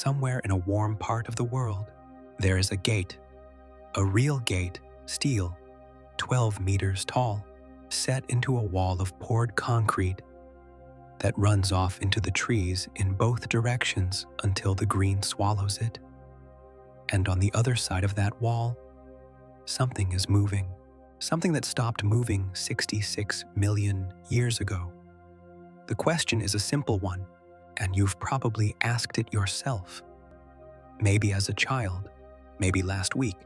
somewhere in a warm part of the world, there is a gate, a real gate, steel, 12 meters tall, set into a wall of poured concrete that runs off into the trees in both directions until the green swallows it. And on the other side of that wall, something is moving, something that stopped moving 66 million years ago. The question is a simple one, and you've probably asked it yourself. Maybe as a child, maybe last week,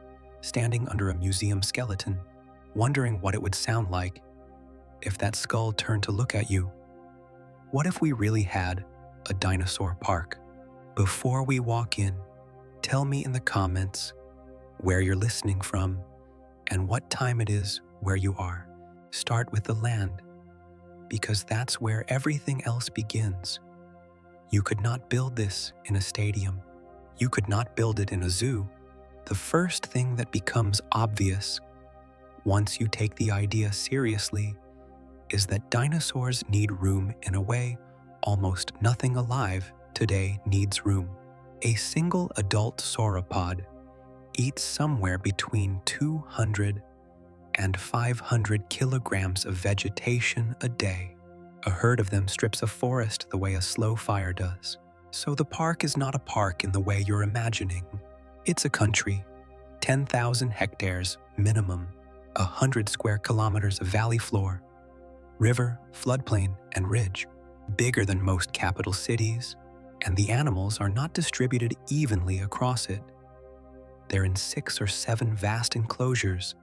standing under a museum skeleton, wondering what it would sound like if that skull turned to look at you. What if we really had a dinosaur park? Before we walk in, tell me in the comments where you're listening from and what time it is where you are. Start with the land, because that's where everything else begins. You could not build this in a stadium. You could not build it in a zoo. The first thing that becomes obvious once you take the idea seriously is that dinosaurs need room in a way almost nothing alive today needs room. A single adult sauropod eats somewhere between 200 and 500 kilograms of vegetation a day. A herd of them strips a forest the way a slow fire does. So the park is not a park in the way you're imagining. It's a country, 10,000 hectares minimum, 100 square kilometers of valley floor, river, floodplain, and ridge, bigger than most capital cities, and the animals are not distributed evenly across it. They're in 6 or 7 vast enclosures,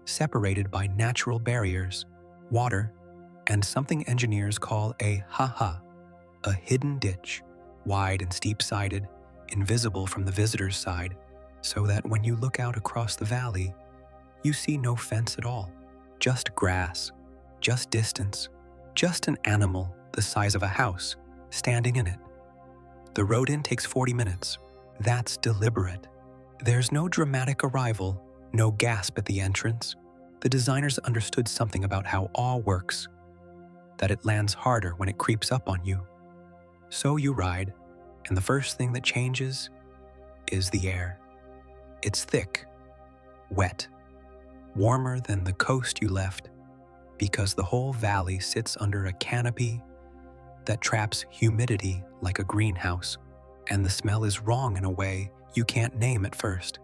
separated by natural barriers, water, and something engineers call a ha-ha, a hidden ditch, wide and steep-sided, invisible from the visitor's side, so that when you look out across the valley, you see no fence at all, just grass, just distance, just an animal the size of a house standing in it. The road in takes 40 minutes. That's deliberate. There's no dramatic arrival, no gasp at the entrance. The designers understood something about how awe works, that it lands harder when it creeps up on you. So you ride, and the first thing that changes is the air. It's thick, wet, warmer than the coast you left, because the whole valley sits under a canopy that traps humidity like a greenhouse, and the smell is wrong in a way you can't name at first.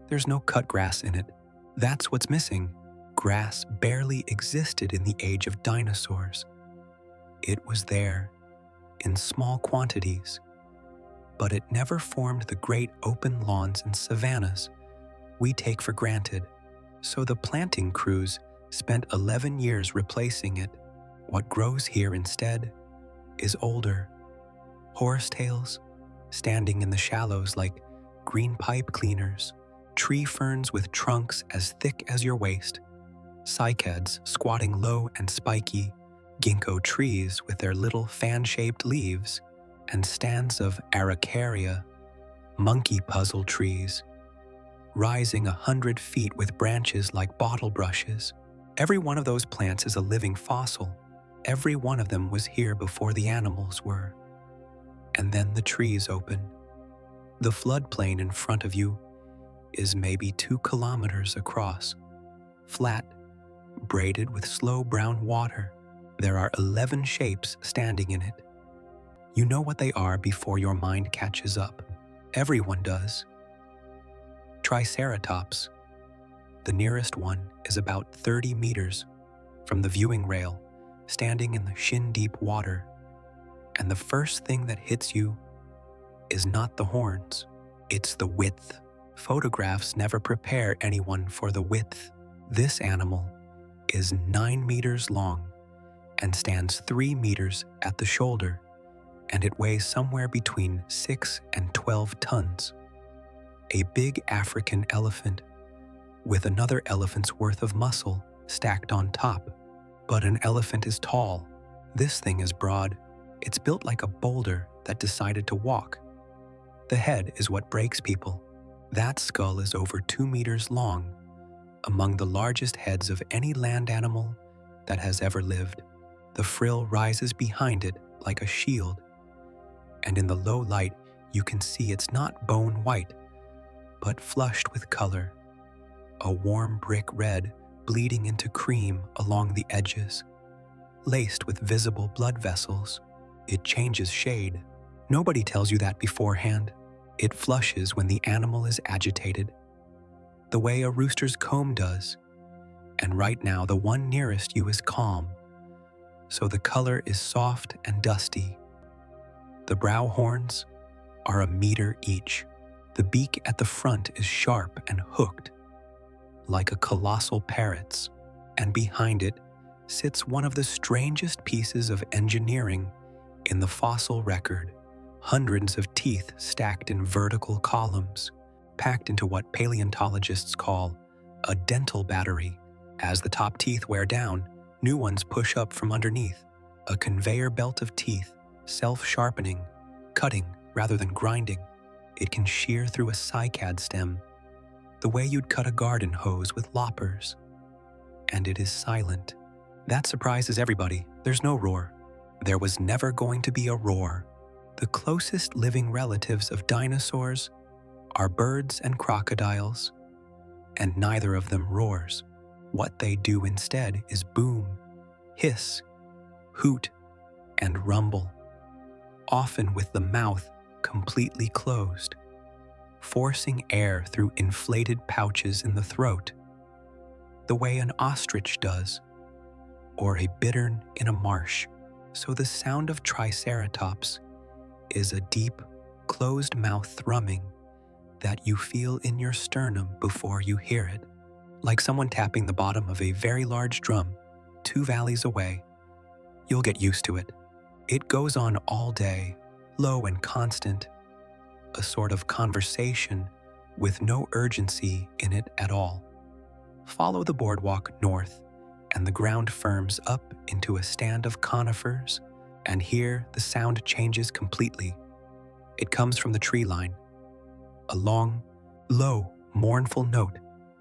There's no cut grass in it. That's what's missing. Grass barely existed in the age of dinosaurs. It was there, in small quantities, but it never formed the great open lawns and savannas we take for granted. So the planting crews spent 11 years replacing it. What grows here instead is older. Horsetails, standing in the shallows like green pipe cleaners, tree ferns with trunks as thick as your waist, cycads squatting low and spiky, ginkgo trees with their little fan-shaped leaves, and stands of araucaria, monkey puzzle trees, rising 100 feet with branches like bottle brushes. Every one of those plants is a living fossil. Every one of them was here before the animals were. And then the trees open. The floodplain in front of you is maybe 2 kilometers across, flat, braided with slow brown water. There are 11 shapes standing in it. You know what they are before your mind catches up. Everyone does. Triceratops. The nearest one is about 30 meters from the viewing rail, standing in the shin-deep water. And the first thing that hits you is not the horns, it's the width. Photographs never prepare anyone for the width. This animal is 9 meters long and stands 3 meters at the shoulder, and it weighs somewhere between 6 and 12 tons. A big African elephant with another elephant's worth of muscle stacked on top. But an elephant is tall. This thing is broad. It's built like a boulder that decided to walk. The head is what breaks people. That skull is over 2 meters long, among the largest heads of any land animal that has ever lived. The frill rises behind it like a shield, and in the low light, you can see it's not bone white, but flushed with color, a warm brick red bleeding into cream along the edges. Laced with visible blood vessels, it changes shade. Nobody tells you that beforehand. It flushes when the animal is agitated, the way a rooster's comb does. And right now, the one nearest you is calm, so the color is soft and dusty. The brow horns are 1 meter each. The beak at the front is sharp and hooked, like a colossal parrot's, and behind it sits one of the strangest pieces of engineering in the fossil record. Hundreds of teeth stacked in vertical columns, packed into what paleontologists call a dental battery. As the top teeth wear down, new ones push up from underneath, a conveyor belt of teeth, self-sharpening, cutting rather than grinding. It can shear through a cycad stem, the way you'd cut a garden hose with loppers. And it is silent. That surprises everybody. There's no roar. There was never going to be a roar. The closest living relatives of dinosaurs are birds and crocodiles, and neither of them roars. What they do instead is boom, hiss, hoot, and rumble, often with the mouth completely closed, forcing air through inflated pouches in the throat, the way an ostrich does, or a bittern in a marsh. So the sound of Triceratops is a deep, closed-mouth thrumming that you feel in your sternum before you hear it, like someone tapping the bottom of a very large drum 2 valleys away. You'll get used to it. It goes on all day, low and constant, a sort of conversation with no urgency in it at all. Follow the boardwalk north, and the ground firms up into a stand of conifers, and here the sound changes completely. It comes from the tree line, a long, low, mournful note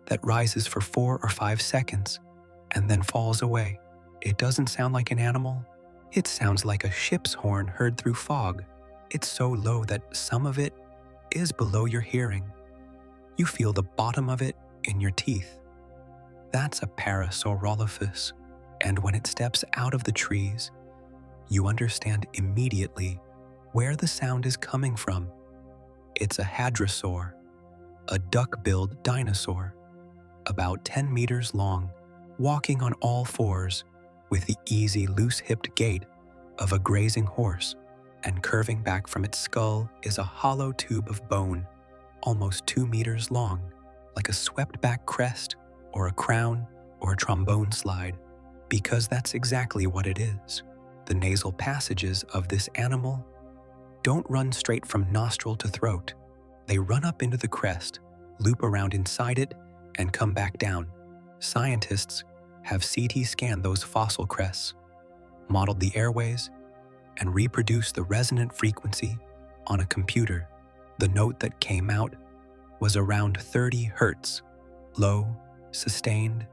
that rises for 4 or 5 seconds and then falls away. It doesn't sound like an animal. It sounds like a ship's horn heard through fog. It's so low that some of it is below your hearing. You feel the bottom of it in your teeth. That's a Parasaurolophus, and when it steps out of the trees, you understand immediately where the sound is coming from. It's a hadrosaur, a duck-billed dinosaur, about 10 meters long, walking on all fours with the easy, loose-hipped gait of a grazing horse, and curving back from its skull is a hollow tube of bone, almost 2 meters long, like a swept-back crest or a crown or a trombone slide, because that's exactly what it is. The nasal passages of this animal don't run straight from nostril to throat. They run up into the crest, loop around inside it, and come back down. Scientists have CT scanned those fossil crests, modeled the airways, and reproduced the resonant frequency on a computer. The note that came out was around 30 hertz, low, sustained,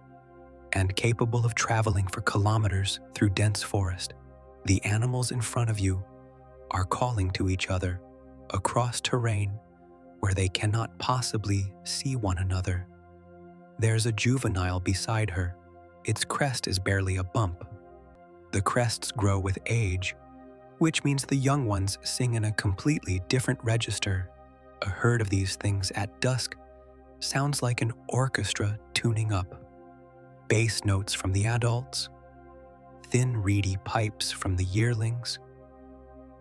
and capable of traveling for kilometers through dense forest. The animals in front of you are calling to each other across terrain where they cannot possibly see one another. There's a juvenile beside her. Its crest is barely a bump. The crests grow with age, which means the young ones sing in a completely different register. A herd of these things at dusk sounds like an orchestra tuning up. Bass notes from the adults, thin reedy pipes from the yearlings,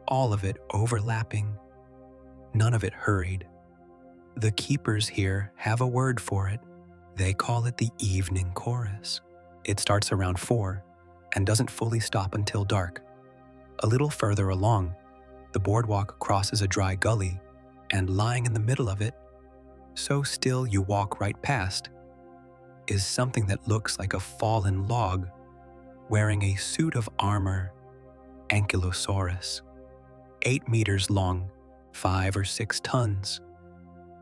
all of it overlapping, none of it hurried. The keepers here have a word for it. They call it the evening chorus. It starts around 4 and doesn't fully stop until dark. A little further along, the boardwalk crosses a dry gully, and lying in the middle of it, so still you walk right past, is something that looks like a fallen log wearing a suit of armor, Ankylosaurus, 8 meters long, 5 or 6 tons,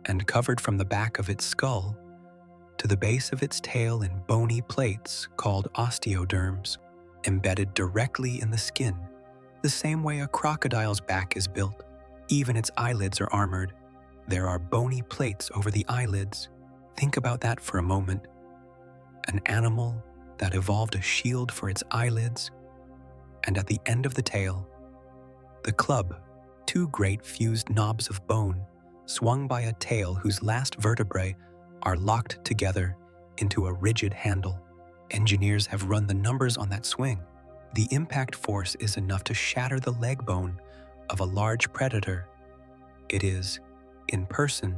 and covered from the back of its skull to the base of its tail in bony plates called osteoderms, embedded directly in the skin, the same way a crocodile's back is built. Even its eyelids are armored. There are bony plates over the eyelids. Think about that for a moment. An animal that evolved a shield for its eyelids, and at the end of the tail, the club, two great fused knobs of bone swung by a tail whose last vertebrae are locked together into a rigid handle. Engineers have run the numbers on that swing. The impact force is enough to shatter the leg bone of a large predator. It is, in person,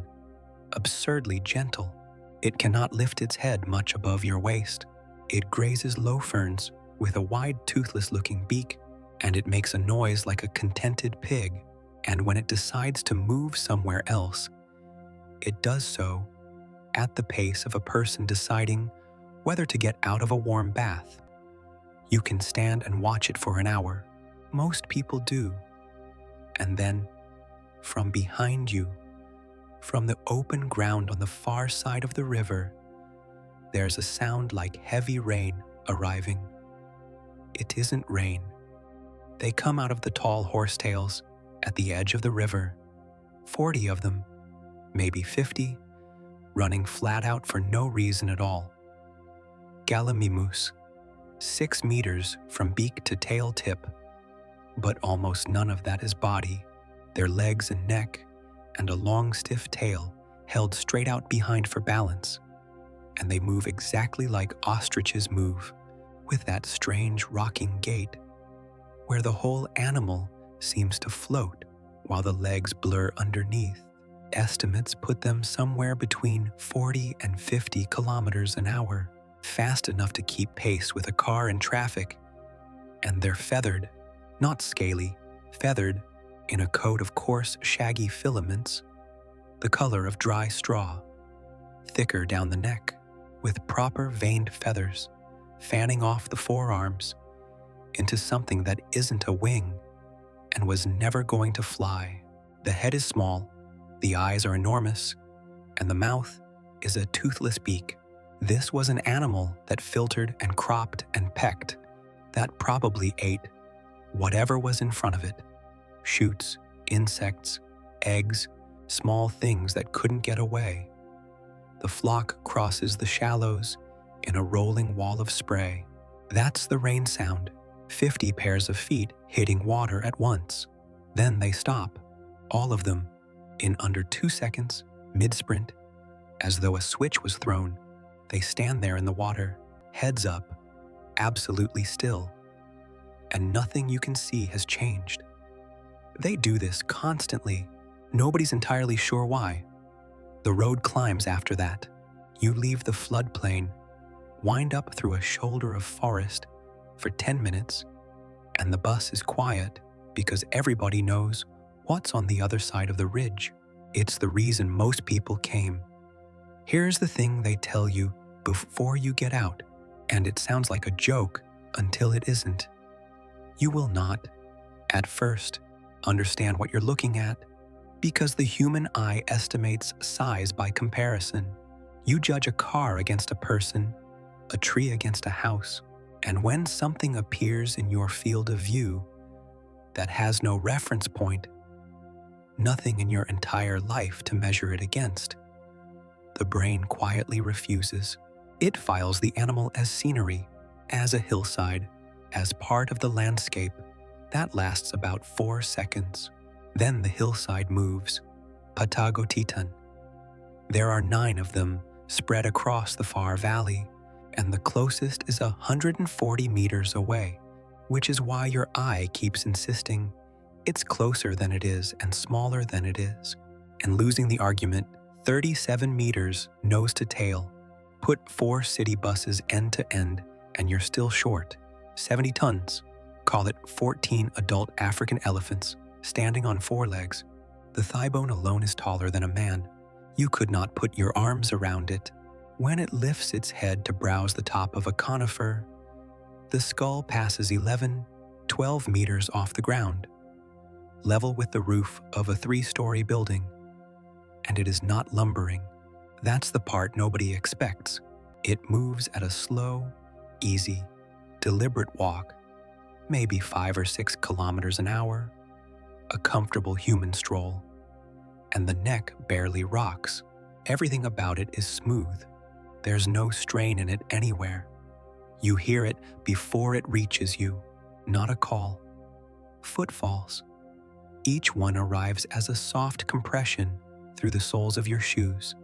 absurdly gentle. It cannot lift its head much above your waist. It grazes low ferns with a wide toothless-looking beak, and it makes a noise like a contented pig. And when it decides to move somewhere else, it does so at the pace of a person deciding whether to get out of a warm bath. You can stand and watch it for an hour. Most people do. And then, from behind you, from the open ground on the far side of the river, there's a sound like heavy rain arriving. It isn't rain. They come out of the tall horsetails at the edge of the river, 40 of them, maybe 50, running flat out for no reason at all. Gallimimus, 6 meters from beak to tail tip, but almost none of that is body. Their legs and neck, and a long stiff tail held straight out behind for balance, and they move exactly like ostriches move, with that strange rocking gait, where the whole animal seems to float while the legs blur underneath. Estimates put them somewhere between 40 and 50 kilometers an hour, fast enough to keep pace with a car in traffic, and they're feathered, not scaly, feathered in a coat of coarse, shaggy filaments, the color of dry straw, thicker down the neck, with proper veined feathers, fanning off the forearms into something that isn't a wing and was never going to fly. The head is small, the eyes are enormous, and the mouth is a toothless beak. This was an animal that filtered and cropped and pecked, that probably ate whatever was in front of it. Shoots, insects, eggs, small things that couldn't get away. The flock crosses the shallows in a rolling wall of spray. That's the rain sound, 50 pairs of feet hitting water at once. Then they stop, all of them, in under 2 seconds, mid-sprint. As though a switch was thrown, they stand there in the water, heads up, absolutely still, and nothing you can see has changed. They do this constantly. Nobody's entirely sure why. The road climbs after that. You leave the floodplain, wind up through a shoulder of forest for 10 minutes, and the bus is quiet because everybody knows what's on the other side of the ridge. It's the reason most people came. Here's the thing they tell you before you get out, and it sounds like a joke until it isn't. You will not, at first, understand what you're looking at because the human eye estimates size by comparison. You judge a car against a person, a tree against a house, and when something appears in your field of view that has no reference point, nothing in your entire life to measure it against, the brain quietly refuses. It files the animal as scenery, as a hillside, as part of the landscape. That lasts about 4 seconds. Then the hillside moves, patagotitan. There are 9 of them spread across the far valley, and the closest is 140 meters away, which is why your eye keeps insisting it's closer than it is and smaller than it is, and losing the argument 37 meters nose to tail. Put 4 city buses end to end, and you're still short 70 tons. Call it 14 adult African elephants standing on 4 legs. The thigh bone alone is taller than a man. You could not put your arms around it. When it lifts its head to browse the top of a conifer, the skull passes 12 meters off the ground, level with the roof of a 3-story building, and it is not lumbering. That's the part nobody expects. It moves at a slow, easy, deliberate walk, maybe 5 or 6 kilometers an hour, a comfortable human stroll, and the neck barely rocks. Everything about it is smooth. There's no strain in it anywhere. You hear it before it reaches you, not a call. Footfalls. Each one arrives as a soft compression through the soles of your shoes,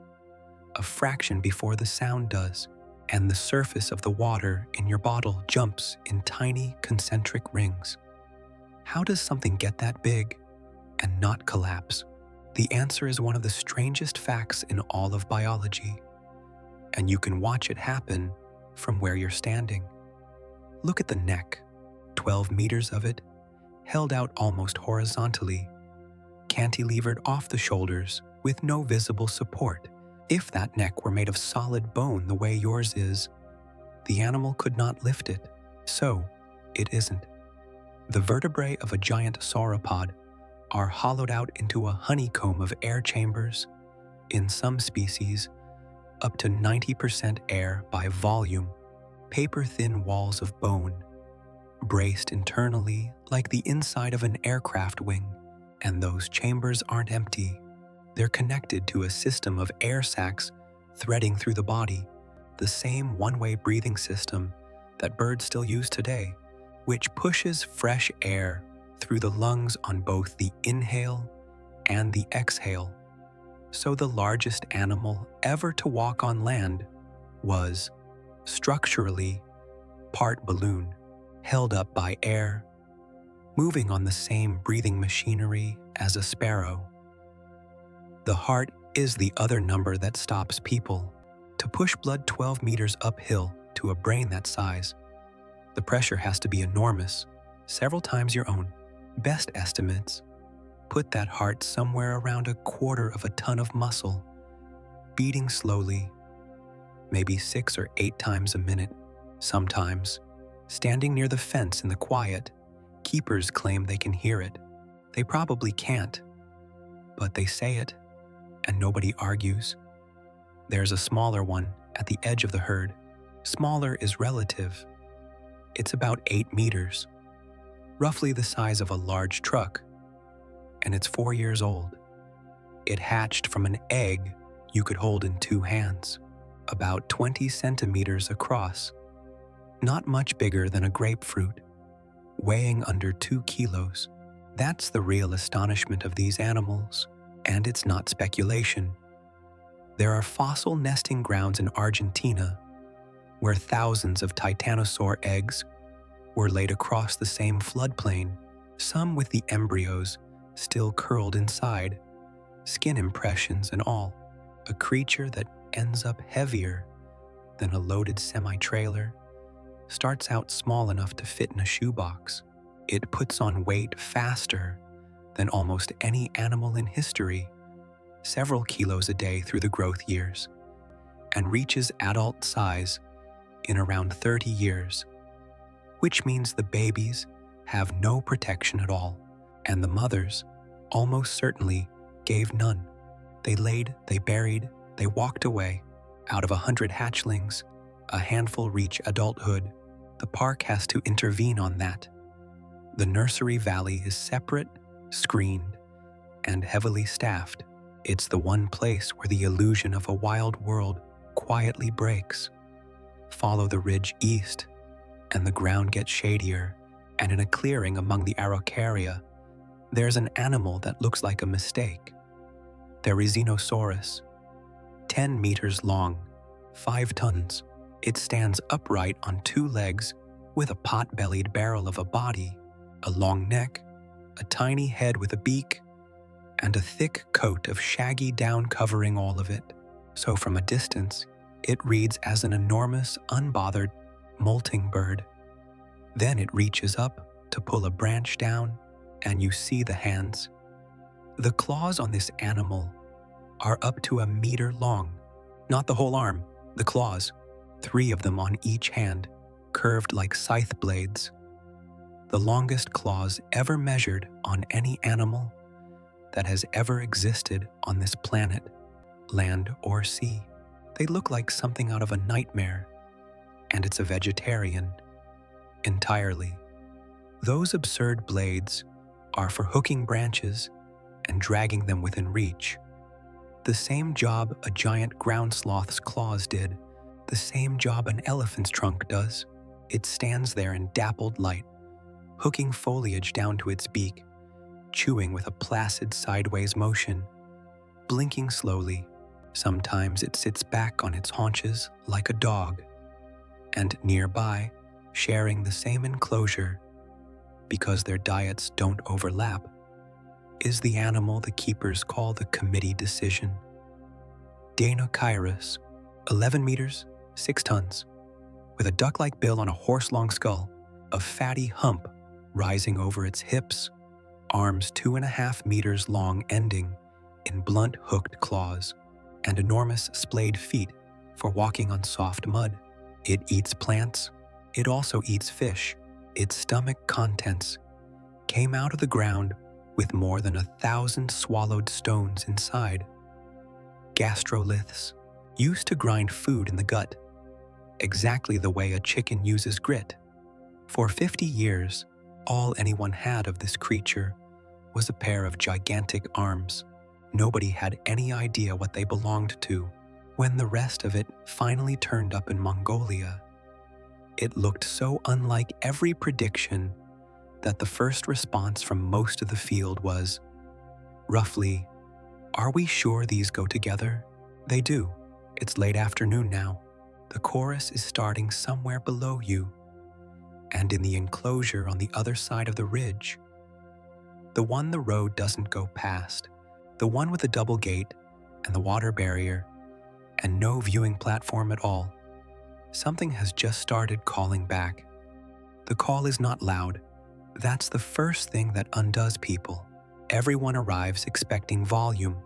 a fraction before the sound does, and the surface of the water in your bottle jumps in tiny concentric rings. How does something get that big and not collapse? The answer is one of the strangest facts in all of biology, and you can watch it happen from where you're standing. Look at the neck, 12 meters of it, held out almost horizontally, cantilevered off the shoulders with no visible support. If that neck were made of solid bone the way yours is, the animal could not lift it. So, it isn't. The vertebrae of a giant sauropod are hollowed out into a honeycomb of air chambers, in some species, up to 90% air by volume, paper-thin walls of bone, braced internally like the inside of an aircraft wing, and those chambers aren't empty. They're connected to a system of air sacs threading through the body, the same one-way breathing system that birds still use today, which pushes fresh air through the lungs on both the inhale and the exhale. So the largest animal ever to walk on land was, structurally, part balloon, held up by air, moving on the same breathing machinery as a sparrow. The heart is the other number that stops people. To push blood 12 meters uphill to a brain that size, the pressure has to be enormous, several times your own. Best estimates put that heart somewhere around 1/4 of a ton of muscle, beating slowly, maybe 6 or 8 times a minute. Sometimes, standing near the fence in the quiet, keepers claim they can hear it. They probably can't, but they say it, and nobody argues. There's a smaller one at the edge of the herd. Smaller is relative. It's about 8 meters, roughly the size of a large truck, and it's 4 years old. It hatched from an egg you could hold in 2 hands, about 20 centimeters across, not much bigger than a grapefruit, weighing under 2 kilos. That's the real astonishment of these animals, and it's not speculation. There are fossil nesting grounds in Argentina where thousands of Tyrannosaur eggs were laid across the same floodplain, some with the embryos still curled inside, skin impressions and all. A creature that ends up heavier than a loaded semi-trailer starts out small enough to fit in a shoebox. It puts on weight faster than almost any animal in history, several kilos a day through the growth years, and reaches adult size in around 30 years, which means the babies have no protection at all, and the mothers almost certainly gave none. They laid, they buried, they walked away. Out of 100 hatchlings, a handful reach adulthood. The park has to intervene on that. The nursery valley is separate, screened, and heavily staffed. It's the one place where the illusion of a wild world quietly breaks. Follow the ridge east, and the ground gets shadier, and in a clearing among the araucaria, there's an animal that looks like a mistake. There is Dinosaurus, 10 meters long, 5 tons. It stands upright on 2 legs with a pot-bellied barrel of a body, a long neck, a tiny head with a beak, and a thick coat of shaggy down covering all of it. So from a distance, it reads as an enormous, unbothered, molting bird. Then it reaches up to pull a branch down, and you see the hands. The claws on this animal are up to 1 meter long. Not the whole arm, the claws, 3 of them on each hand, curved like scythe blades. The longest claws ever measured on any animal that has ever existed on this planet, land or sea. They look like something out of a nightmare, and it's a vegetarian, entirely. Those absurd blades are for hooking branches and dragging them within reach. The same job a giant ground sloth's claws did, the same job an elephant's trunk does. It stands there in dappled light, hooking foliage down to its beak, chewing with a placid sideways motion, blinking slowly. Sometimes it sits back on its haunches like a dog, and nearby, sharing the same enclosure, because their diets don't overlap, is the animal the keepers call the committee decision. Dinosaurus, 11 meters, 6 tons, with a duck-like bill on a horse-long skull, a fatty hump rising over its hips, arms 2.5 meters long ending in blunt hooked claws, and enormous splayed feet for walking on soft mud. It eats plants. It also eats fish. Its stomach contents came out of the ground with more than 1,000 swallowed stones inside. Gastroliths used to grind food in the gut, exactly the way a chicken uses grit. For 50 years, all anyone had of this creature was a pair of gigantic arms. Nobody had any idea what they belonged to. When the rest of it finally turned up in Mongolia, it looked so unlike every prediction that the first response from most of the field was, roughly, "Are we sure these go together?" They do. It's late afternoon now. The chorus is starting somewhere below you, and in the enclosure on the other side of the ridge. The one the road doesn't go past, the one with the double gate and the water barrier, and no viewing platform at all. Something has just started calling back. The call is not loud. That's the first thing that undoes people. Everyone arrives expecting volume,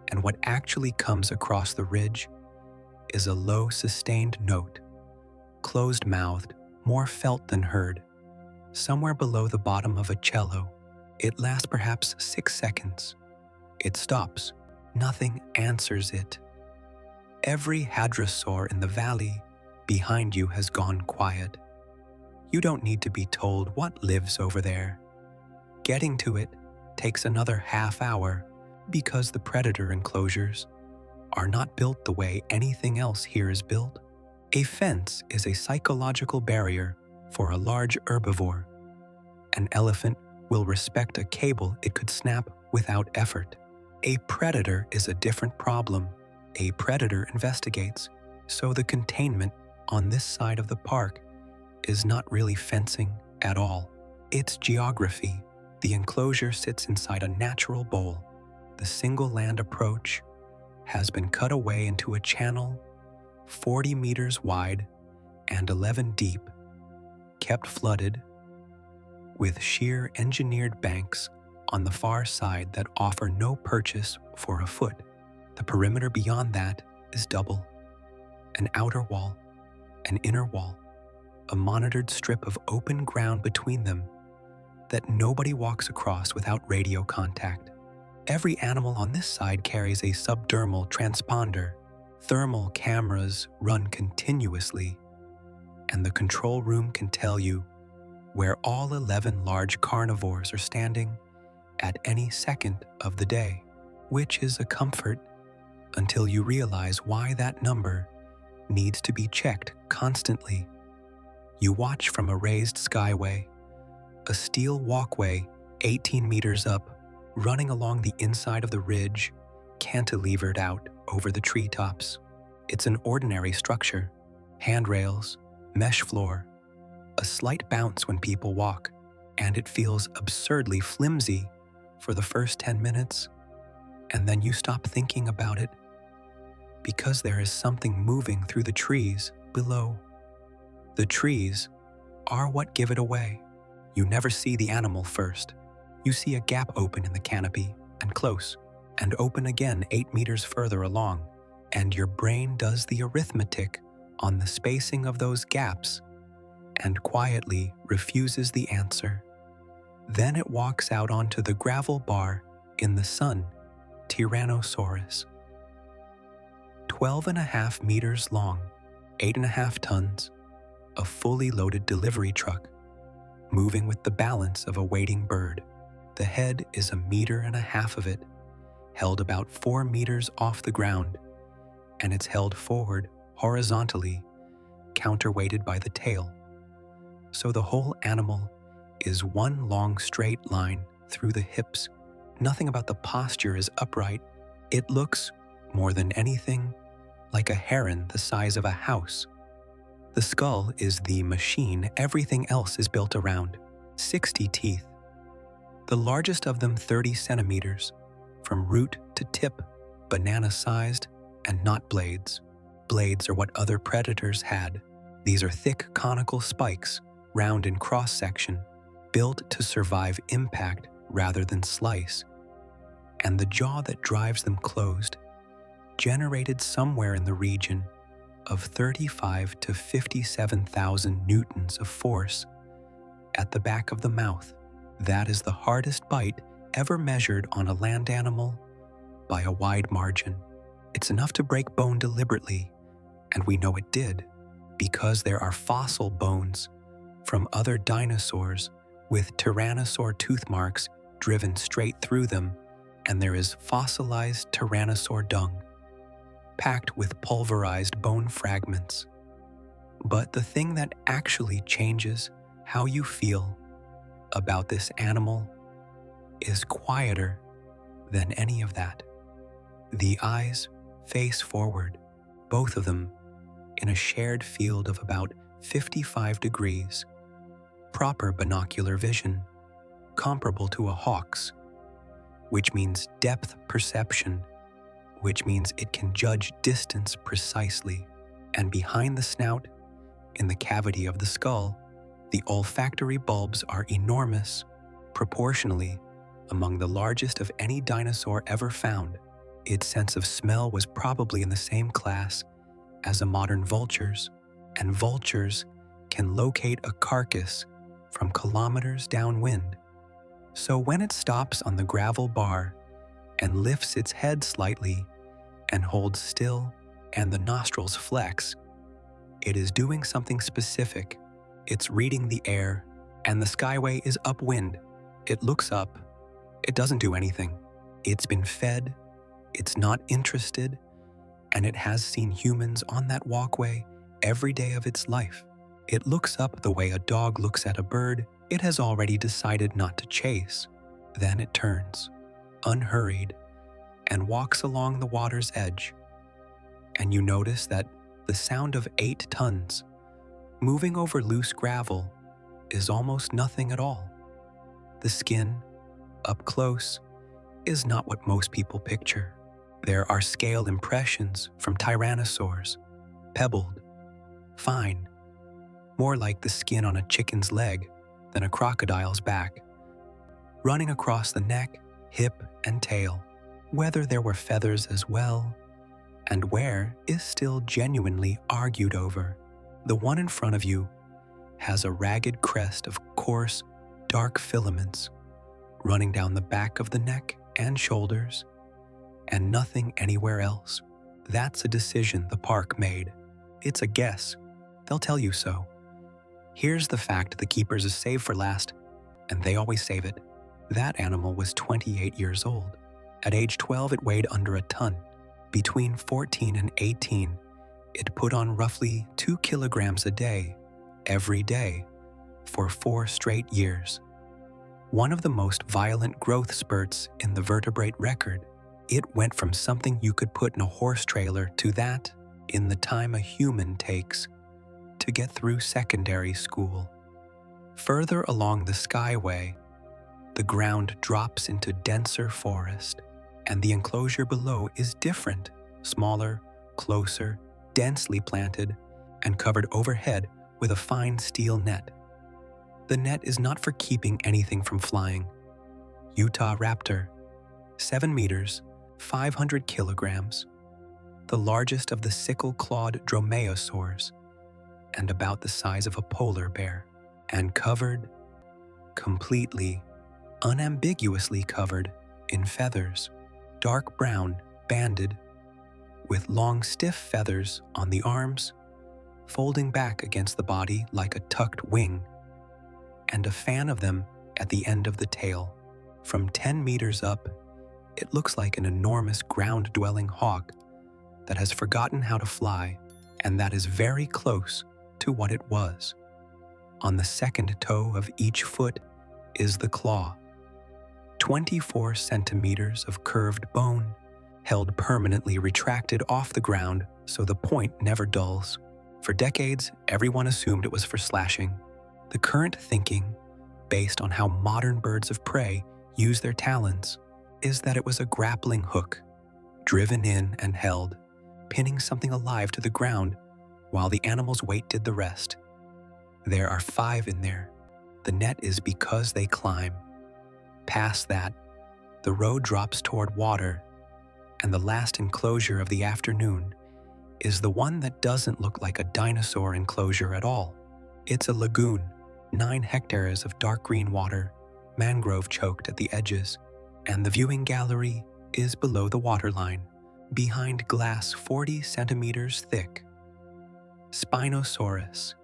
and what actually comes across the ridge is a low, sustained note, closed-mouthed, more felt than heard, somewhere below the bottom of a cello. It lasts perhaps 6 seconds. It stops. Nothing answers it. Every hadrosaur in the valley behind you has gone quiet. You don't need to be told what lives over there. Getting to it takes another half hour because the predator enclosures are not built the way anything else here is built. A fence is a psychological barrier for a large herbivore. An elephant will respect a cable it could snap without effort. A predator is a different problem. A predator investigates, so the containment on this side of the park is not really fencing at all. It's geography. The enclosure sits inside a natural bowl. The single land approach has been cut away into a channel 40 meters wide and 11 deep, kept flooded, with sheer engineered banks on the far side that offer no purchase for a foot. The perimeter beyond that is double. An outer wall, an inner wall, a monitored strip of open ground between them that nobody walks across without radio contact. Every animal on this side carries a subdermal transponder. Thermal cameras run continuously, and the control room can tell you where all 11 large carnivores are standing at any second of the day, which is a comfort until you realize why that number needs to be checked constantly. You watch from a raised skyway, a steel walkway 18 meters up, running along the inside of the ridge, cantilevered out over the treetops. It's an ordinary structure, handrails, mesh floor, a slight bounce when people walk, and it feels absurdly flimsy for the first 10 minutes, and then you stop thinking about it because there is something moving through the trees below. The trees are what give it away. You never see the animal first. You see a gap open in the canopy and close, and open again 8 meters further along, and your brain does the arithmetic on the spacing of those gaps and quietly refuses the answer. Then it walks out onto the gravel bar in the sun, Tyrannosaurus. 12.5 meters long, 8.5 tons, a fully loaded delivery truck, moving with the balance of a waiting bird. The head is 1.5 meters of it, held about 4 meters off the ground, and it's held forward horizontally, counterweighted by the tail. So the whole animal is one long straight line through the hips. Nothing about the posture is upright. It looks, more than anything, like a heron the size of a house. The skull is the machine everything else is built around. 60 teeth. The largest of them 30 centimeters, from root to tip, banana-sized and not blades. Blades are what other predators had. These are thick conical spikes, round in cross-section, built to survive impact rather than slice. And the jaw that drives them closed, generated somewhere in the region of 35 to 57,000 newtons of force at the back of the mouth. That is the hardest bite ever measured on a land animal by a wide margin. It's enough to break bone deliberately, and we know it did because there are fossil bones from other dinosaurs with Tyrannosaur tooth marks driven straight through them, and there is fossilized Tyrannosaur dung, packed with pulverized bone fragments. But the thing that actually changes how you feel about this animal is quieter than any of that. The eyes face forward, both of them in a shared field of about 55 degrees, proper binocular vision, comparable to a hawk's, which means depth perception, which means it can judge distance precisely. And behind the snout, in the cavity of the skull, the olfactory bulbs are enormous, proportionally among the largest of any dinosaur ever found. Its sense of smell was probably in the same class as a modern vulture's, and vultures can locate a carcass from kilometers downwind. So when it stops on the gravel bar and lifts its head slightly and holds still and the nostrils flex, it is doing something specific. It's reading the air, and the skyway is upwind. It looks up. It doesn't do anything. It's been fed. It's not interested, and it has seen humans on that walkway every day of its life. It looks up the way a dog looks at a bird it has already decided not to chase. Then it turns, unhurried, and walks along the water's edge. And you notice that the sound of 8 tons moving over loose gravel is almost nothing at all. The skin, up close, is not what most people picture. There are scale impressions from tyrannosaurs, pebbled, fine, more like the skin on a chicken's leg than a crocodile's back, running across the neck, hip, and tail. Whether there were feathers as well, and where, is still genuinely argued over. The one in front of you has a ragged crest of coarse, dark filaments running down the back of the neck and shoulders, and nothing anywhere else. That's a decision the park made. It's a guess. They'll tell you so. Here's the fact the keepers is saved for last, and they always save it. That animal was 28 years old. At age 12, it weighed under a ton. Between 14 and 18, it put on roughly 2 kilograms a day, every day, for 4 straight years. One of the most violent growth spurts in the vertebrate record. It went from something you could put in a horse trailer to that in the time a human takes to get through secondary school. Further along the skyway, the ground drops into denser forest, and the enclosure below is different, smaller, closer, densely planted, and covered overhead with a fine steel net. The net is not for keeping anything from flying. Utah raptor, 7 meters, 500 kilograms, the largest of the sickle-clawed dromaeosaurs, and about the size of a polar bear, and covered, completely, unambiguously covered, in feathers, dark brown, banded, with long stiff feathers on the arms, folding back against the body like a tucked wing, and a fan of them at the end of the tail. From 10 meters up, it looks like an enormous ground-dwelling hawk that has forgotten how to fly and that is very close to what it was. On the second toe of each foot is the claw, 24 centimeters of curved bone, held permanently retracted off the ground so the point never dulls. For decades, everyone assumed it was for slashing. The current thinking, based on how modern birds of prey use their talons, is that it was a grappling hook, driven in and held, pinning something alive to the ground while the animal's weight did the rest. There are 5 in there. The net is because they climb. Past that, the road drops toward water, and the last enclosure of the afternoon is the one that doesn't look like a dinosaur enclosure at all. It's a lagoon, 9 hectares of dark green water, mangrove choked at the edges, and the viewing gallery is below the waterline, behind glass 40 centimeters thick. Spinosaurus,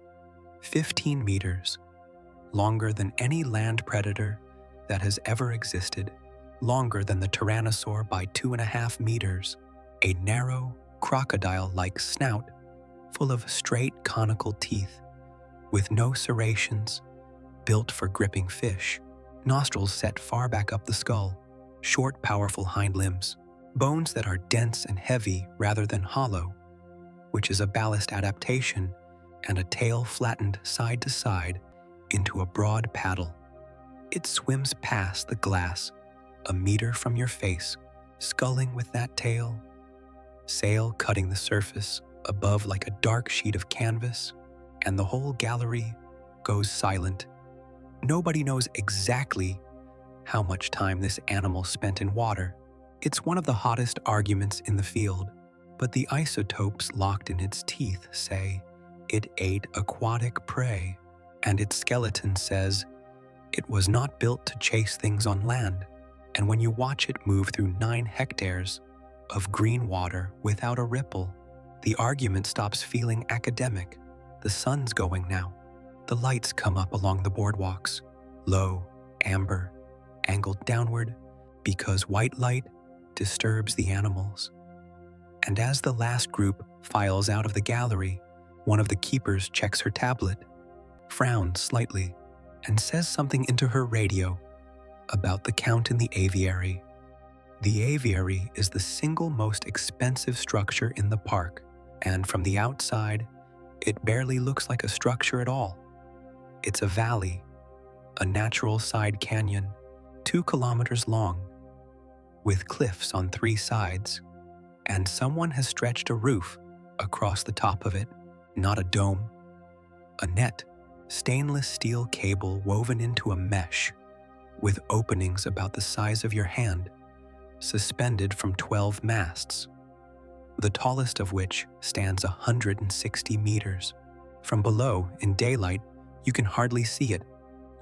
15 meters, longer than any land predator that has ever existed, longer than the Tyrannosaur by 2.5 meters, a narrow, crocodile-like snout full of straight conical teeth, with no serrations, built for gripping fish, nostrils set far back up the skull, short, powerful hind limbs, bones that are dense and heavy rather than hollow, which is a ballast adaptation, and a tail flattened side to side into a broad paddle. It swims past the glass, a meter from your face, sculling with that tail, sail cutting the surface above like a dark sheet of canvas, and the whole gallery goes silent. Nobody knows exactly how much time this animal spent in water. It's one of the hottest arguments in the field, but the isotopes locked in its teeth say it ate aquatic prey, and its skeleton says it was not built to chase things on land. And when you watch it move through 9 hectares of green water without a ripple, the argument stops feeling academic. The sun's going now. The lights come up along the boardwalks, low, amber, angled downward, because white light disturbs the animals. And as the last group files out of the gallery, one of the keepers checks her tablet, frowns slightly, and says something into her radio about the count in the aviary. The aviary is the single most expensive structure in the park, and from the outside, it barely looks like a structure at all. It's a valley, a natural side canyon, 2 kilometers long, with cliffs on 3 sides, and someone has stretched a roof across the top of it, not a dome, a net, stainless steel cable woven into a mesh, with openings about the size of your hand, suspended from 12 masts, the tallest of which stands 160 meters. From below, in daylight, you can hardly see it.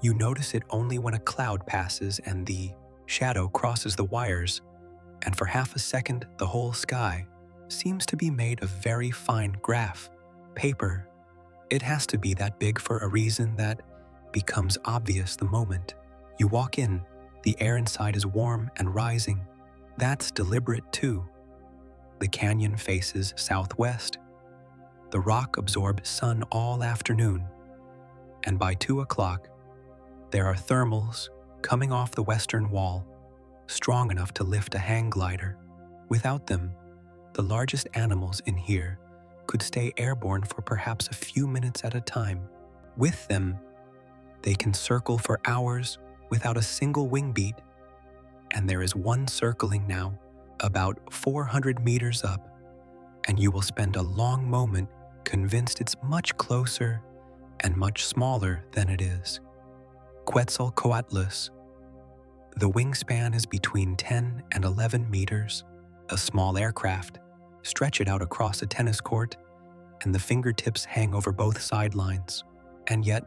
You notice it only when a cloud passes and the shadow crosses the wires, and for half a second the whole sky seems to be made of very fine graph, paper. It has to be that big for a reason that becomes obvious the moment you walk in. The air inside is warm and rising. That's deliberate too. The canyon faces southwest. The rock absorbed sun all afternoon, and by 2 o'clock, there are thermals coming off the western wall, strong enough to lift a hang glider. Without them, the largest animals in here could stay airborne for perhaps a few minutes at a time. With them, they can circle for hours without a single wing beat, and there is one circling now, about 400 meters up, and you will spend a long moment convinced it's much closer and much smaller than it is. Quetzalcoatlus. The wingspan is between 10 and 11 meters, a small aircraft. Stretch it out across a tennis court, and the fingertips hang over both sidelines. And yet,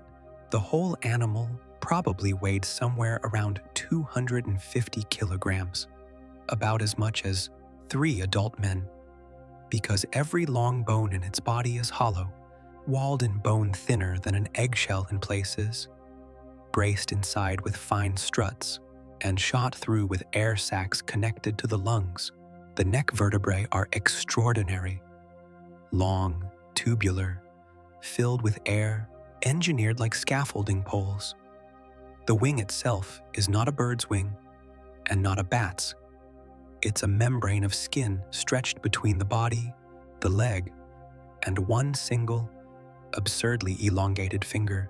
the whole animal probably weighed somewhere around 250 kilograms, about as much as 3 adult men, because every long bone in its body is hollow, walled in bone thinner than an eggshell in places, braced inside with fine struts, and shot through with air sacs connected to the lungs. The neck vertebrae are extraordinary. Long, tubular, filled with air, engineered like scaffolding poles. The wing itself is not a bird's wing and not a bat's. It's a membrane of skin stretched between the body, the leg, and one single, absurdly elongated finger.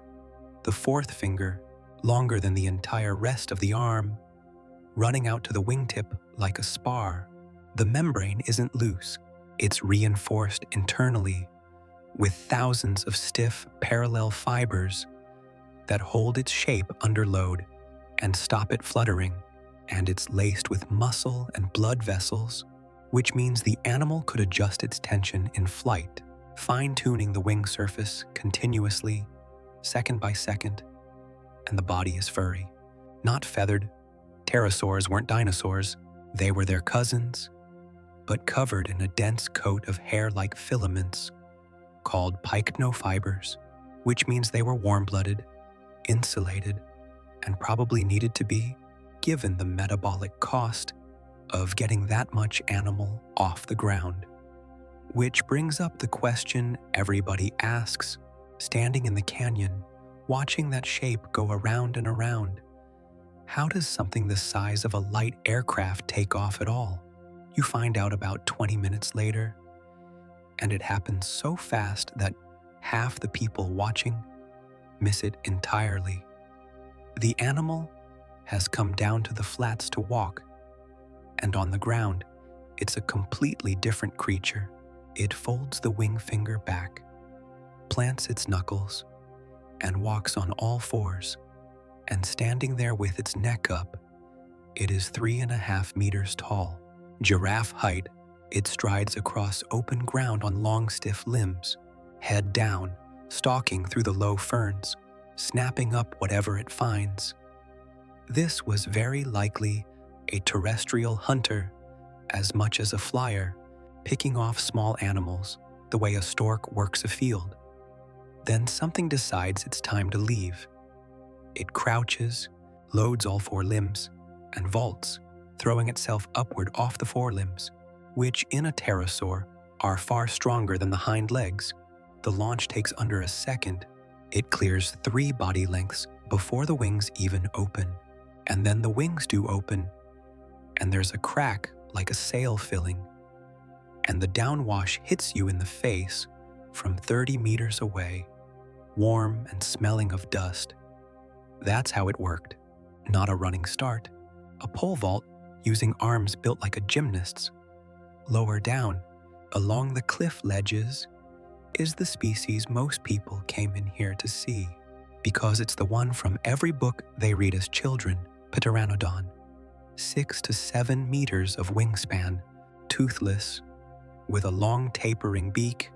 The fourth finger, longer than the entire rest of the arm, running out to the wingtip like a spar. The membrane isn't loose. It's reinforced internally with thousands of stiff, parallel fibers that hold its shape under load and stop it fluttering. And it's laced with muscle and blood vessels, which means the animal could adjust its tension in flight, fine-tuning the wing surface continuously, second by second, and the body is furry, not feathered. Pterosaurs weren't dinosaurs. They were their cousins, but covered in a dense coat of hair-like filaments called pycnofibers, which means they were warm-blooded, insulated, and probably needed to be, given the metabolic cost of getting that much animal off the ground. Which brings up the question everybody asks, standing in the canyon, watching that shape go around and around. How does something the size of a light aircraft take off at all? You find out about 20 minutes later, and it happens so fast that half the people watching miss it entirely. The animal has come down to the flats to walk, and on the ground, it's a completely different creature. It folds the wing finger back, plants its knuckles, and walks on all fours, and standing there with its neck up, it is 3.5 meters tall. Giraffe height, it strides across open ground on long, stiff limbs, head down, stalking through the low ferns, snapping up whatever it finds. This was very likely a terrestrial hunter as much as a flyer, picking off small animals the way a stork works a field. Then something decides it's time to leave. It crouches, loads all four limbs, and vaults, throwing itself upward off the forelimbs, which in a pterosaur are far stronger than the hind legs. The launch takes under a second. It clears 3 body lengths before the wings even open. And then the wings do open, and there's a crack like a sail filling, and the downwash hits you in the face from 30 meters away, warm and smelling of dust. That's how it worked. Not a running start, a pole vault using arms built like a gymnast's. Lower down, along the cliff ledges, is the species most people came in here to see, because it's the one from every book they read as children. Pteranodon, 6 to 7 meters of wingspan, toothless, with a long tapering beak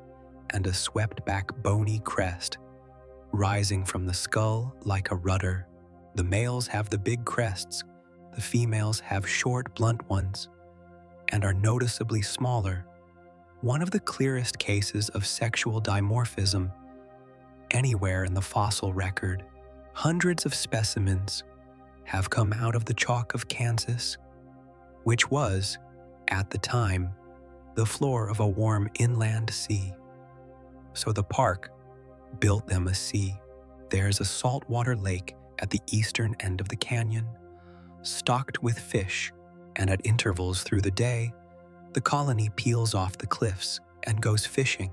and a swept-back bony crest, rising from the skull like a rudder. The males have the big crests, the females have short, blunt ones, and are noticeably smaller. One of the clearest cases of sexual dimorphism anywhere in the fossil record. Hundreds of specimens have come out of the chalk of Kansas, which was, at the time, the floor of a warm inland sea. So the park built them a sea. There's a saltwater lake at the eastern end of the canyon, stocked with fish, and at intervals through the day, the colony peels off the cliffs and goes fishing,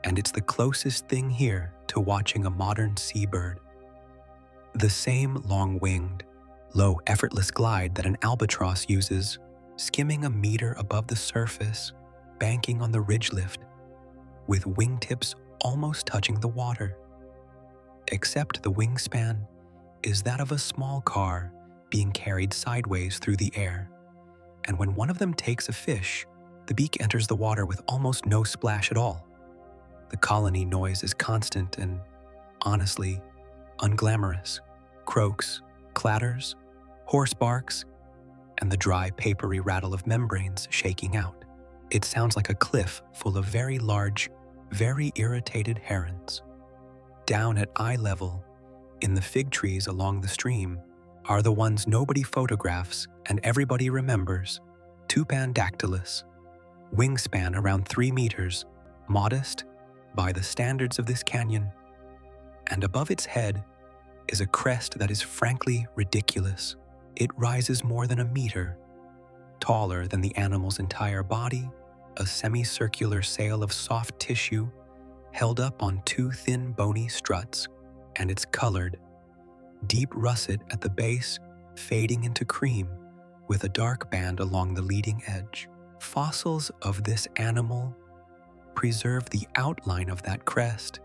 and it's the closest thing here to watching a modern seabird. The same long-winged, low, effortless glide that an albatross uses, skimming a meter above the surface, banking on the ridge lift, with wingtips almost touching the water. Except the wingspan is that of a small car being carried sideways through the air, and when one of them takes a fish, the beak enters the water with almost no splash at all. The colony noise is constant and, honestly, unglamorous. Croaks, clatters, hoarse barks, and the dry, papery rattle of membranes shaking out. It sounds like a cliff full of very large, very irritated herons. Down at eye level, in the fig trees along the stream, are the ones nobody photographs and everybody remembers. Tupandactylus, wingspan around 3 meters, modest by the standards of this canyon. And above its head is a crest that is frankly ridiculous. It rises more than a meter, taller than the animal's entire body, a semicircular sail of soft tissue held up on 2 thin bony struts, and it's colored, deep russet at the base, fading into cream, with a dark band along the leading edge. Fossils of this animal preserve the outline of that crest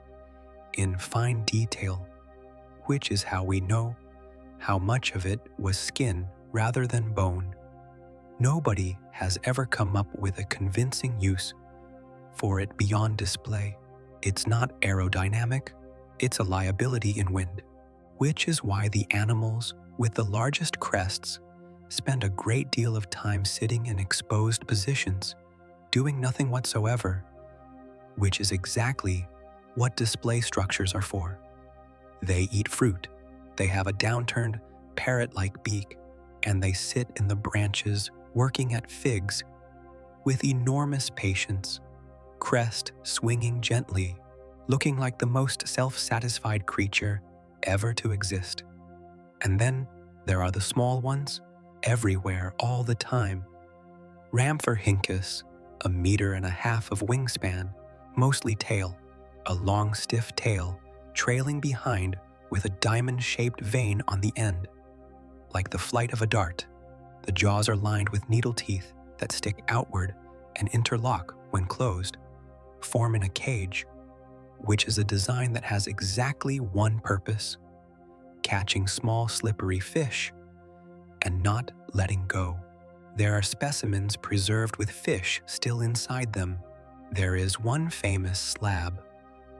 in fine detail, which is how we know how much of it was skin rather than bone. Nobody has ever come up with a convincing use for it beyond display. It's not aerodynamic, it's a liability in wind, which is why the animals with the largest crests spend a great deal of time sitting in exposed positions, doing nothing whatsoever, which is exactly what display structures are for. They eat fruit, they have a downturned, parrot-like beak, and they sit in the branches working at figs with enormous patience, crest swinging gently, looking like the most self-satisfied creature ever to exist. And then there are the small ones, everywhere all the time. Rhamphorhynchus, 1.5 meters of wingspan, mostly tail, a long stiff tail trailing behind with a diamond-shaped vein on the end. Like the flight of a dart, the jaws are lined with needle teeth that stick outward and interlock when closed, form in a cage, which is a design that has exactly one purpose: catching small slippery fish and not letting go. There are specimens preserved with fish still inside them. There is one famous slab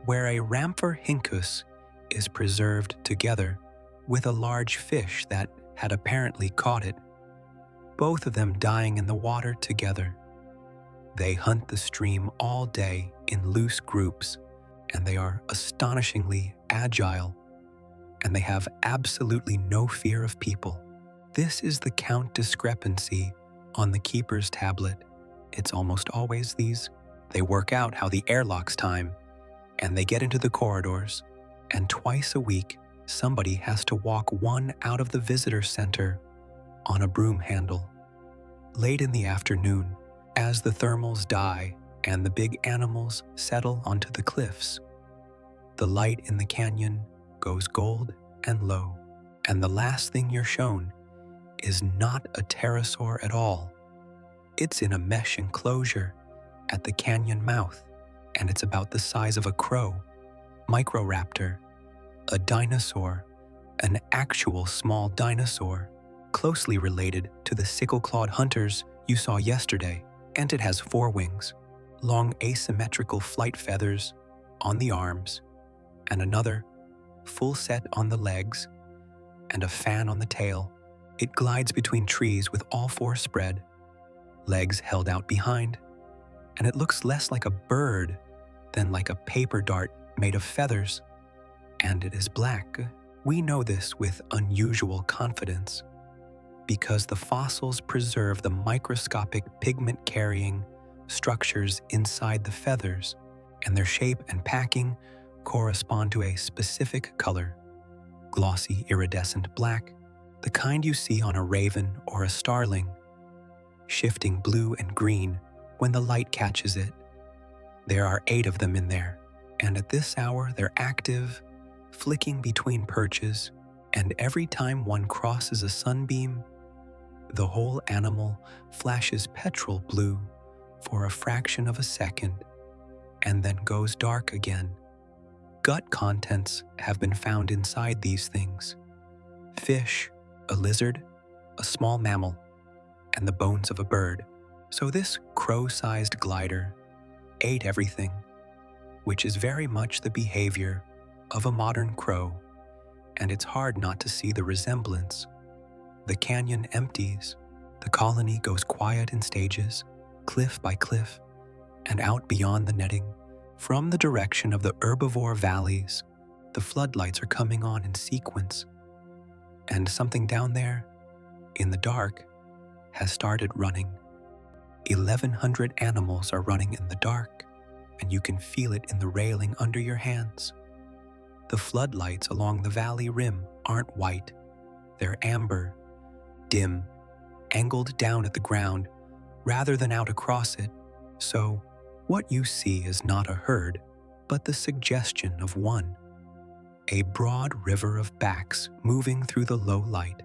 where a Rhamphorhynchus is preserved together with a large fish that had apparently caught it, both of them dying in the water together. They hunt the stream all day in loose groups, and they are astonishingly agile, and they have absolutely no fear of people. This is the count discrepancy on the keeper's tablet. It's almost always these. They work out how the airlocks time, and they get into the corridors, and twice a week, somebody has to walk one out of the visitor center on a broom handle. Late in the afternoon, as the thermals die and the big animals settle onto the cliffs, the light in the canyon goes gold and low, and the last thing you're shown is not a pterosaur at all. It's in a mesh enclosure at the canyon mouth, and it's about the size of a crow, Microraptor, a dinosaur, an actual small dinosaur, closely related to the sickle-clawed hunters you saw yesterday, and it has 4 wings, long asymmetrical flight feathers on the arms, and another full set on the legs, and a fan on the tail. It glides between trees with all 4 spread, legs held out behind, and it looks less like a bird than like a paper dart made of feathers, and it is black. We know this with unusual confidence because the fossils preserve the microscopic pigment-carrying structures inside the feathers, and their shape and packing correspond to a specific color: glossy iridescent black, the kind you see on a raven or a starling, shifting blue and green when the light catches it. There are 8 of them in there, and at this hour they're active, flicking between perches, and every time one crosses a sunbeam, the whole animal flashes petrol blue for a fraction of a second, and then goes dark again. Gut contents have been found inside these things: fish, a lizard, a small mammal, and the bones of a bird. So this crow-sized glider ate everything, which is very much the behavior of a modern crow, and it's hard not to see the resemblance. The canyon empties, the colony goes quiet in stages, cliff by cliff, and out beyond the netting. From the direction of the herbivore valleys, the floodlights are coming on in sequence. And something down there, in the dark, has started running. 1,100 animals are running in the dark, and you can feel it in the railing under your hands. The floodlights along the valley rim aren't white. They're amber, dim, angled down at the ground rather than out across it. So, what you see is not a herd, but the suggestion of one. A broad river of backs moving through the low light,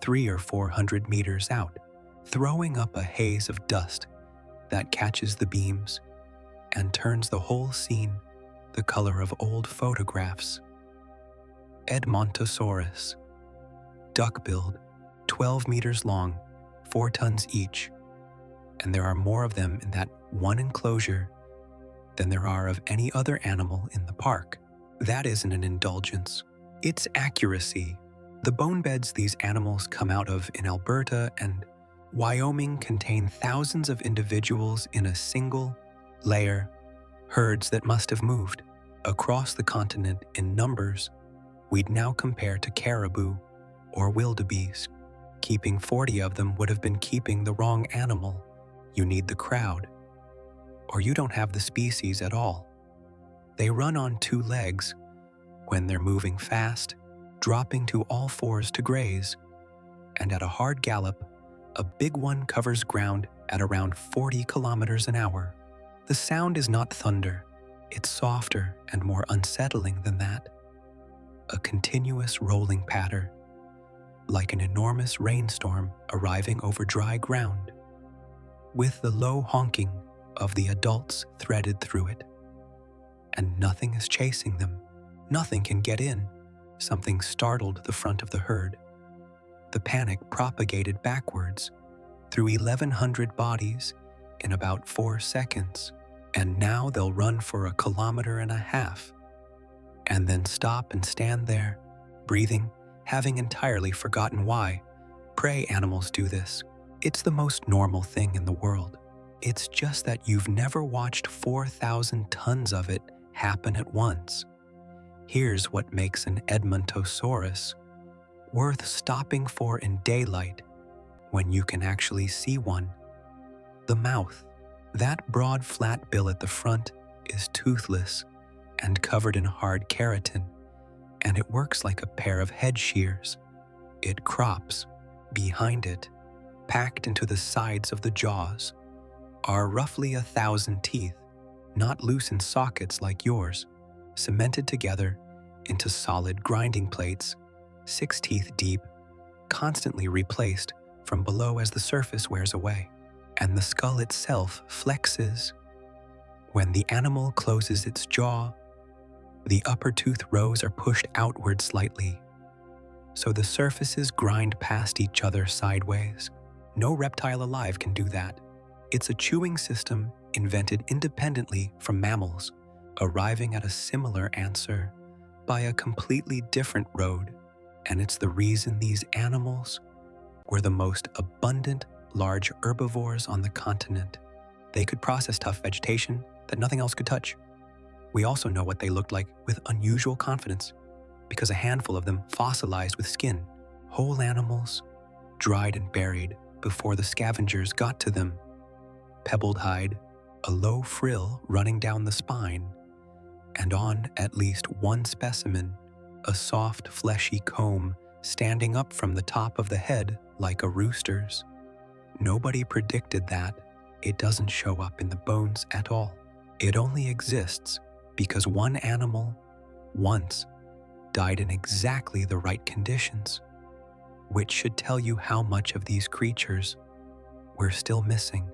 300 or 400 meters out, throwing up a haze of dust that catches the beams and turns the whole scene the color of old photographs. Edmontosaurus, duck-billed, 12 meters long, 4 tons each, and there are more of them in that one enclosure than there are of any other animal in the park. That isn't an indulgence. It's accuracy. The bone beds these animals come out of in Alberta and Wyoming contain thousands of individuals in a single layer, herds that must have moved across the continent in numbers we'd now compare to caribou or wildebeest. Keeping 40 of them would have been keeping the wrong animal. You need the crowd, or you don't have the species at all. They run on 2 legs when they're moving fast, dropping to all 4s to graze, and at a hard gallop, a big one covers ground at around 40 kilometers an hour. The sound is not thunder. It's softer and more unsettling than that. A continuous rolling patter, like an enormous rainstorm arriving over dry ground, with the low honking of the adults threaded through it. And nothing is chasing them. Nothing can get in. Something startled the front of the herd. The panic propagated backwards through 1,100 bodies in about 4 seconds, and now they'll run for 1.5 kilometers, and then stop and stand there, breathing, having entirely forgotten why. Prey animals do this. It's the most normal thing in the world. It's just that you've never watched 4,000 tons of it happen at once. Here's what makes an Edmontosaurus worth stopping for in daylight when you can actually see one. The mouth. That broad flat bill at the front is toothless and covered in hard keratin, and it works like a pair of head shears. It crops. Behind it, packed into the sides of the jaws, are roughly 1,000 teeth, not loose in sockets like yours, cemented together into solid grinding plates, 6 teeth deep, constantly replaced from below as the surface wears away. And the skull itself flexes. When the animal closes its jaw, the upper tooth rows are pushed outward slightly, so the surfaces grind past each other sideways. No reptile alive can do that. It's a chewing system invented independently from mammals, arriving at a similar answer by a completely different road, and it's the reason these animals were the most abundant large herbivores on the continent. They could process tough vegetation that nothing else could touch. We also know what they looked like with unusual confidence, because a handful of them fossilized with skin, whole animals, dried and buried before the scavengers got to them. Pebbled hide, a low frill running down the spine, and on at least one specimen, a soft, fleshy comb standing up from the top of the head like a rooster's. Nobody predicted that. It doesn't show up in the bones at all. It only exists because one animal, once, died in exactly the right conditions, which should tell you how much of these creatures we're still missing.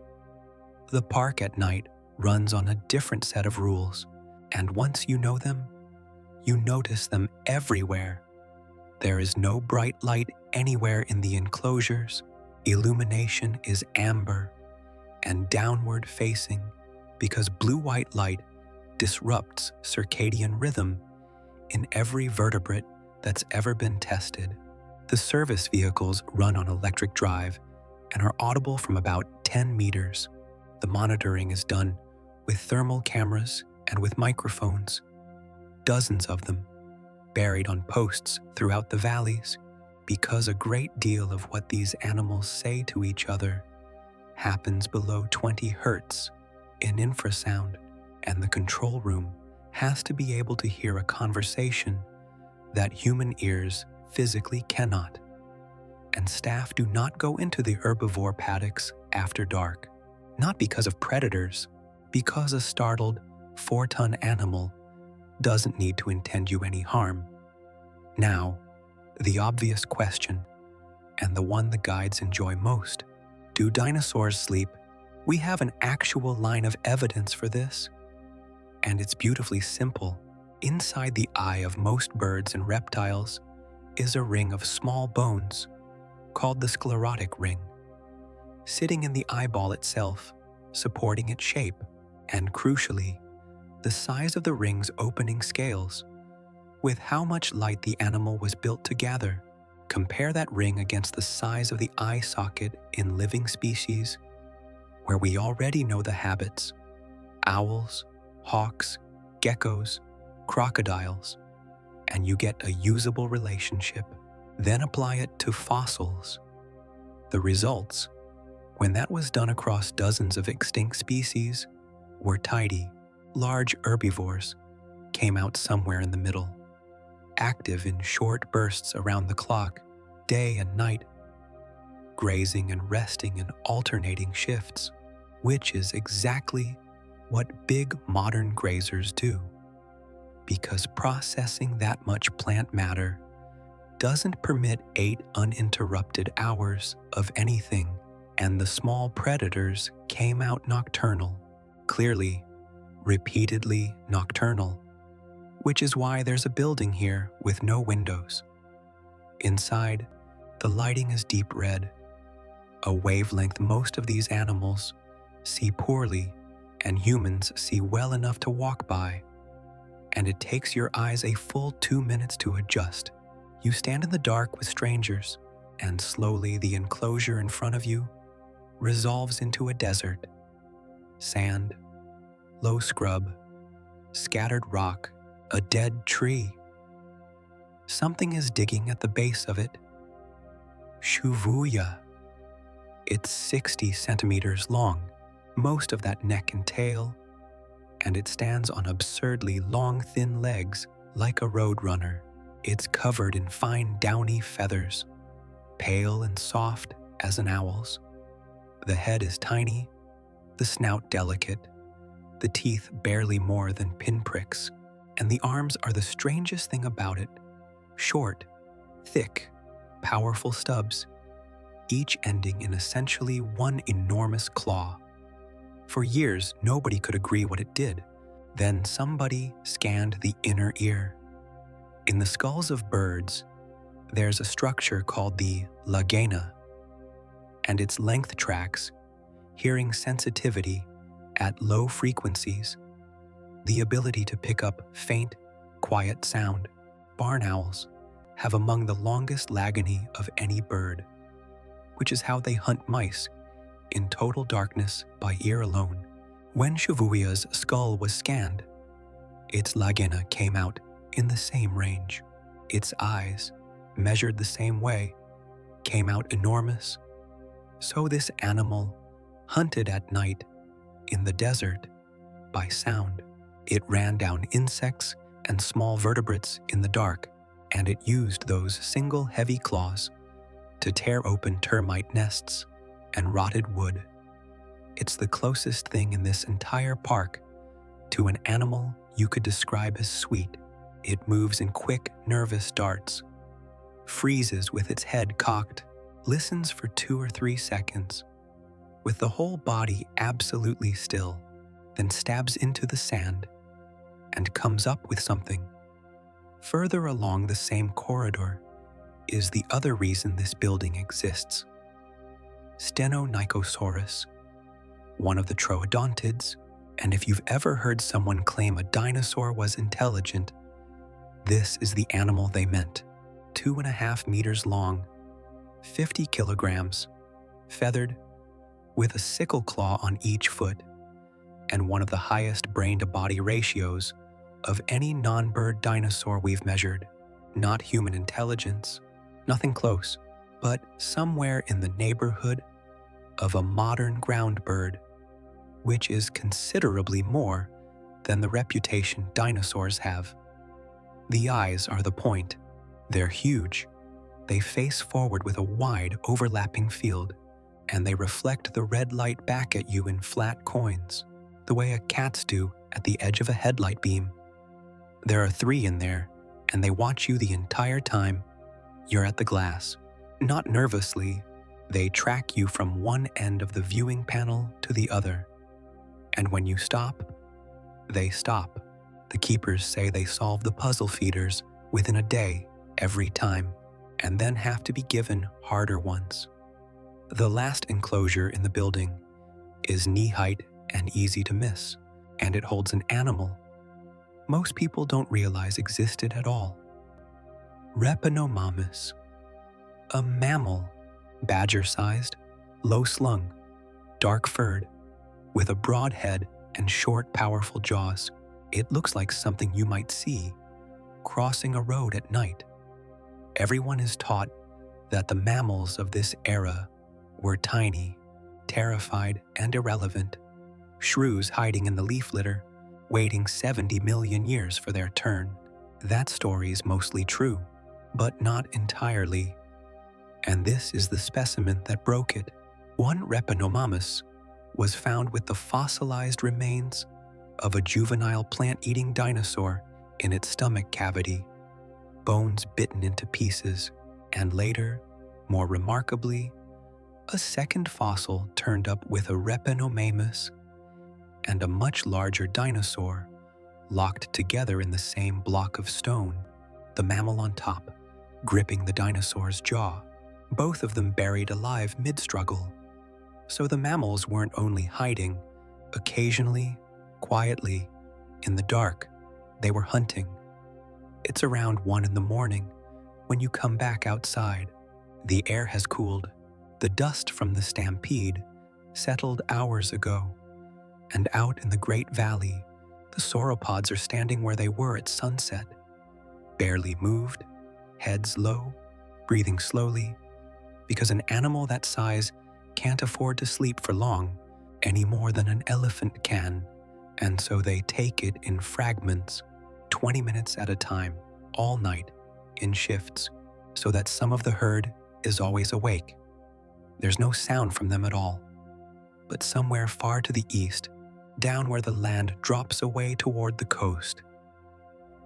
The park at night runs on a different set of rules, and once you know them, you notice them everywhere. There is no bright light anywhere in the enclosures. Illumination is amber and downward facing because blue-white light disrupts circadian rhythm in every vertebrate that's ever been tested. The service vehicles run on electric drive and are audible from about 10 meters. The monitoring is done with thermal cameras and with microphones, dozens of them, buried on posts throughout the valleys. because a great deal of what these animals say to each other happens below 20 hertz in infrasound, and the control room has to be able to hear a conversation that human ears physically cannot. And staff do not go into the herbivore paddocks after dark, not because of predators, because a startled 4-ton animal doesn't need to intend you any harm. Now, the obvious question, and the one the guides enjoy most: do dinosaurs sleep? We have an actual line of evidence for this, and it's beautifully simple. Inside the eye of most birds and reptiles is a ring of small bones called the sclerotic ring, sitting in the eyeball itself, supporting its shape, and crucially, the size of the ring's opening scales with how much light the animal was built to gather. Compare that ring against the size of the eye socket in living species, where we already know the habits: owls, hawks, geckos, crocodiles, and you get a usable relationship. Then apply it to fossils. The results, when that was done across dozens of extinct species, were tidy, large herbivores came out somewhere in the middle, active in short bursts around the clock, day and night, grazing and resting in alternating shifts, which is exactly what big modern grazers do, because processing that much plant matter doesn't permit 8 uninterrupted hours of anything, and the small predators came out nocturnal, clearly, repeatedly nocturnal, which is why there's a building here with no windows. Inside, the lighting is deep red, a wavelength most of these animals see poorly and humans see well enough to walk by, and it takes your eyes a full 2 minutes to adjust. You stand in the dark with strangers, and slowly the enclosure in front of you resolves into a desert. Sand, low scrub, scattered rock, a dead tree. Something is digging at the base of it. Shuvuya. It's 60 centimeters long, most of that neck and tail, and it stands on absurdly long, thin legs like a roadrunner. It's covered in fine, downy feathers, pale and soft as an owl's. The head is tiny, the snout delicate, the teeth barely more than pinpricks, and the arms are the strangest thing about it: short, thick, powerful stubs, each ending in essentially one enormous claw. For years, nobody could agree what it did. Then somebody scanned the inner ear. In the skulls of birds, there's a structure called the lagoon, and its length tracks hearing sensitivity at low frequencies, the ability to pick up faint, quiet sound. Barn owls have among the longest lagoon of any bird, which is how they hunt mice in total darkness by ear alone. When Shavuya's skull was scanned, its lagoon came out in the same range. Its eyes, measured the same way, came out enormous. So this animal hunted at night in the desert by sound. It ran down insects and small vertebrates in the dark, and it used those single heavy claws to tear open termite nests and rotted wood. It's the closest thing in this entire park to an animal you could describe as sweet. It moves in quick, nervous darts, freezes with its head cocked, listens for 2 or 3 seconds, with the whole body absolutely still, then stabs into the sand and comes up with something. Further along the same corridor is the other reason this building exists. Stenonychosaurus, one of the troodontids, and if you've ever heard someone claim a dinosaur was intelligent, this is the animal they meant. 2.5 meters long, 50 kilograms, feathered, with a sickle claw on each foot, and one of the highest brain-to-body ratios of any non-bird dinosaur we've measured. Not human intelligence, Nothing close, but somewhere in the neighborhood of a modern ground bird, which is considerably more than the reputation dinosaurs have. The eyes are the point. They're huge. They face forward with a wide, overlapping field, and they reflect the red light back at you in flat coins, the way a cats do at the edge of a headlight beam. There are 3 in there, and they watch you the entire time you're at the glass. Not nervously, they track you from one end of the viewing panel to the other. And when you stop, they stop. The keepers say they solve the puzzle feeders within a day every time, and then have to be given harder ones. The last enclosure in the building is knee-height and easy to miss, and it holds an animal most people don't realize existed at all. Repenomamus, a mammal, badger-sized, low-slung, dark-furred, with a broad head and short, powerful jaws. It looks like something you might see crossing a road at night. Everyone is taught that the mammals of this era were tiny, terrified, and irrelevant, shrews hiding in the leaf litter, waiting 70 million years for their turn. That story's mostly true, but not entirely. And this is the specimen that broke it. One Repenomamus was found with the fossilized remains of a juvenile plant-eating dinosaur in its stomach cavity, bones bitten into pieces, and later, more remarkably, a second fossil turned up with a Repenomamus and a much larger dinosaur locked together in the same block of stone, the mammal on top, gripping the dinosaur's jaw, both of them buried alive mid-struggle. So the mammals weren't only hiding, occasionally, quietly, in the dark, they were hunting. It's around 1 a.m. when you come back outside. The air has cooled. The dust from the stampede settled hours ago. And out in the Great Valley, the sauropods are standing where they were at sunset, barely moved, heads low, breathing slowly, because an animal that size can't afford to sleep for long, any more than an elephant can, and so they take it in fragments, 20 minutes at a time, all night, in shifts, so that some of the herd is always awake. There's no sound from them at all, but somewhere far to the east, down where the land drops away toward the coast,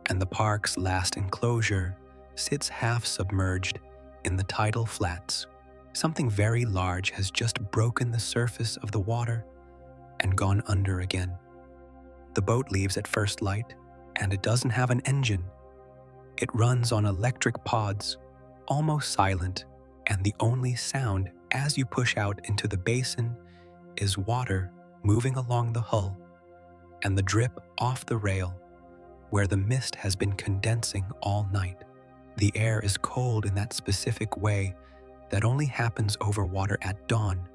and the park's last enclosure sits half submerged in the tidal flats. Something very large has just broken the surface of the water and gone under again. The boat leaves at first light, and it doesn't have an engine. It runs on electric pods, almost silent, and the only sound as you push out into the basin is water moving along the hull and the drip off the rail where the mist has been condensing all night. The air is cold in that specific way that only happens over water at dawn.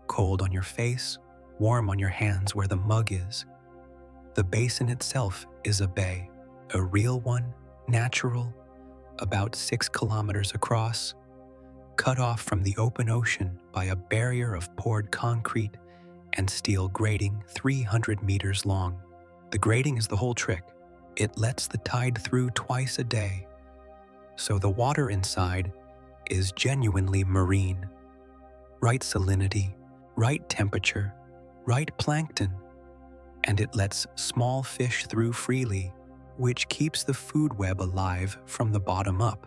Cold on your face, warm on your hands where the mug is. The basin itself is a bay, a real one, natural, about 6 kilometers across, cut off from the open ocean by a barrier of poured concrete and steel grating 300 meters long. The grating is the whole trick. It lets the tide through twice a day, so the water inside is genuinely marine. Right salinity, right temperature, right plankton, and it lets small fish through freely, which keeps the food web alive from the bottom up.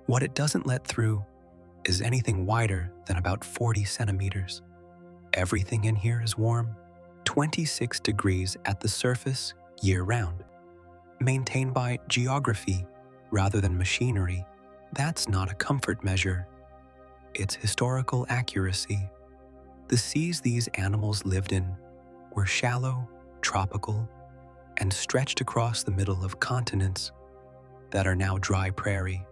What it doesn't let through is anything wider than about 40 centimeters. Everything in here is warm, 26 degrees at the surface year-round. Maintained by geography rather than machinery. That's not a comfort measure. It's historical accuracy. The seas these animals lived in were shallow, tropical, and stretched across the middle of continents that are now dry prairie.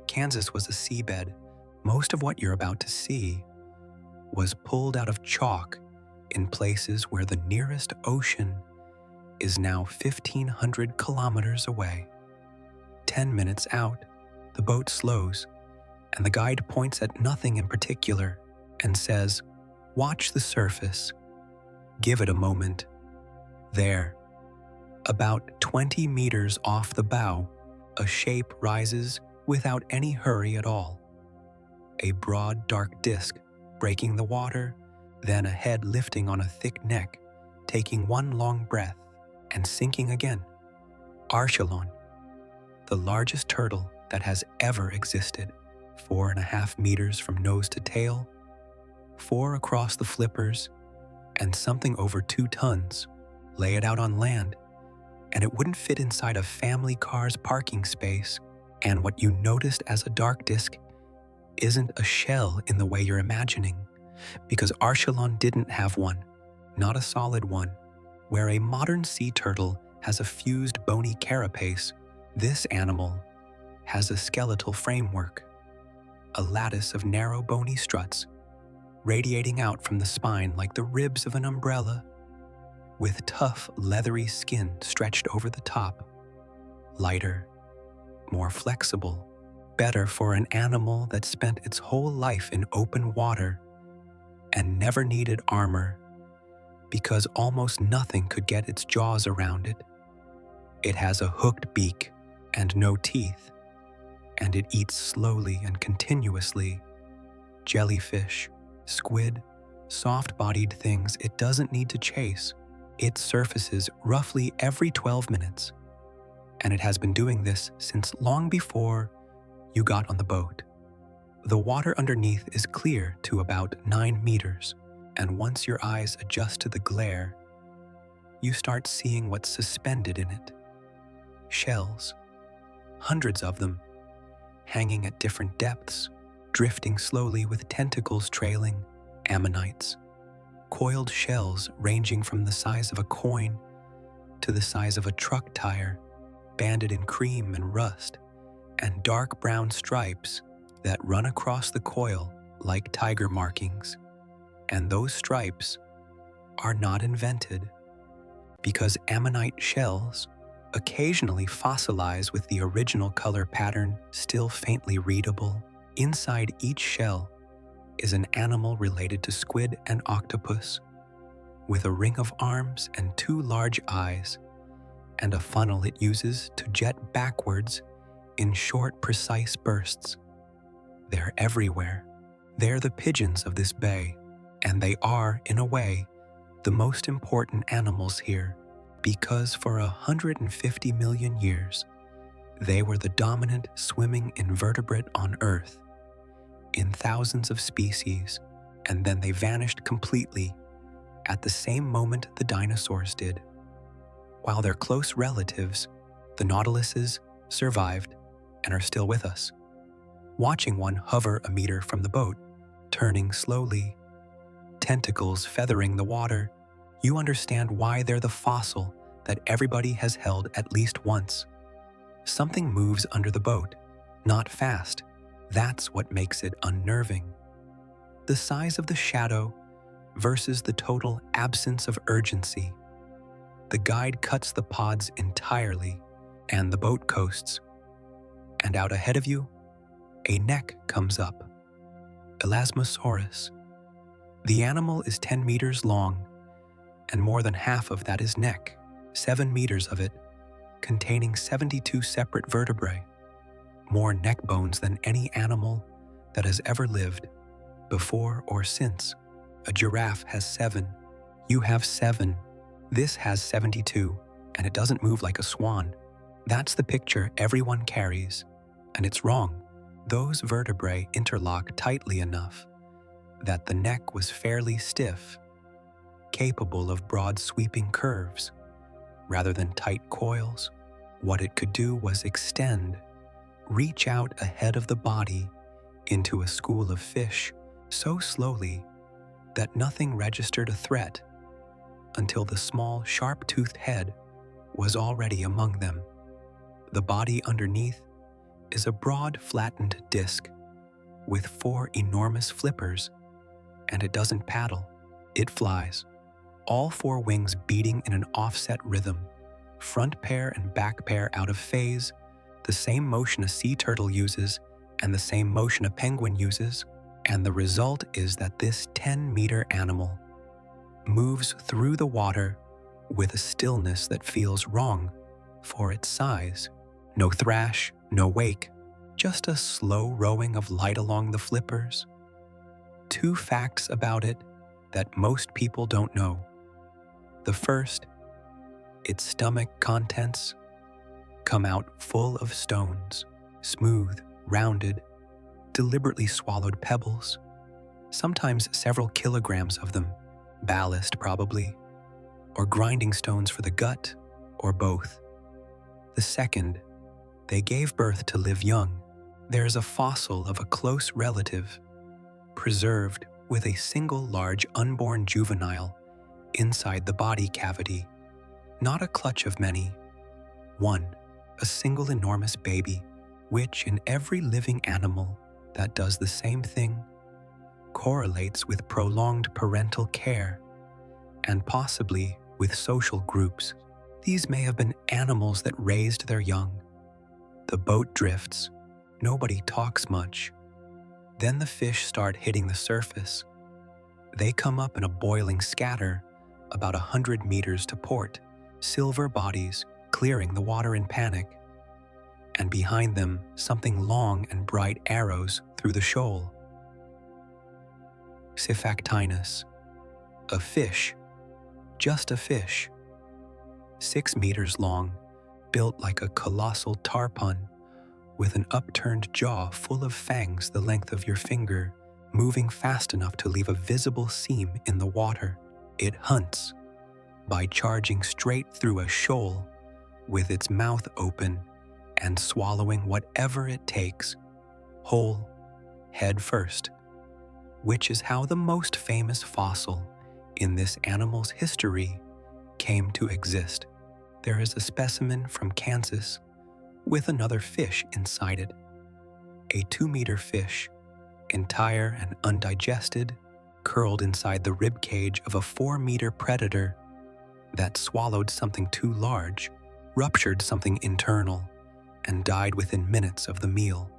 Kansas was a seabed. Most of what you're about to see was pulled out of chalk in places where the nearest ocean is now 1,500 kilometers away. 10 minutes out, the boat slows, and the guide points at nothing in particular and says, "Watch the surface. Give it a moment." There, about 20 meters off the bow, a shape rises without any hurry at all. A broad, dark disc breaking the water, then a head lifting on a thick neck, taking one long breath and sinking again. Archelon, the largest turtle that has ever existed, 4.5 meters from nose to tail, 4 across the flippers, and something over 2 tons. Lay it out on land, and it wouldn't fit inside a family car's parking space. And what you noticed as a dark disc isn't a shell in the way you're imagining, because Archelon didn't have one, not a solid one. Where a modern sea turtle has a fused bony carapace, this animal has a skeletal framework, a lattice of narrow bony struts radiating out from the spine like the ribs of an umbrella, with tough, leathery skin stretched over the top, lighter, more flexible, better for an animal that spent its whole life in open water and never needed armor because almost nothing could get its jaws around it. It has a hooked beak and no teeth, and it eats slowly and continuously. Jellyfish, squid, soft-bodied things it doesn't need to chase. It surfaces roughly every 12 minutes, and it has been doing this since long before you got on the boat. The water underneath is clear to about 9 meters, and once your eyes adjust to the glare, you start seeing what's suspended in it. Shells, hundreds of them, hanging at different depths, drifting slowly with tentacles trailing, ammonites. Coiled shells ranging from the size of a coin to the size of a truck tire, banded in cream and rust, and dark brown stripes that run across the coil like tiger markings. And those stripes are not invented, because ammonite shells occasionally fossilize with the original color pattern still faintly readable. Inside each shell is an animal related to squid and octopus, with a ring of arms and 2 large eyes, and a funnel it uses to jet backwards in short, precise bursts. They're everywhere. They're the pigeons of this bay, and they are, in a way, the most important animals here, because for 150 million years, they were the dominant swimming invertebrate on Earth, in thousands of species, and then they vanished completely at the same moment the dinosaurs did. While their close relatives, the nautiluses, survived and are still with us. Watching one hover a meter from the boat, turning slowly, tentacles feathering the water, you understand why they're the fossil that everybody has held at least once. Something moves under the boat, not fast. That's what makes it unnerving. The size of the shadow versus the total absence of urgency. The guide cuts the pods entirely, and the boat coasts. And out ahead of you, a neck comes up. Elasmosaurus. The animal is 10 meters long, and more than half of that is neck, 7 meters of it, containing 72 separate vertebrae. More neck bones than any animal that has ever lived, before or since. A giraffe has 7. You have 7. This has 72, and it doesn't move like a swan. That's the picture everyone carries, and it's wrong. Those vertebrae interlock tightly enough that the neck was fairly stiff, capable of broad sweeping curves, rather than tight coils. What it could do was extend, reach out ahead of the body into a school of fish so slowly that nothing registered a threat until the small, sharp-toothed head was already among them. The body underneath is a broad, flattened disc with 4 enormous flippers, and it doesn't paddle, it flies. All 4 wings beating in an offset rhythm, front pair and back pair out of phase, the same motion a sea turtle uses and the same motion a penguin uses, and the result is that this 10-meter animal moves through the water with a stillness that feels wrong for its size. No thrash, no wake, just a slow rowing of light along the flippers. 2 facts about it that most people don't know. The first, its stomach contents come out full of stones, smooth, rounded, deliberately swallowed pebbles, sometimes several kilograms of them, ballast probably, or grinding stones for the gut, or both. The second, they gave birth to live young. There is a fossil of a close relative, preserved with a single large unborn juvenile inside the body cavity, not a clutch of many. One, a single enormous baby, which in every living animal that does the same thing correlates with prolonged parental care and possibly with social groups. These may have been animals that raised their young. The boat drifts. Nobody talks much. Then the fish start hitting the surface. They come up in a boiling scatter about 100 meters to port, silver bodies clearing the water in panic. And behind them, something long and bright arrows through the shoal. Cephactinus, a fish, just a fish. 6 meters long, built like a colossal tarpon, with an upturned jaw full of fangs the length of your finger, moving fast enough to leave a visible seam in the water. It hunts by charging straight through a shoal with its mouth open and swallowing whatever it takes, whole, head first, which is how the most famous fossil in this animal's history came to exist. There is a specimen from Kansas with another fish inside it, a 2-meter fish, entire and undigested, curled inside the rib cage of a 4-meter predator that swallowed something too large, ruptured something internal, and died within minutes of the meal.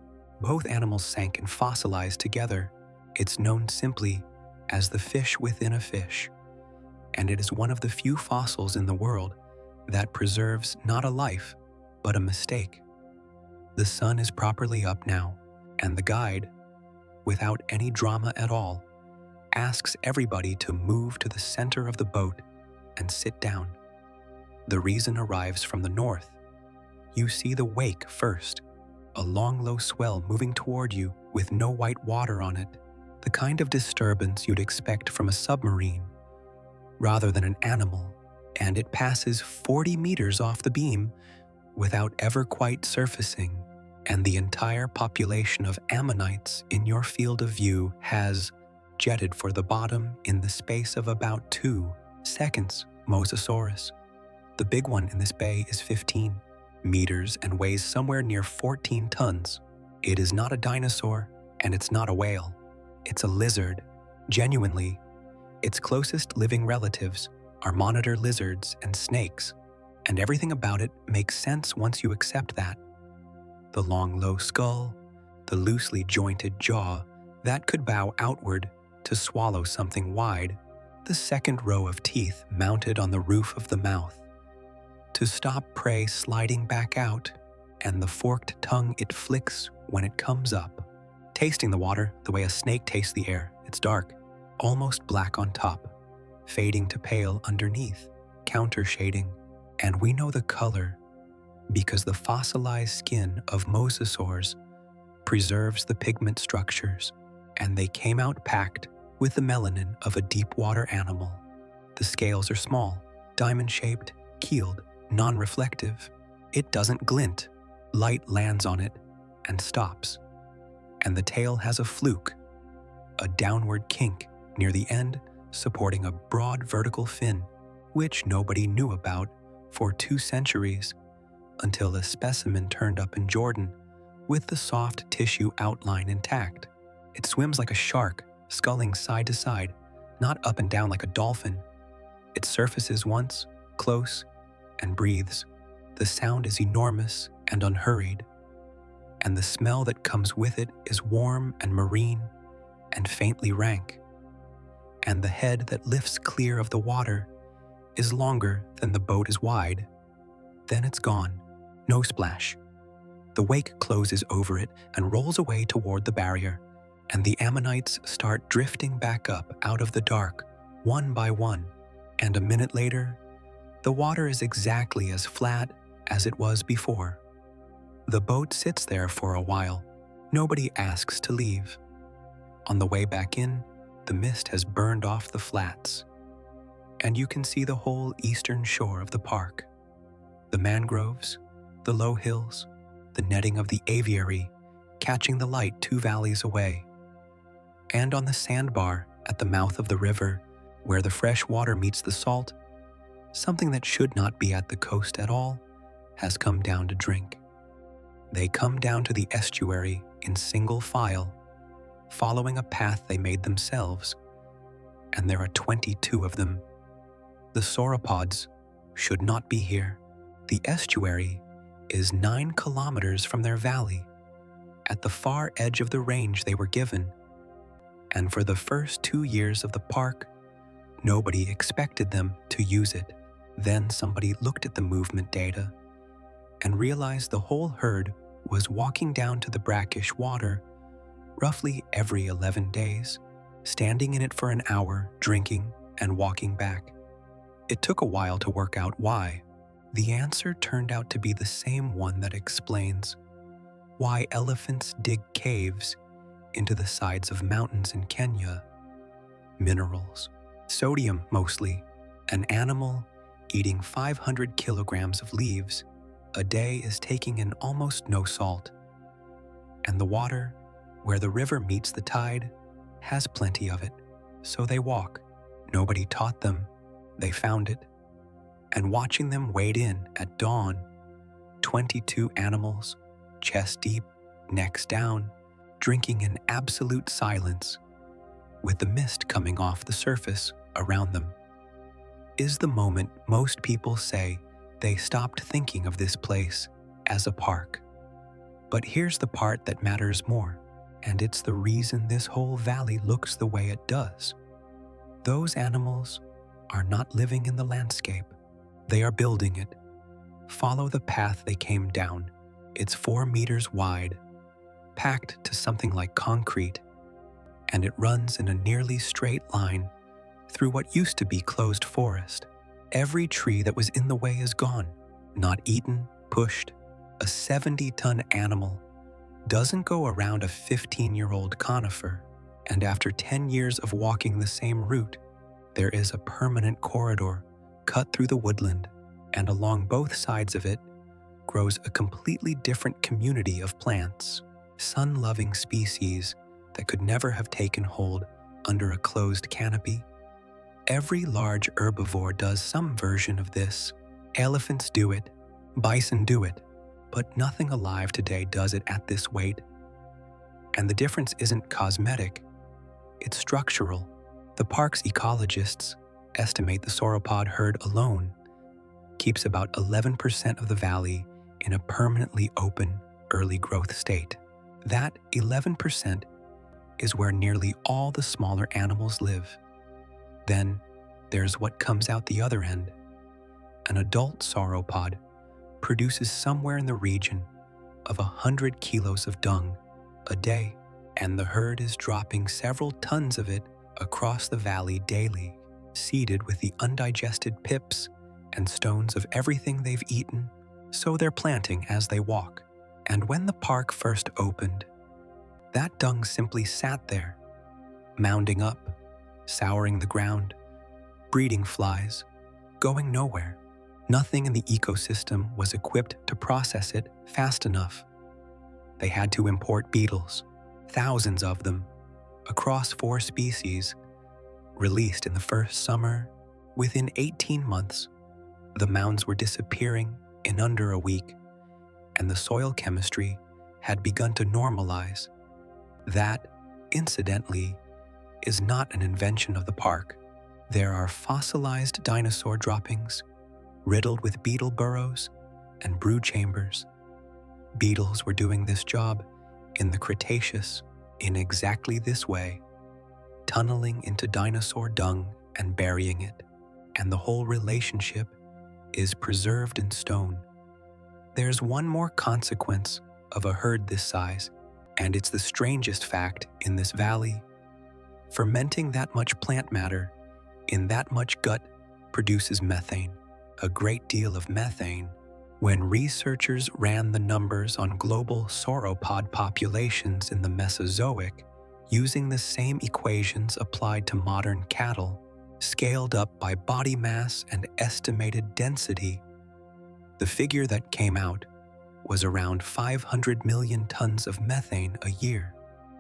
Both animals sank and fossilized together. It's known simply as the fish within a fish, and it is one of the few fossils in the world that preserves not a life, but a mistake. The sun is properly up now, and the guide, without any drama at all, asks everybody to move to the center of the boat and sit down. The reason arrives from the north. You see the wake first, a long low swell moving toward you with no white water on it, the kind of disturbance you'd expect from a submarine rather than an animal, and it passes 40 meters off the beam without ever quite surfacing, and the entire population of ammonites in your field of view has jetted for the bottom in the space of about 2 seconds. Mosasaurus. The big one in this bay is 15 meters and weighs somewhere near 14 tons. It is not a dinosaur, and it's not a whale. It's a lizard. Genuinely, its closest living relatives are monitor lizards and snakes, and everything about it makes sense once you accept that. The long, low skull, the loosely jointed jaw that could bow outward to swallow something wide, the second row of teeth mounted on the roof of the mouth to stop prey sliding back out, and the forked tongue it flicks when it comes up, tasting the water the way a snake tastes the air. It's dark, almost black on top, fading to pale underneath, counter-shading, and we know the color because the fossilized skin of mosasaurs preserves the pigment structures, and they came out packed with the melanin of a deep-water animal. The scales are small, diamond-shaped, keeled, non-reflective. It doesn't glint. Light lands on it and stops. And the tail has a fluke, a downward kink near the end supporting a broad vertical fin, which nobody knew about for 2 centuries until a specimen turned up in Jordan with the soft tissue outline intact. It swims like a shark, sculling side to side, not up and down like a dolphin. It surfaces once, close, and breathes. The sound is enormous and unhurried. and the smell that comes with it is warm and marine and faintly rank. And the head that lifts clear of the water is longer than the boat is wide. Then it's gone, no splash. The wake closes over it and rolls away toward the barrier, and the ammonites start drifting back up out of the dark, one by one, and a minute later, the water is exactly as flat as it was before. The boat sits there for a while. Nobody asks to leave. On the way back in, the mist has burned off the flats, and you can see the whole eastern shore of the park. The mangroves, the low hills, the netting of the aviary catching the light 2 valleys away. And on the sandbar at the mouth of the river, where the fresh water meets the salt, something that should not be at the coast at all has come down to drink. They come down to the estuary in single file, following a path they made themselves, and there are 22 of them. The sauropods should not be here. The estuary is 9 kilometers from their valley, at the far edge of the range they were given, and for the first 2 years of the park, nobody expected them to use it. Then somebody looked at the movement data and realized the whole herd was walking down to the brackish water roughly every 11 days, standing in it for an hour, drinking and walking back. It took a while to work out why. The answer turned out to be the same one that explains why elephants dig caves into the sides of mountains in Kenya. Minerals, sodium mostly. An animal eating 500 kilograms of leaves a day is taking in almost no salt. And the water, where the river meets the tide, has plenty of it. So they walk. Nobody taught them. They found it. And watching them wade in at dawn, 22 animals, chest deep, necks down, drinking in absolute silence, with the mist coming off the surface around them, is the moment most people say they stopped thinking of this place as a park. But here's the part that matters more, and it's the reason this whole valley looks the way it does. Those animals are not living in the landscape. They are building it. Follow the path they came down. It's 4 meters wide, packed to something like concrete, and it runs in a nearly straight line through what used to be closed forest. Every tree that was in the way is gone, not eaten, pushed. A 70-ton animal doesn't go around a 15-year-old conifer, and after 10 years of walking the same route, there is a permanent corridor cut through the woodland, and along both sides of it grows a completely different community of plants, sun-loving species that could never have taken hold under a closed canopy. Every large herbivore does some version of this. Elephants do it, bison do it, but nothing alive today does it at this weight. And the difference isn't cosmetic, it's structural. The park's ecologists estimate the sauropod herd alone keeps about 11% of the valley in a permanently open, early growth state. That 11% is where nearly all the smaller animals live. Then there's what comes out the other end. An adult sauropod produces somewhere in the region of 100 kilos of dung a day, and the herd is dropping several tons of it across the valley daily, seeded with the undigested pips and stones of everything they've eaten, so they're planting as they walk. And when the park first opened, that dung simply sat there, mounding up, souring the ground, breeding flies, going nowhere. Nothing in the ecosystem was equipped to process it fast enough. They had to import beetles, thousands of them, across 4 species, released in the first summer. Within 18 months, the mounds were disappearing in under a week, and the soil chemistry had begun to normalize. That, incidentally, is not an invention of the park. There are fossilized dinosaur droppings, riddled with beetle burrows and brood chambers, Beetles were doing this job in the Cretaceous in exactly this way, tunneling into dinosaur dung and burying it, and the whole relationship is preserved in stone. There's one more consequence of a herd this size, and it's the strangest fact in this valley. Fermenting that much plant matter in that much gut produces methane, a great deal of methane. When researchers ran the numbers on global sauropod populations in the Mesozoic, using the same equations applied to modern cattle, scaled up by body mass and estimated density, the figure that came out was around 500 million tons of methane a year,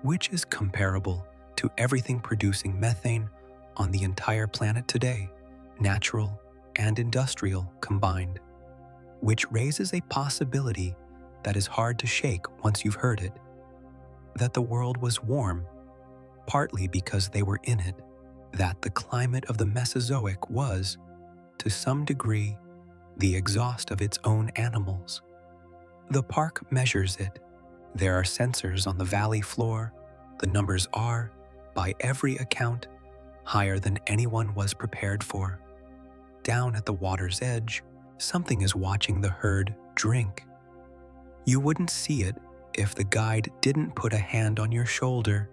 which is comparable to everything producing methane on the entire planet today, natural and industrial combined, which raises a possibility that is hard to shake once you've heard it, that the world was warm, partly because they were in it, that the climate of the Mesozoic was, to some degree, the exhaust of its own animals. The park measures it. There are sensors on the valley floor. The numbers are, by every account, higher than anyone was prepared for. Down at the water's edge, something is watching the herd drink. You wouldn't see it if the guide didn't put a hand on your shoulder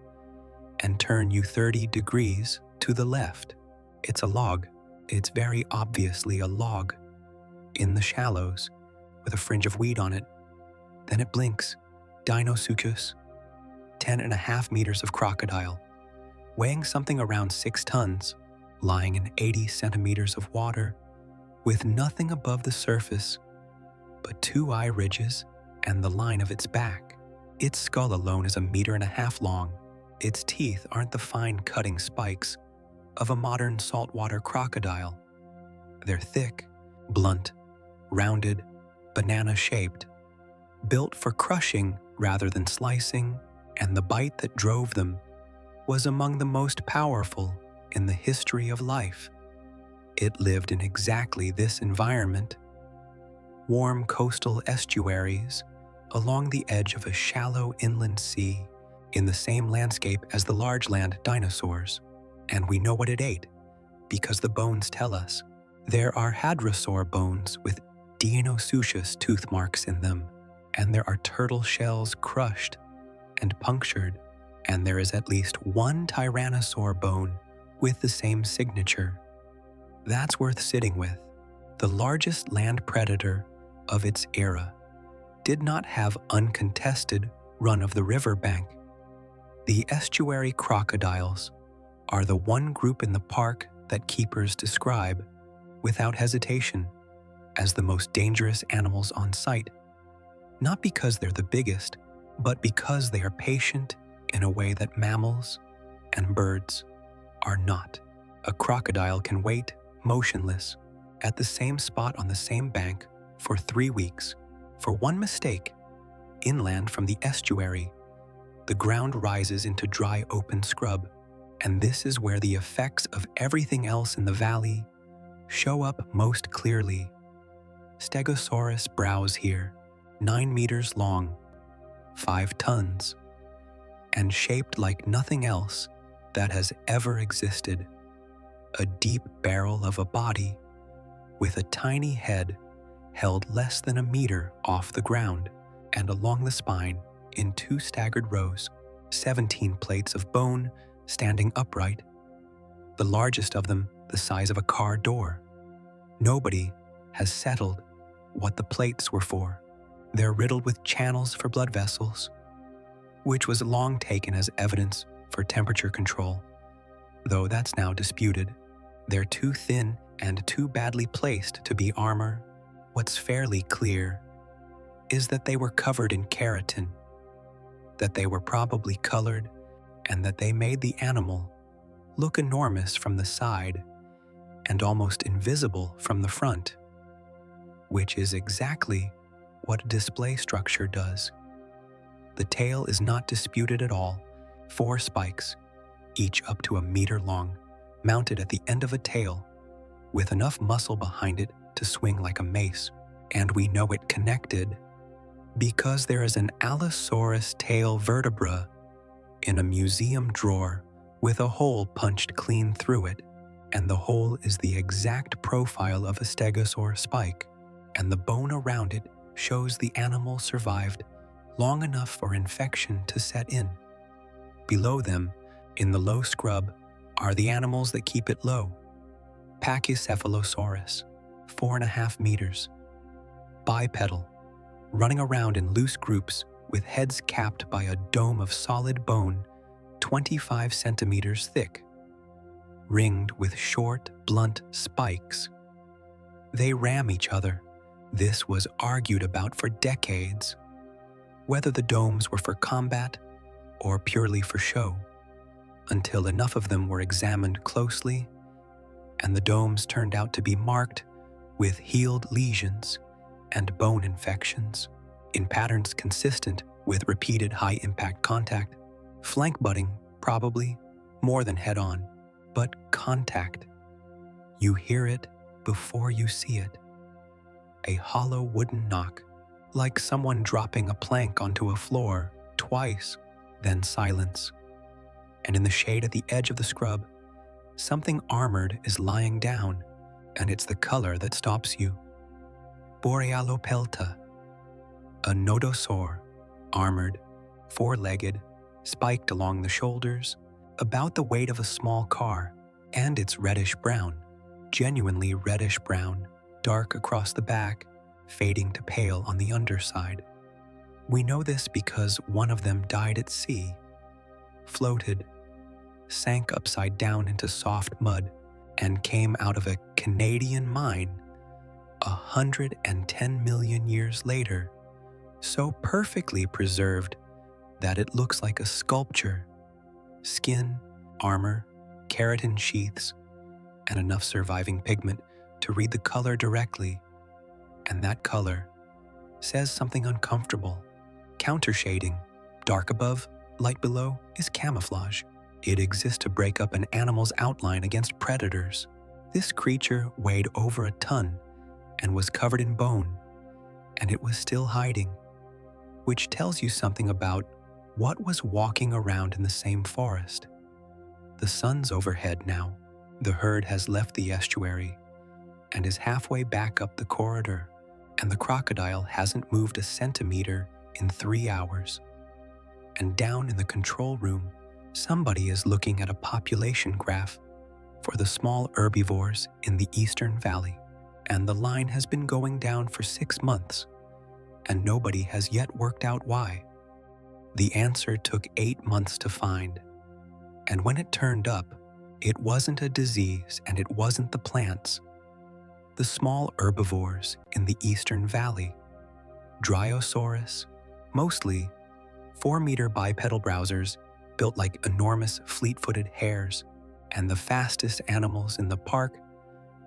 and turn you 30 degrees to the left. It's a log. It's very obviously a log in the shallows with a fringe of weed on it. Then it blinks. Dinosaurus, 10.5 meters of crocodile, weighing something around 6 tons, lying in 80 centimeters of water, with nothing above the surface but 2 eye ridges and the line of its back. Its skull alone is 1.5 meters long. Its teeth aren't the fine cutting spikes of a modern saltwater crocodile. They're thick, blunt, rounded, banana-shaped, built for crushing rather than slicing, and the bite that drove them was among the most powerful in the history of life. It lived in exactly this environment, warm coastal estuaries along the edge of a shallow inland sea in the same landscape as the large land dinosaurs. And we know what it ate because the bones tell us. There are hadrosaur bones with Dinosaurus tooth marks in them, and there are turtle shells crushed and punctured, and there is at least one Tyrannosaur bone with the same signature. That's worth sitting with. The largest land predator of its era did not have uncontested run of the riverbank. The estuary crocodiles are the one group in the park that keepers describe, without hesitation, as the most dangerous animals on site, not because they're the biggest, but because they are patient in a way that mammals and birds are not. A crocodile can wait, motionless, at the same spot on the same bank for 3 weeks. For one mistake, inland from the estuary, the ground rises into dry open scrub, and this is where the effects of everything else in the valley show up most clearly. Stegosaurus browse here, 9 meters long, 5 tons, and shaped like nothing else that has ever existed. A deep barrel of a body with a tiny head held less than 1 meter off the ground, and along the spine, in 2 staggered rows, 17 plates of bone standing upright, the largest of them the size of a car door. Nobody has settled what the plates were for. They're riddled with channels for blood vessels, which was long taken as evidence for temperature control, though that's now disputed. They're too thin and too badly placed to be armor. What's fairly clear is that they were covered in keratin, that they were probably colored, and that they made the animal look enormous from the side and almost invisible from the front, which is exactly what a display structure does. The tail is not disputed at all. 4 spikes, each up to 1 meter long, mounted at the end of a tail, with enough muscle behind it to swing like a mace, and we know it connected Because there is an Allosaurus tail vertebra in a museum drawer with a hole punched clean through it, and the hole is the exact profile of a stegosaur spike, and the bone around it shows the animal survived long enough for infection to set in. Below them, in the low scrub, are the animals that keep it low. Pachycephalosaurus, 4.5 meters. Bipedal, running around in loose groups with heads capped by a dome of solid bone 25 centimeters thick, ringed with short, blunt spikes. They ram each other. This was argued about for decades, whether the domes were for combat or purely for show, until enough of them were examined closely and the domes turned out to be marked with healed lesions and bone infections in patterns consistent with repeated high-impact contact, flank butting probably more than head-on, but contact. You hear it before you see it. A hollow wooden knock, like someone dropping a plank onto a floor twice, then silence. And in the shade at the edge of the scrub, something armored is lying down, and it's the color that stops you. Borealopelta, a nodosaur, armored, four-legged, spiked along the shoulders, about the weight of a small car, and it's reddish-brown, genuinely reddish-brown, dark across the back, fading to pale on the underside. We know this because one of them died at sea, floated, sank upside down into soft mud, and came out of a Canadian mine 110 million years later, so perfectly preserved that it looks like a sculpture. Skin, armor, keratin sheaths, and enough surviving pigment to read the color directly. And that color says something uncomfortable. Countershading, dark above, light below, is camouflage. It exists to break up an animal's outline against predators. This creature weighed over a ton and was covered in bone, and it was still hiding, which tells you something about what was walking around in the same forest. The sun's overhead now. The herd has left the estuary and is halfway back up the corridor, and the crocodile hasn't moved a centimeter in 3 hours. And down in the control room, somebody is looking at a population graph for the small herbivores in the Eastern Valley, and the line has been going down for 6 months, and nobody has yet worked out why. The answer took 8 months to find, and when it turned up, it wasn't a disease and it wasn't the plants. The small herbivores in the Eastern Valley, Dryosaurus, mostly 4-meter bipedal browsers built like enormous fleet-footed hares, and the fastest animals in the park,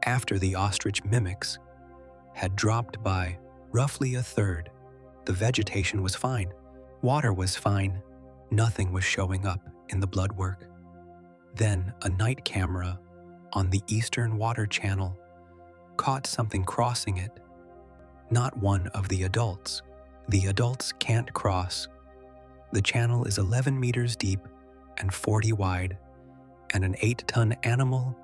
after the ostrich mimics, had dropped by roughly a third. The vegetation was fine. Water was fine. Nothing was showing up in the blood work. Then a night camera on the Eastern Water Channel caught something crossing it. Not one of the adults. The adults can't cross. The channel is 11 meters deep and 40 wide, and an 8-ton animal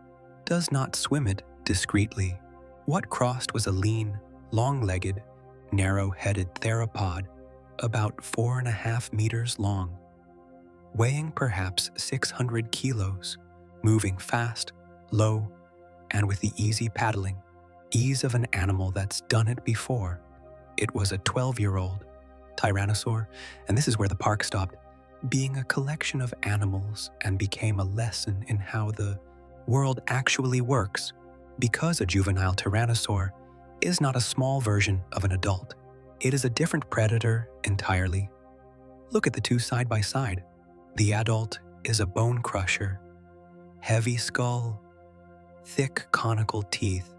does not swim it discreetly. What crossed was a lean, long-legged, narrow-headed theropod about 4.5 meters long, weighing perhaps 600 kilos, moving fast, low, and with the easy paddling, ease of an animal that's done it before. It was a 12-year-old Tyrannosaur, and this is where the park stopped being a collection of animals and became a lesson in how the world actually works, because a juvenile Tyrannosaur is not a small version of an adult. It is a different predator entirely. Look at the two side by side. The adult is a bone crusher, heavy skull, thick conical teeth,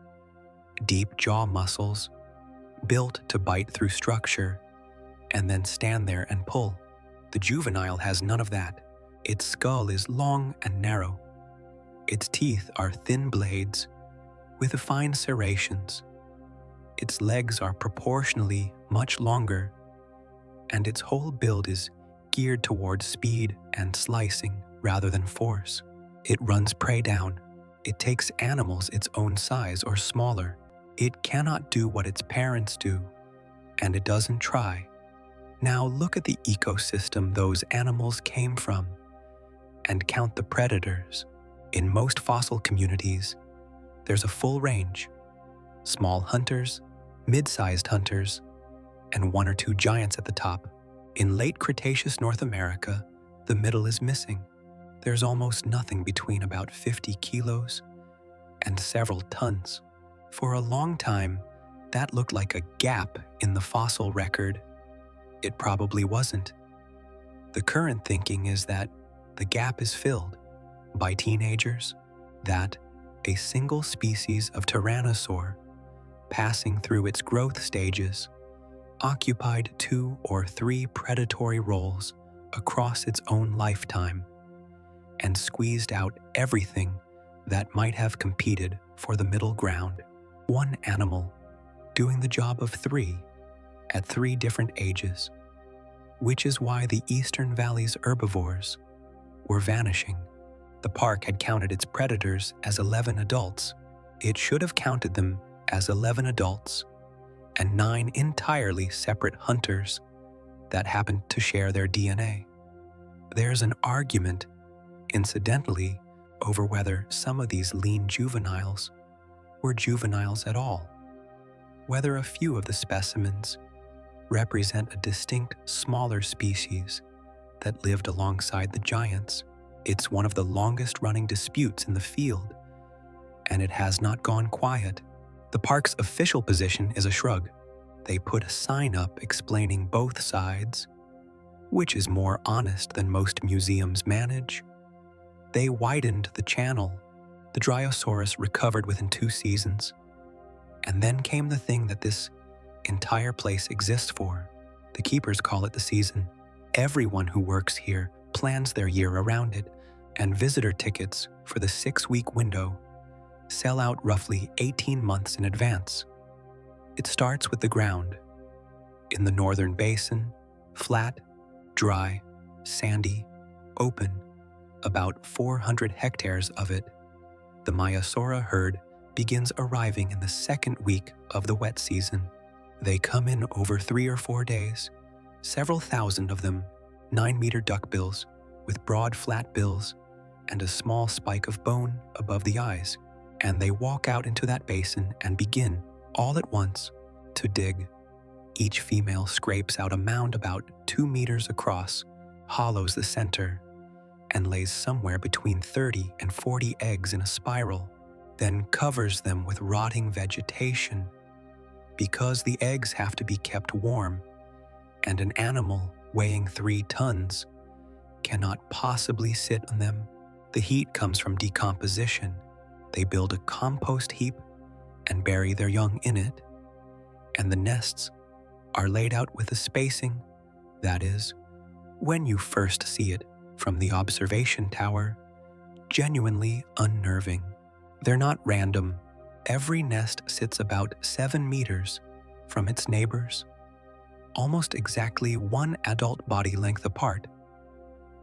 deep jaw muscles, built to bite through structure and then stand there and pull. The juvenile has none of that. Its skull is long and narrow. Its teeth are thin blades with fine serrations. Its legs are proportionally much longer, and its whole build is geared towards speed and slicing rather than force. It runs prey down. It takes animals its own size or smaller. It cannot do what its parents do, and it doesn't try. Now look at the ecosystem those animals came from and count the predators. In most fossil communities, there's a full range: small hunters, mid-sized hunters, and one or two giants at the top. In late Cretaceous North America, the middle is missing. There's almost nothing between about 50 kilos and several tons. For a long time, that looked like a gap in the fossil record. It probably wasn't. The current thinking is that the gap is filled by teenagers, that a single species of Tyrannosaur, passing through its growth stages, occupied 2 or 3 predatory roles across its own lifetime and squeezed out everything that might have competed for the middle ground. One animal doing the job of 3 at 3 different ages, which is why the Eastern Valley's herbivores were vanishing. The park had counted its predators as 11 adults. It should have counted them as 11 adults and 9 entirely separate hunters that happened to share their DNA. There's an argument, incidentally, over whether some of these lean juveniles were juveniles at all, whether a few of the specimens represent a distinct smaller species that lived alongside the giants. It's one of the longest-running disputes in the field, and it has not gone quiet. The park's official position is a shrug. They put a sign up explaining both sides, which is more honest than most museums manage. They widened the channel. The Dinosaurus recovered within 2 seasons. And then came the thing that this entire place exists for. The keepers call it the season. Everyone who works here plans their year around it, and visitor tickets for the 6-week window sell out roughly 18 months in advance. It starts with the ground. In the northern basin, flat, dry, sandy, open, about 400 hectares of it, the Maiasaura herd begins arriving in the 2nd week of the wet season. They come in over 3 or 4 days, several thousand of them, 9-meter duckbills with broad flat bills and a small spike of bone above the eyes, and they walk out into that basin and begin, all at once, to dig. Each female scrapes out a mound about 2 meters across, hollows the center, and lays somewhere between 30 and 40 eggs in a spiral, then covers them with rotting vegetation. Because the eggs have to be kept warm, and an animal weighing 3 tons cannot possibly sit on them, the heat comes from decomposition. They build a compost heap and bury their young in it, and the nests are laid out with a spacing that is, when you first see it from the observation tower, genuinely unnerving. They're not random. Every nest sits about 7 meters from its neighbors, almost exactly 1 adult body length apart,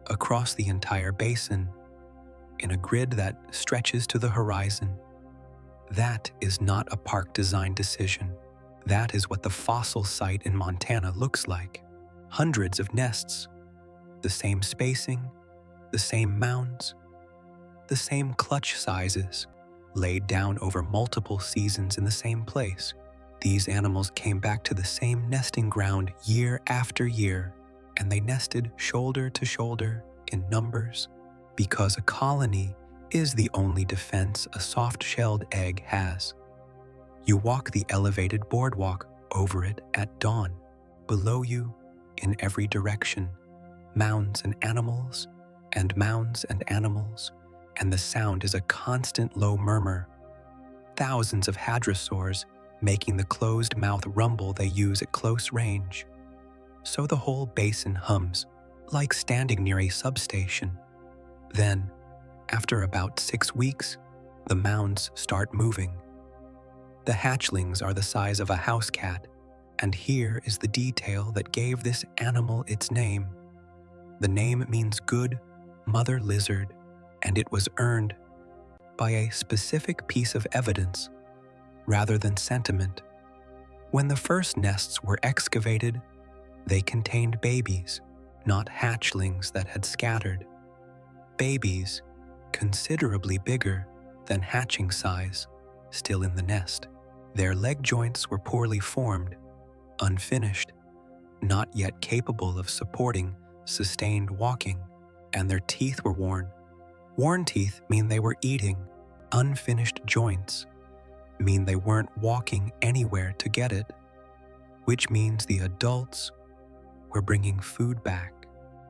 across the entire basin, in a grid that stretches to the horizon. That is not a park design decision. That is what the fossil site in Montana looks like. Hundreds of nests, the same spacing, the same mounds, the same clutch sizes, laid down over multiple seasons in the same place. These animals came back to the same nesting ground year after year, and they nested shoulder to shoulder in numbers, because a colony is the only defense a soft-shelled egg has. You walk the elevated boardwalk over it at dawn. Below you, in every direction, mounds and animals, and mounds and animals, and the sound is a constant low murmur. Thousands of hadrosaurs making the closed-mouth rumble they use at close range. So the whole basin hums, like standing near a substation. Then, after about 6 weeks, the mounds start moving. The hatchlings are the size of a house cat, And here is the detail that gave this animal its name. The name means good mother lizard, and it was earned by a specific piece of evidence rather than sentiment. When the first nests were excavated, they contained babies, not hatchlings that had scattered. Babies, considerably bigger than hatching size, still in the nest. Their leg joints were poorly formed, unfinished, not yet capable of supporting sustained walking, and their teeth were worn. Worn teeth mean they were eating. Unfinished joints mean they weren't walking anywhere to get it, which means the adults were bringing food back,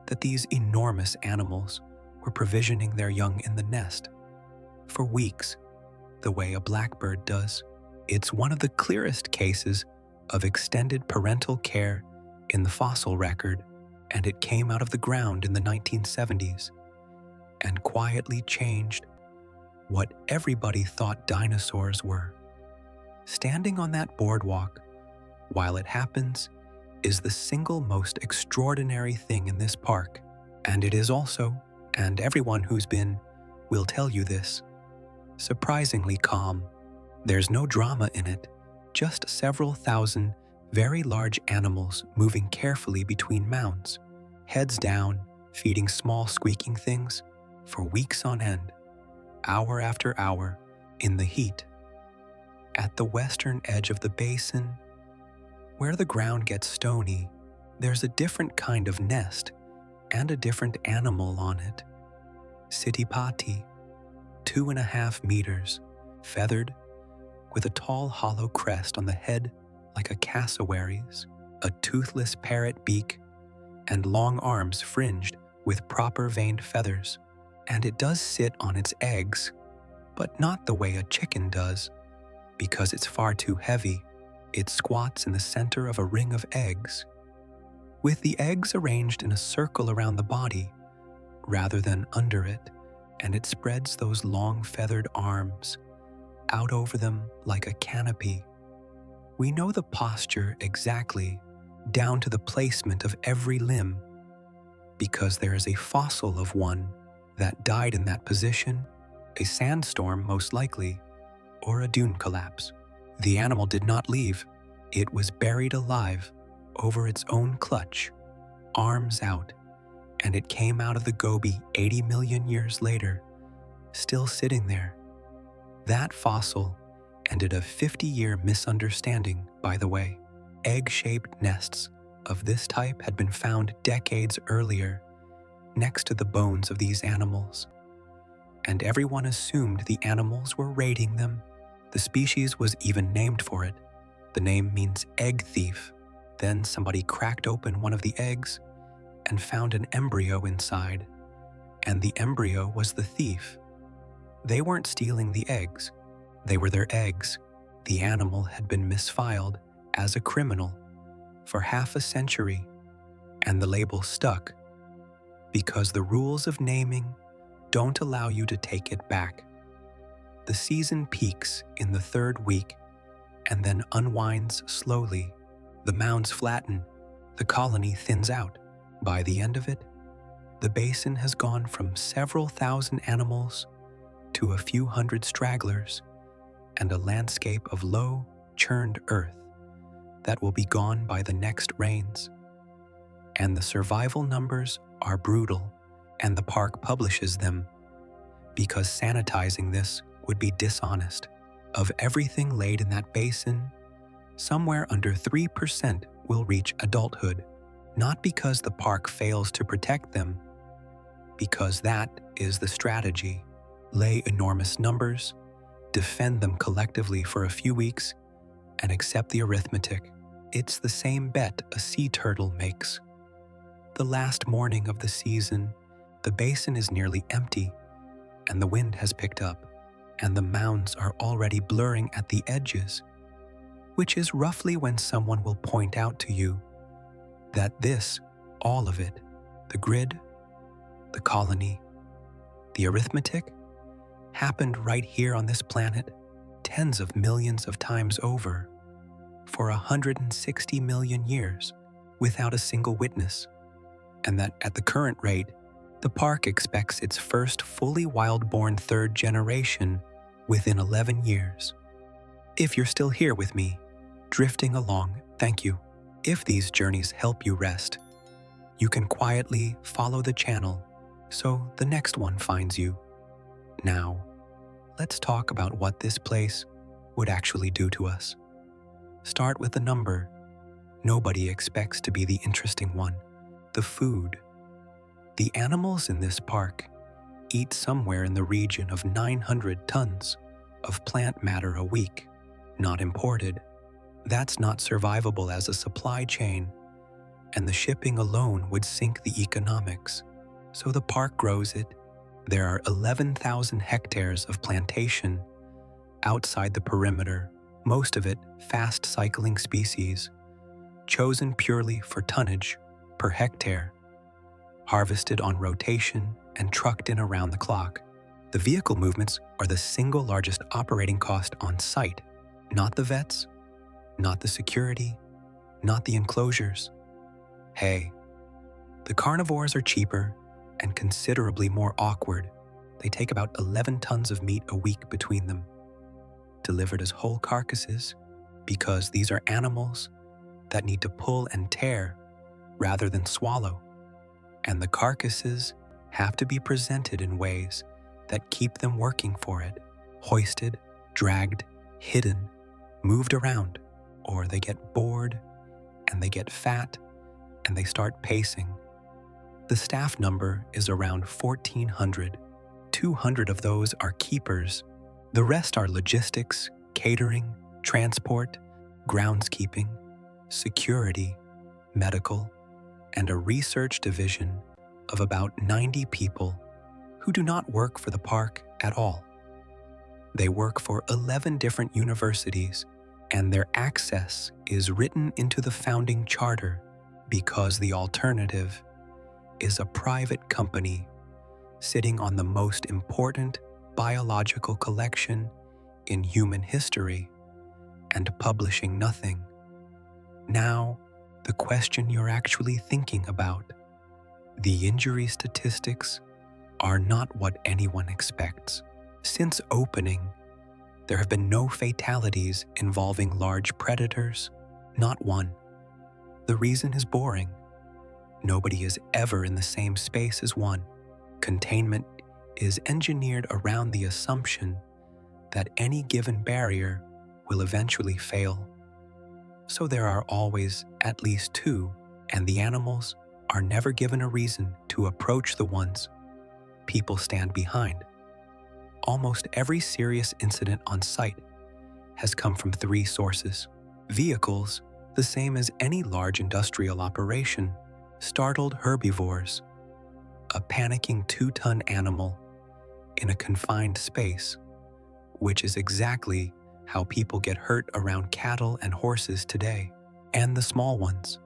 that these enormous animals were provisioning their young in the nest for weeks, the way a blackbird does. It's one of the clearest cases of extended parental care in the fossil record, and it came out of the ground in the 1970s and quietly changed what everybody thought dinosaurs were. Standing on that boardwalk while it happens is the single most extraordinary thing in this park, and it is also, and everyone who's been will tell you this, surprisingly calm. There's no drama in it, just several thousand very large animals moving carefully between mounds, heads down, feeding small squeaking things for weeks on end, hour after hour, in the heat. At the western edge of the basin, where the ground gets stony, there's a different kind of nest and a different animal on it. Sittipati, 2.5 meters, feathered, with a tall hollow crest on the head like a cassowary's, a toothless parrot beak, and long arms fringed with proper veined feathers. And it does sit on its eggs, but not the way a chicken does, because it's far too heavy. It squats in the center of a ring of eggs, with the eggs arranged in a circle around the body rather than under it, and it spreads those long feathered arms out over them like a canopy. We know the posture exactly, down to the placement of every limb, because there is a fossil of one that died in that position, a sandstorm most likely, or a dune collapse. The animal did not leave. It was buried alive over its own clutch, arms out, and it came out of the Gobi 80 million years later, still sitting there. That fossil ended a 50-year misunderstanding, by the way. Egg-shaped nests of this type had been found decades earlier next to the bones of these animals, and everyone assumed the animals were raiding them. The species was even named for it. The name means egg thief. Then somebody cracked open one of the eggs and found an embryo inside, and the embryo was the thief. They weren't stealing the eggs. They were their eggs. The animal had been misfiled as a criminal for half a century, and the label stuck because the rules of naming don't allow you to take it back. The season peaks in the 3rd week and then unwinds slowly. The mounds flatten, the colony thins out. By the end of it, the basin has gone from several thousand animals to a few hundred stragglers and a landscape of low, churned earth that will be gone by the next rains. And the survival numbers are brutal, and the park publishes them because sanitizing this would be dishonest. Of everything laid in that basin, somewhere under 3% will reach adulthood, not because the park fails to protect them, because that is the strategy. Lay enormous numbers, defend them collectively for a few weeks, and accept the arithmetic. It's the same bet a sea turtle makes. The last morning of the season, the basin is nearly empty, and the wind has picked up, and the mounds are already blurring at the edges, which is roughly when someone will point out to you that this, all of it, the grid, the colony, the arithmetic, happened right here on this planet tens of millions of times over. for 160 million years without a single witness, and that at the current rate, the park expects its first fully wild-born third generation within 11 years. If you're still here with me, drifting along, thank you. If these journeys help you rest, you can quietly follow the channel so the next one finds you. Now, let's talk about what this place would actually do to us. Start with the number. Nobody expects to be the interesting one. The food. The animals in this park eat somewhere in the region of 900 tons of plant matter a week, not imported. That's not survivable as a supply chain, and the shipping alone would sink the economics. So the park grows it. There are 11,000 hectares of plantation outside the perimeter, most of it fast-cycling species, chosen purely for tonnage per hectare, harvested on rotation and trucked in around the clock. The vehicle movements are the single largest operating cost on site, not the vets, not the security, not the enclosures. Hey, the carnivores are cheaper and considerably more awkward. They take about 11 tons of meat a week between them, delivered as whole carcasses, because these are animals that need to pull and tear rather than swallow. And the carcasses have to be presented in ways that keep them working for it, hoisted, dragged, hidden, moved around, or they get bored and they get fat and they start pacing. The staff number is around 1,400. 200 of those are keepers. The rest are logistics, catering, transport, groundskeeping, security, medical, and a research division of about 90 people who do not work for the park at all. They work for 11 different universities, and their access is written into the founding charter because the alternative is a private company sitting on the most important biological collection in human history and publishing nothing. Now, the question you're actually thinking about. The injury statistics are not what anyone expects. Since opening, there have been no fatalities involving large predators, not one. The reason is boring. Nobody is ever in the same space as one. Containment is engineered around the assumption that any given barrier will eventually fail. So there are always at least two, and the animals are never given a reason to approach the ones people stand behind. Almost every serious incident on site has come from three sources. Vehicles, the same as any large industrial operation, startled herbivores, a panicking 2-ton animal in a confined space, which is exactly how people get hurt around cattle and horses today, and the small ones.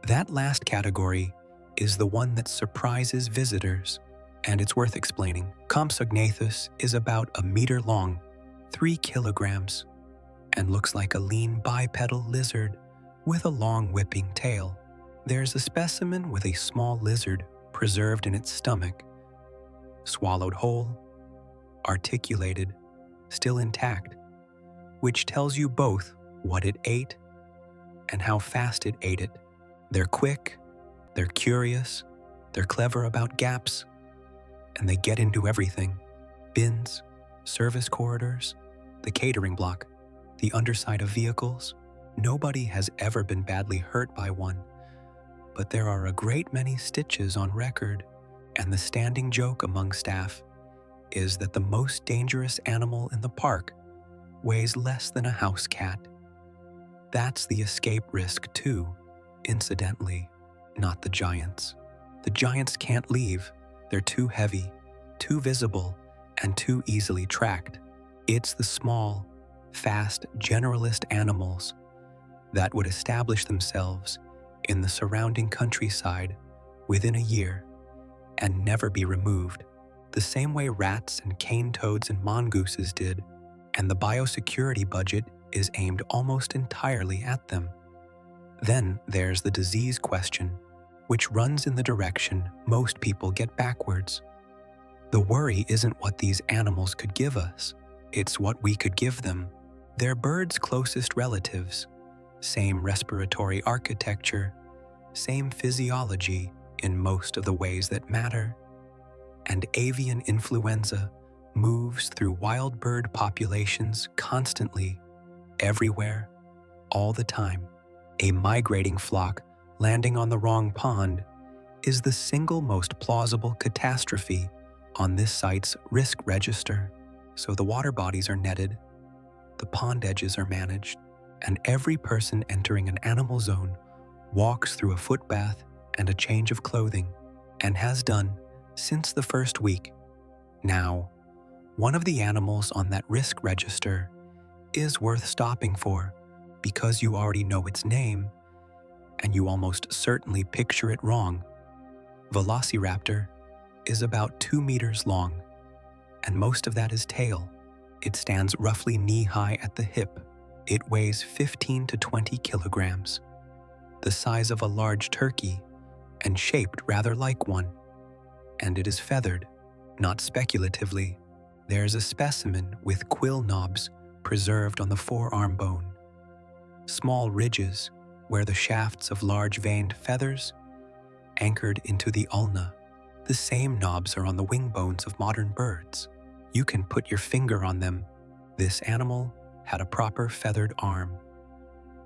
That last category is the one that surprises visitors, and it's worth explaining. Compsognathus is about a meter long, 3 kilograms, and looks like a lean bipedal lizard with a long whipping tail. There's a specimen with a small lizard preserved in its stomach, swallowed whole, articulated, still intact, which tells you both what it ate and how fast it ate it. They're quick, they're curious, they're clever about gaps, and they get into everything. Bins, service corridors, the catering block, the underside of vehicles. Nobody has ever been badly hurt by one, but there are a great many stitches on record, and the standing joke among staff is that the most dangerous animal in the park weighs less than a house cat. That's the escape risk too, incidentally, not the giants. The giants can't leave. They're too heavy, too visible, and too easily tracked. It's the small, fast, generalist animals that would establish themselves in the surrounding countryside within a year and never be removed, the same way rats and cane toads and mongooses did, and the biosecurity budget is aimed almost entirely at them. Then there's the disease question, which runs in the direction most people get backwards. The worry isn't what these animals could give us, it's what we could give them. They're birds' closest relatives, same respiratory architecture, same physiology in most of the ways that matter, and avian influenza moves through wild bird populations constantly, everywhere, all the time. A migrating flock landing on the wrong pond is the single most plausible catastrophe on this site's risk register. So the water bodies are netted, the pond edges are managed, and every person entering an animal zone walks through a foot bath and a change of clothing, and has done since the first week. Now, one of the animals on that risk register is worth stopping for because you already know its name and you almost certainly picture it wrong. Velociraptor is about 2 meters long, and most of that is tail. It stands roughly knee-high at the hip. It weighs 15 to 20 kilograms, the size of a large turkey and shaped rather like one. And it is feathered, not speculatively. There's a specimen with quill knobs preserved on the forearm bone, small ridges where the shafts of large veined feathers anchored into the ulna. The same knobs are on the wing bones of modern birds. You can put your finger on them. This animal had a proper feathered arm,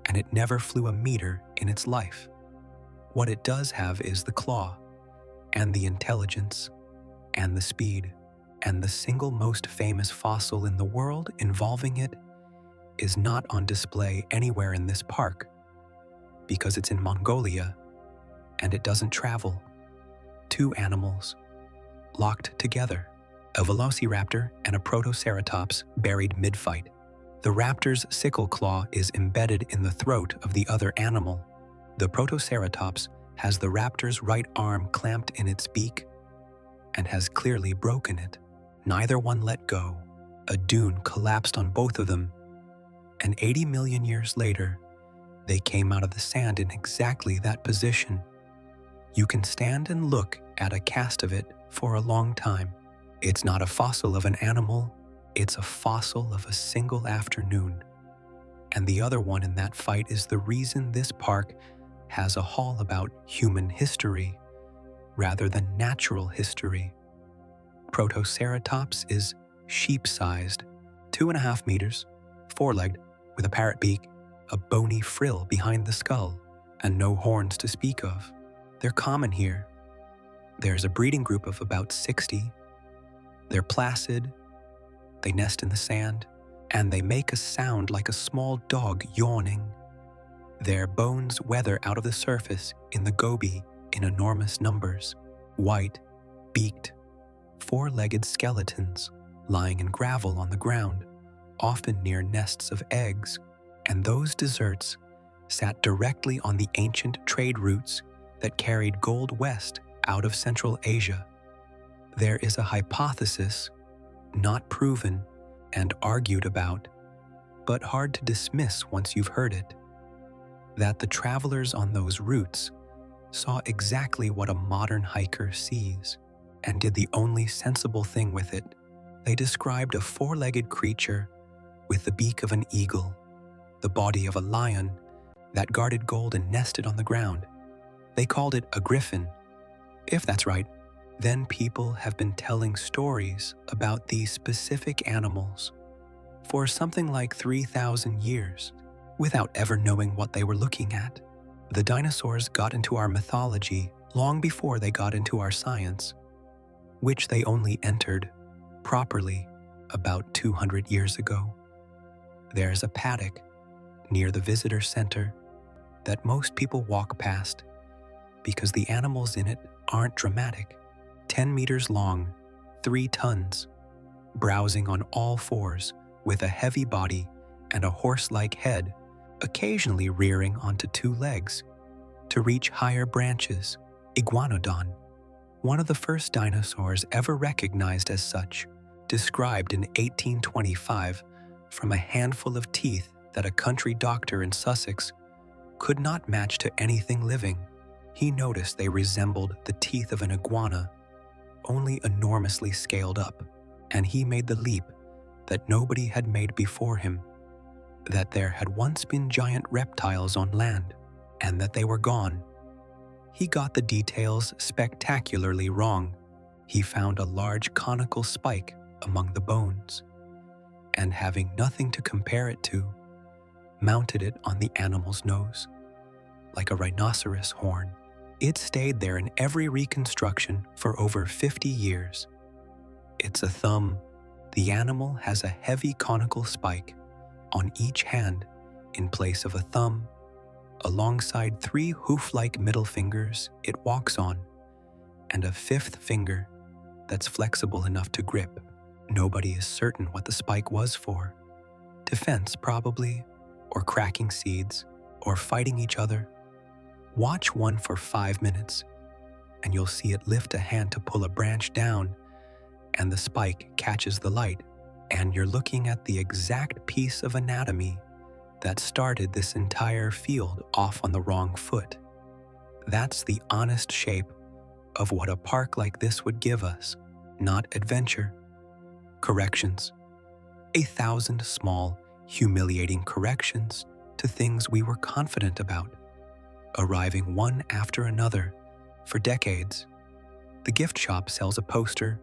and it never flew a meter in its life. What it does have is the claw, and the intelligence, and the speed, and the single most famous fossil in the world involving it is not on display anywhere in this park because it's in Mongolia and it doesn't travel. Two animals locked together, a velociraptor and a protoceratops buried mid-fight. The raptor's sickle claw is embedded in the throat of the other animal. The protoceratops has the raptor's right arm clamped in its beak and has clearly broken it. Neither one let go. A dune collapsed on both of them, and 80 million years later, they came out of the sand in exactly that position. You can stand and look at a cast of it for a long time. It's not a fossil of an animal, it's a fossil of a single afternoon. And the other one in that fight is the reason this park has a hall about human history rather than natural history. Protoceratops is sheep-sized, 2.5 meters, four-legged, with a parrot beak, a bony frill behind the skull, and no horns to speak of. They're common here. There's a breeding group of about 60. They're placid, they nest in the sand, and they make a sound like a small dog yawning. Their bones weather out of the surface in the goby in enormous numbers, white, beaked, four-legged skeletons lying in gravel on the ground, often near nests of eggs, and those deserts sat directly on the ancient trade routes that carried gold west out of Central Asia. There is a hypothesis, not proven and argued about, but hard to dismiss once you've heard it, that the travelers on those routes saw exactly what a modern hiker sees and did the only sensible thing with it. They described a four-legged creature with the beak of an eagle, the body of a lion that guarded gold and nested on the ground. They called it a griffin. If that's right, then people have been telling stories about these specific animals for something like 3,000 years without ever knowing what they were looking at. The dinosaurs got into our mythology long before they got into our science, which they only entered properly about 200 years ago. There's a paddock near the visitor center that most people walk past because the animals in it aren't dramatic. 10 meters long, 3 tons, browsing on all fours with a heavy body and a horse-like head, occasionally rearing onto 2 legs to reach higher branches. Iguanodon, one of the first dinosaurs ever recognized as such, described in 1825 from a handful of teeth that a country doctor in Sussex could not match to anything living. He noticed they resembled the teeth of an iguana, only enormously scaled up, and he made the leap that nobody had made before him, that there had once been giant reptiles on land, and that they were gone. He got the details spectacularly wrong. He found a large conical spike among the bones, and having nothing to compare it to, mounted it on the animal's nose, like a rhinoceros horn. It stayed there in every reconstruction for over 50 years. It's a thumb. The animal has a heavy conical spike on each hand in place of a thumb, alongside 3 hoof-like middle fingers it walks on, and a 5th finger that's flexible enough to grip. Nobody is certain what the spike was for. Defense, probably, or cracking seeds, or fighting each other. Watch one for 5 minutes, and you'll see it lift a hand to pull a branch down, and the spike catches the light, and you're looking at the exact piece of anatomy that started this entire field off on the wrong foot. That's the honest shape of what a park like this would give us, not adventure. Corrections. 1,000 small, humiliating corrections to things we were confident about, arriving one after another for decades. The gift shop sells a poster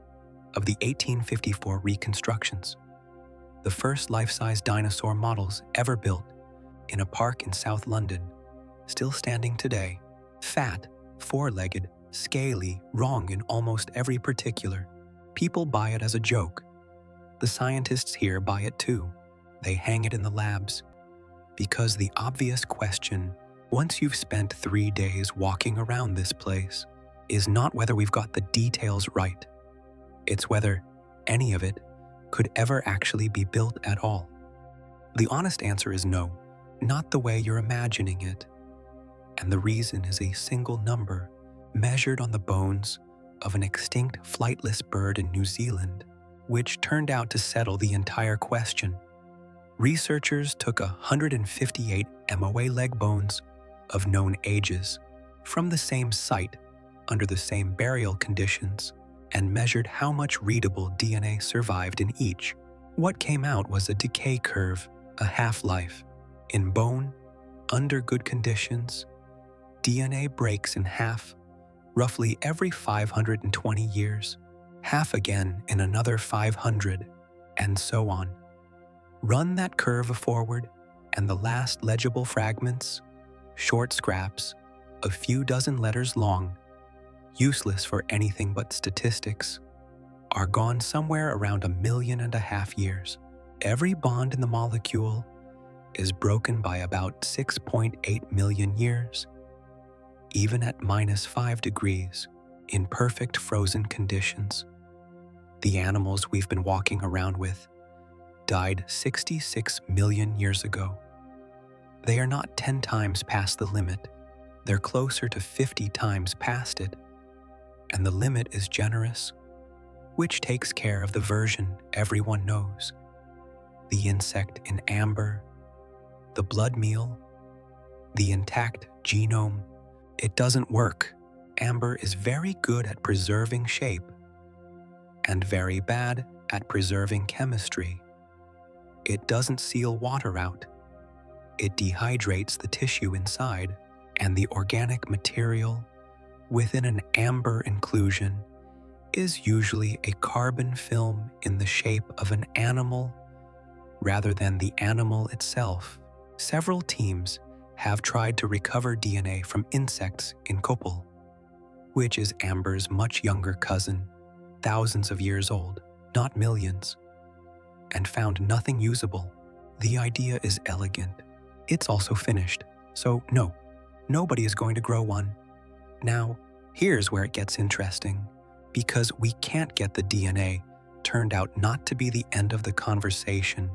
of the 1854 reconstructions, the first life-size dinosaur models ever built in a park in South London, still standing today. Fat, 4-legged, scaly, wrong in almost every particular. People buy it as a joke. The scientists here buy it too. They hang it in the labs. Because the obvious question, once you've spent 3 days walking around this place, is not whether we've got the details right. It's whether any of it could ever actually be built at all. The honest answer is no, not the way you're imagining it. And the reason is a single number measured on the bones of an extinct flightless bird in New Zealand, which turned out to settle the entire question. Researchers took 158 MOA leg bones of known ages from the same site under the same burial conditions and measured how much readable DNA survived in each. What came out was a decay curve, a half-life. In bone, under good conditions, DNA breaks in half roughly every 520 years, half again in another 500, and so on. Run that curve forward, and the last legible fragments, short scraps, a few dozen letters long, useless for anything but statistics, are gone somewhere around 1.5 million years. Every bond in the molecule is broken by about 6.8 million years, even at -5 degrees, in perfect frozen conditions. The animals we've been walking around with died 66 million years ago. They are not 10 times past the limit, they're closer to 50 times past it. And the limit is generous, which takes care of the version everyone knows. The insect in amber, the blood meal, the intact genome. It doesn't work. Amber is very good at preserving shape and very bad at preserving chemistry. It doesn't seal water out. It dehydrates the tissue inside, and the organic material within an amber inclusion is usually a carbon film in the shape of an animal rather than the animal itself. Several teams have tried to recover DNA from insects in copal, which is amber's much younger cousin, thousands of years old, not millions, and found nothing usable. The idea is elegant. It's also finished, so no, nobody is going to grow one. Now, here's where it gets interesting, because we can't get the DNA turned out not to be the end of the conversation.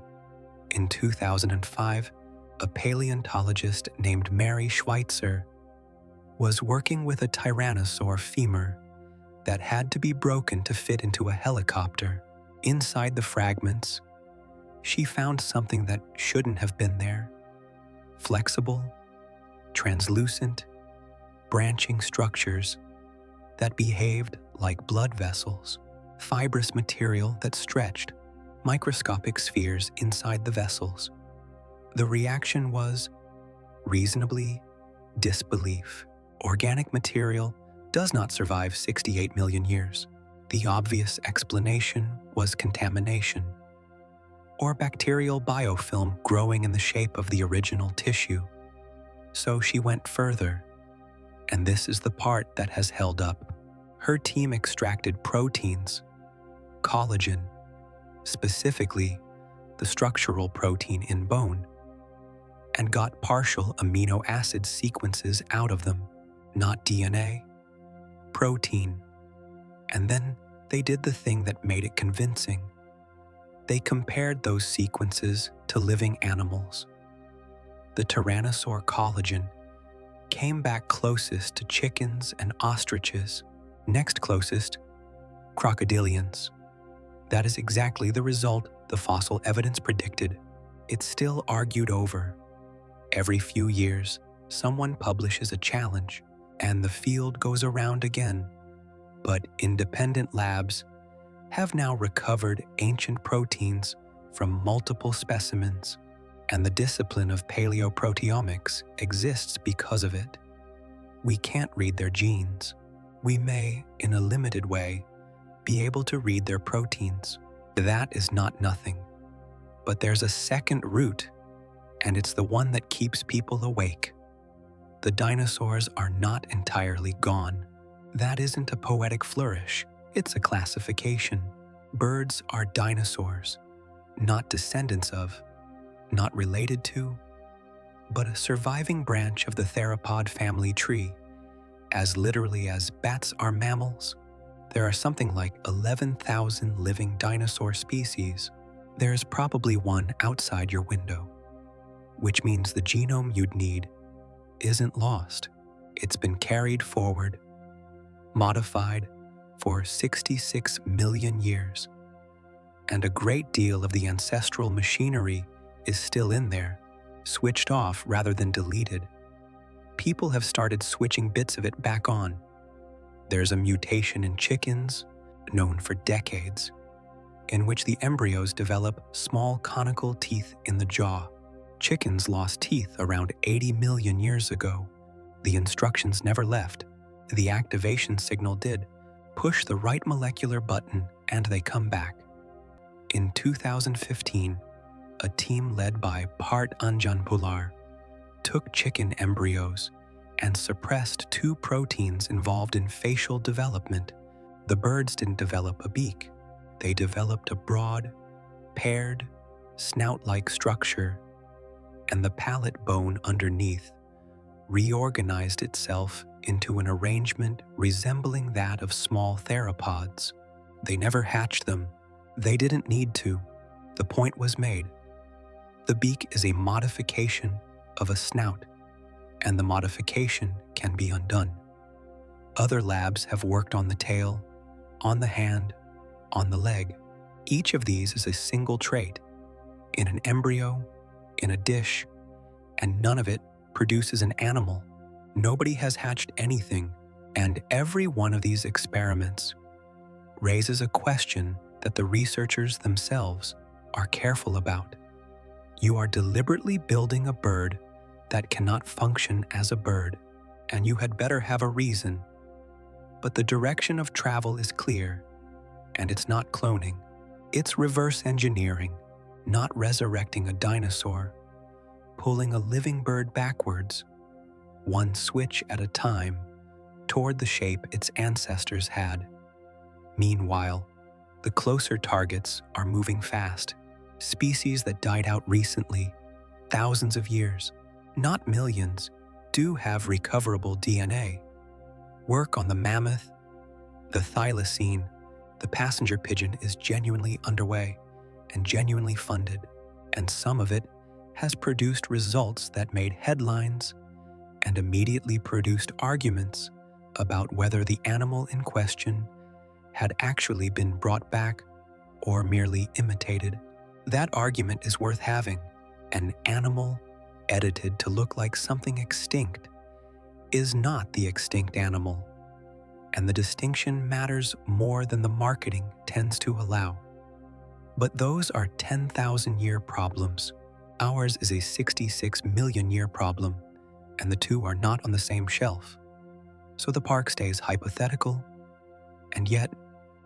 In 2005, a paleontologist named Mary Schweitzer was working with a Tyrannosaur femur that had to be broken to fit into a helicopter. Inside the fragments, she found something that shouldn't have been there: flexible, translucent, branching structures that behaved like blood vessels, fibrous material that stretched, microscopic spheres inside the vessels. The reaction was, reasonably, disbelief. Organic material does not survive 68 million years. The obvious explanation was contamination, or bacterial biofilm growing in the shape of the original tissue. So she went further, and this is the part that has held up. Her team extracted proteins, collagen, specifically the structural protein in bone, and got partial amino acid sequences out of them, not DNA, protein. And then they did the thing that made it convincing. They compared those sequences to living animals. The Tyrannosaur collagen came back closest to chickens and ostriches, next closest, crocodilians. That is exactly the result the fossil evidence predicted. It's still argued over. Every few years, someone publishes a challenge, and the field goes around again. But independent labs have now recovered ancient proteins from multiple specimens, and the discipline of paleoproteomics exists because of it. We can't read their genes. We may, in a limited way, be able to read their proteins. That is not nothing. But there's a second route, and it's the one that keeps people awake. The dinosaurs are not entirely gone. That isn't a poetic flourish, it's a classification. Birds are dinosaurs, not descendants of, not related to, but a surviving branch of the theropod family tree. As literally as bats are mammals, there are something like 11,000 living dinosaur species. There's probably one outside your window, which means the genome you'd need isn't lost. It's been carried forward, modified for 66 million years, and a great deal of the ancestral machinery is still in there, switched off rather than deleted. People have started switching bits of it back on. There's a mutation in chickens, known for decades, in which the embryos develop small conical teeth in the jaw. Chickens lost teeth around 80 million years ago. The instructions never left. The activation signal did. Push the right molecular button and they come back. In 2015, a team led by Part Anjanpular took chicken embryos and suppressed two proteins involved in facial development. The birds didn't develop a beak. They developed a broad, paired, snout-like structure, and the palate bone underneath reorganized itself into an arrangement resembling that of small theropods. They never hatched them. They didn't need to. The point was made. The beak is a modification of a snout, and the modification can be undone. Other labs have worked on the tail, on the hand, on the leg. Each of these is a single trait, in an embryo, in a dish, and none of it produces an animal. Nobody has hatched anything, and every one of these experiments raises a question that the researchers themselves are careful about. You are deliberately building a bird that cannot function as a bird, and you had better have a reason. But the direction of travel is clear, and it's not cloning. It's reverse engineering, not resurrecting a dinosaur, pulling a living bird backwards, one switch at a time, toward the shape its ancestors had. Meanwhile, the closer targets are moving fast. Species that died out recently, thousands of years, not millions, do have recoverable DNA. Work on the mammoth, the thylacine, the passenger pigeon is genuinely underway and genuinely funded, and some of it has produced results that made headlines and immediately produced arguments about whether the animal in question had actually been brought back or merely imitated. That argument is worth having. An animal edited to look like something extinct is not the extinct animal, and the distinction matters more than the marketing tends to allow. But those are 10,000-year problems. Ours is a 66 million-year problem, and the two are not on the same shelf. So the park stays hypothetical, and yet,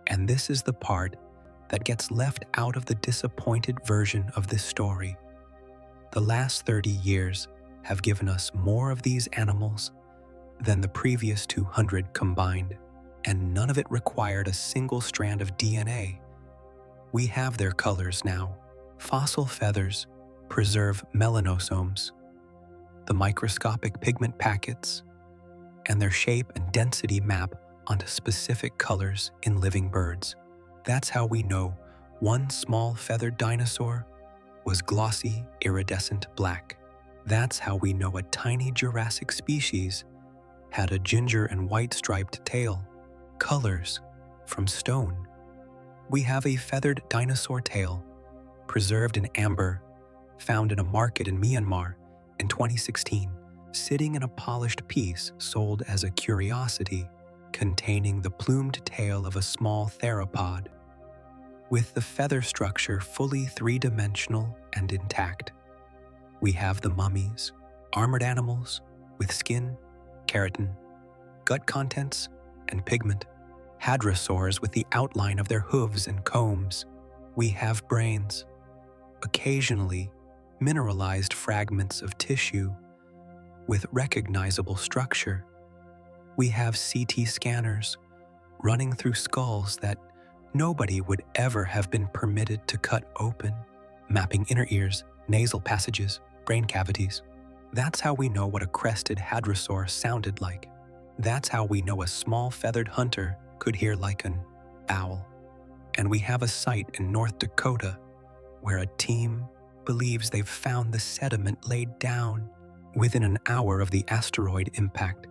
and this is the part that gets left out of the disappointed version of this story, the last 30 years have given us more of these animals than the previous 200 combined, and none of it required a single strand of DNA. We have their colors now. Fossil feathers preserve melanosomes, the microscopic pigment packets, and their shape and density map onto specific colors in living birds. That's how we know one small feathered dinosaur was glossy, iridescent black. That's how we know a tiny Jurassic species had a ginger and white striped tail, colors from stone. We have a feathered dinosaur tail, preserved in amber, found in a market in Myanmar in 2016, sitting in a polished piece sold as a curiosity, containing the plumed tail of a small theropod, with the feather structure fully three-dimensional and intact. We have the mummies, armored animals with skin, keratin, gut contents, and pigment, hadrosaurs with the outline of their hooves and combs. We have brains, occasionally mineralized fragments of tissue with recognizable structure. We have CT scanners running through skulls that nobody would ever have been permitted to cut open, mapping inner ears, nasal passages, brain cavities. That's how we know what a crested hadrosaur sounded like. That's how we know a small feathered hunter could hear like an owl. And we have a site in North Dakota where a team believes they've found the sediment laid down within an hour of the asteroid impact.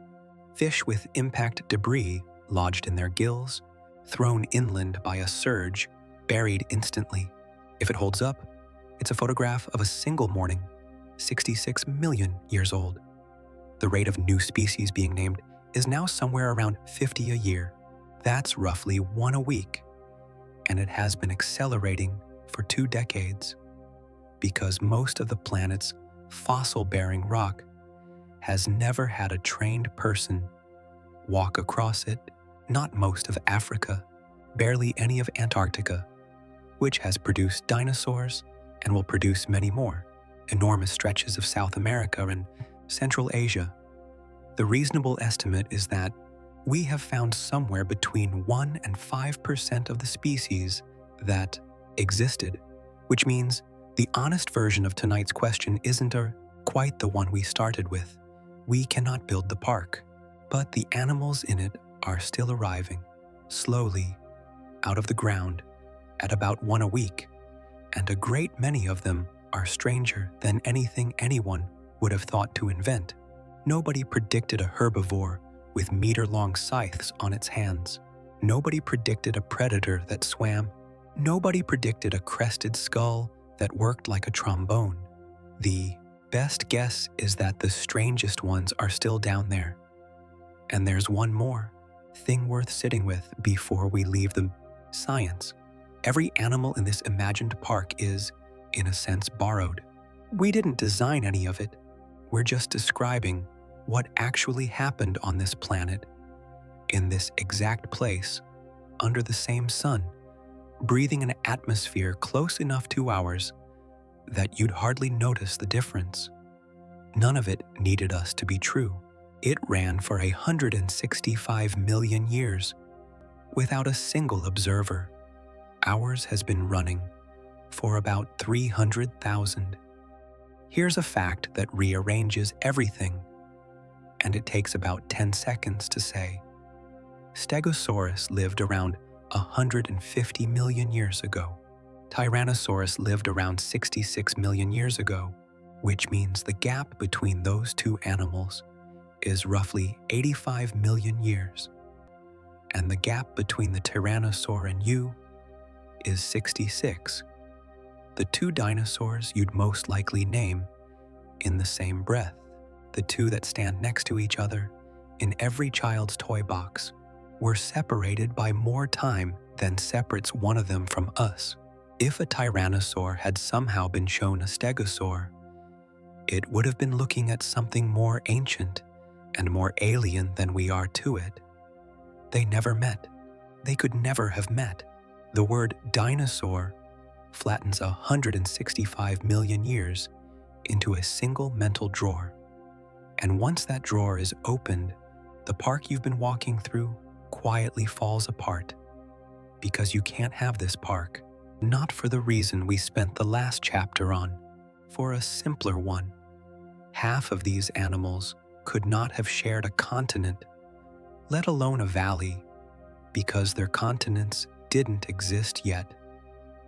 Fish with impact debris lodged in their gills, thrown inland by a surge, buried instantly. If it holds up, it's a photograph of a single morning, 66 million years old. The rate of new species being named is now somewhere around 50 a year. That's roughly one a week, and it has been accelerating for 2 decades because most of the planet's fossil-bearing rock has never had a trained person walk across it, not most of Africa, barely any of Antarctica, which has produced dinosaurs and will produce many more, enormous stretches of South America and Central Asia. The reasonable estimate is that we have found somewhere between 1 and 5% of the species that existed, which means the honest version of tonight's question isn't quite the one we started with. We cannot build the park, but the animals in it are still arriving, slowly, out of the ground, at about 1 a week, and a great many of them are stranger than anything anyone would have thought to invent. Nobody predicted a herbivore with meter-long scythes on its hands. Nobody predicted a predator that swam. Nobody predicted a crested skull that worked like a trombone. The best guess is that the strangest ones are still down there. And there's one more thing worth sitting with before we leave the science. Every animal in this imagined park is, in a sense, borrowed. We didn't design any of it. We're just describing what actually happened on this planet, in this exact place, under the same sun, breathing an atmosphere close enough to ours that you'd hardly notice the difference. None of it needed us to be true. It ran for 165 million years without a single observer. Ours has been running for about 300,000. Here's a fact that rearranges everything, and it takes about 10 seconds to say. Stegosaurus lived around 150 million years ago. Tyrannosaurus lived around 66 million years ago, which means the gap between those two animals is roughly 85 million years. And the gap between the Tyrannosaur and you is 66. The two dinosaurs you'd most likely name in the same breath, the two that stand next to each other in every child's toy box, were separated by more time than separates one of them from us. If a Tyrannosaur had somehow been shown a stegosaur, it would have been looking at something more ancient and more alien than we are to it. They never met. They could never have met. The word dinosaur flattens 165 million years into a single mental drawer. And once that drawer is opened, the park you've been walking through quietly falls apart. Because you can't have this park, not for the reason we spent the last chapter on, for a simpler one. Half of these animals could not have shared a continent, let alone a valley, because their continents didn't exist yet,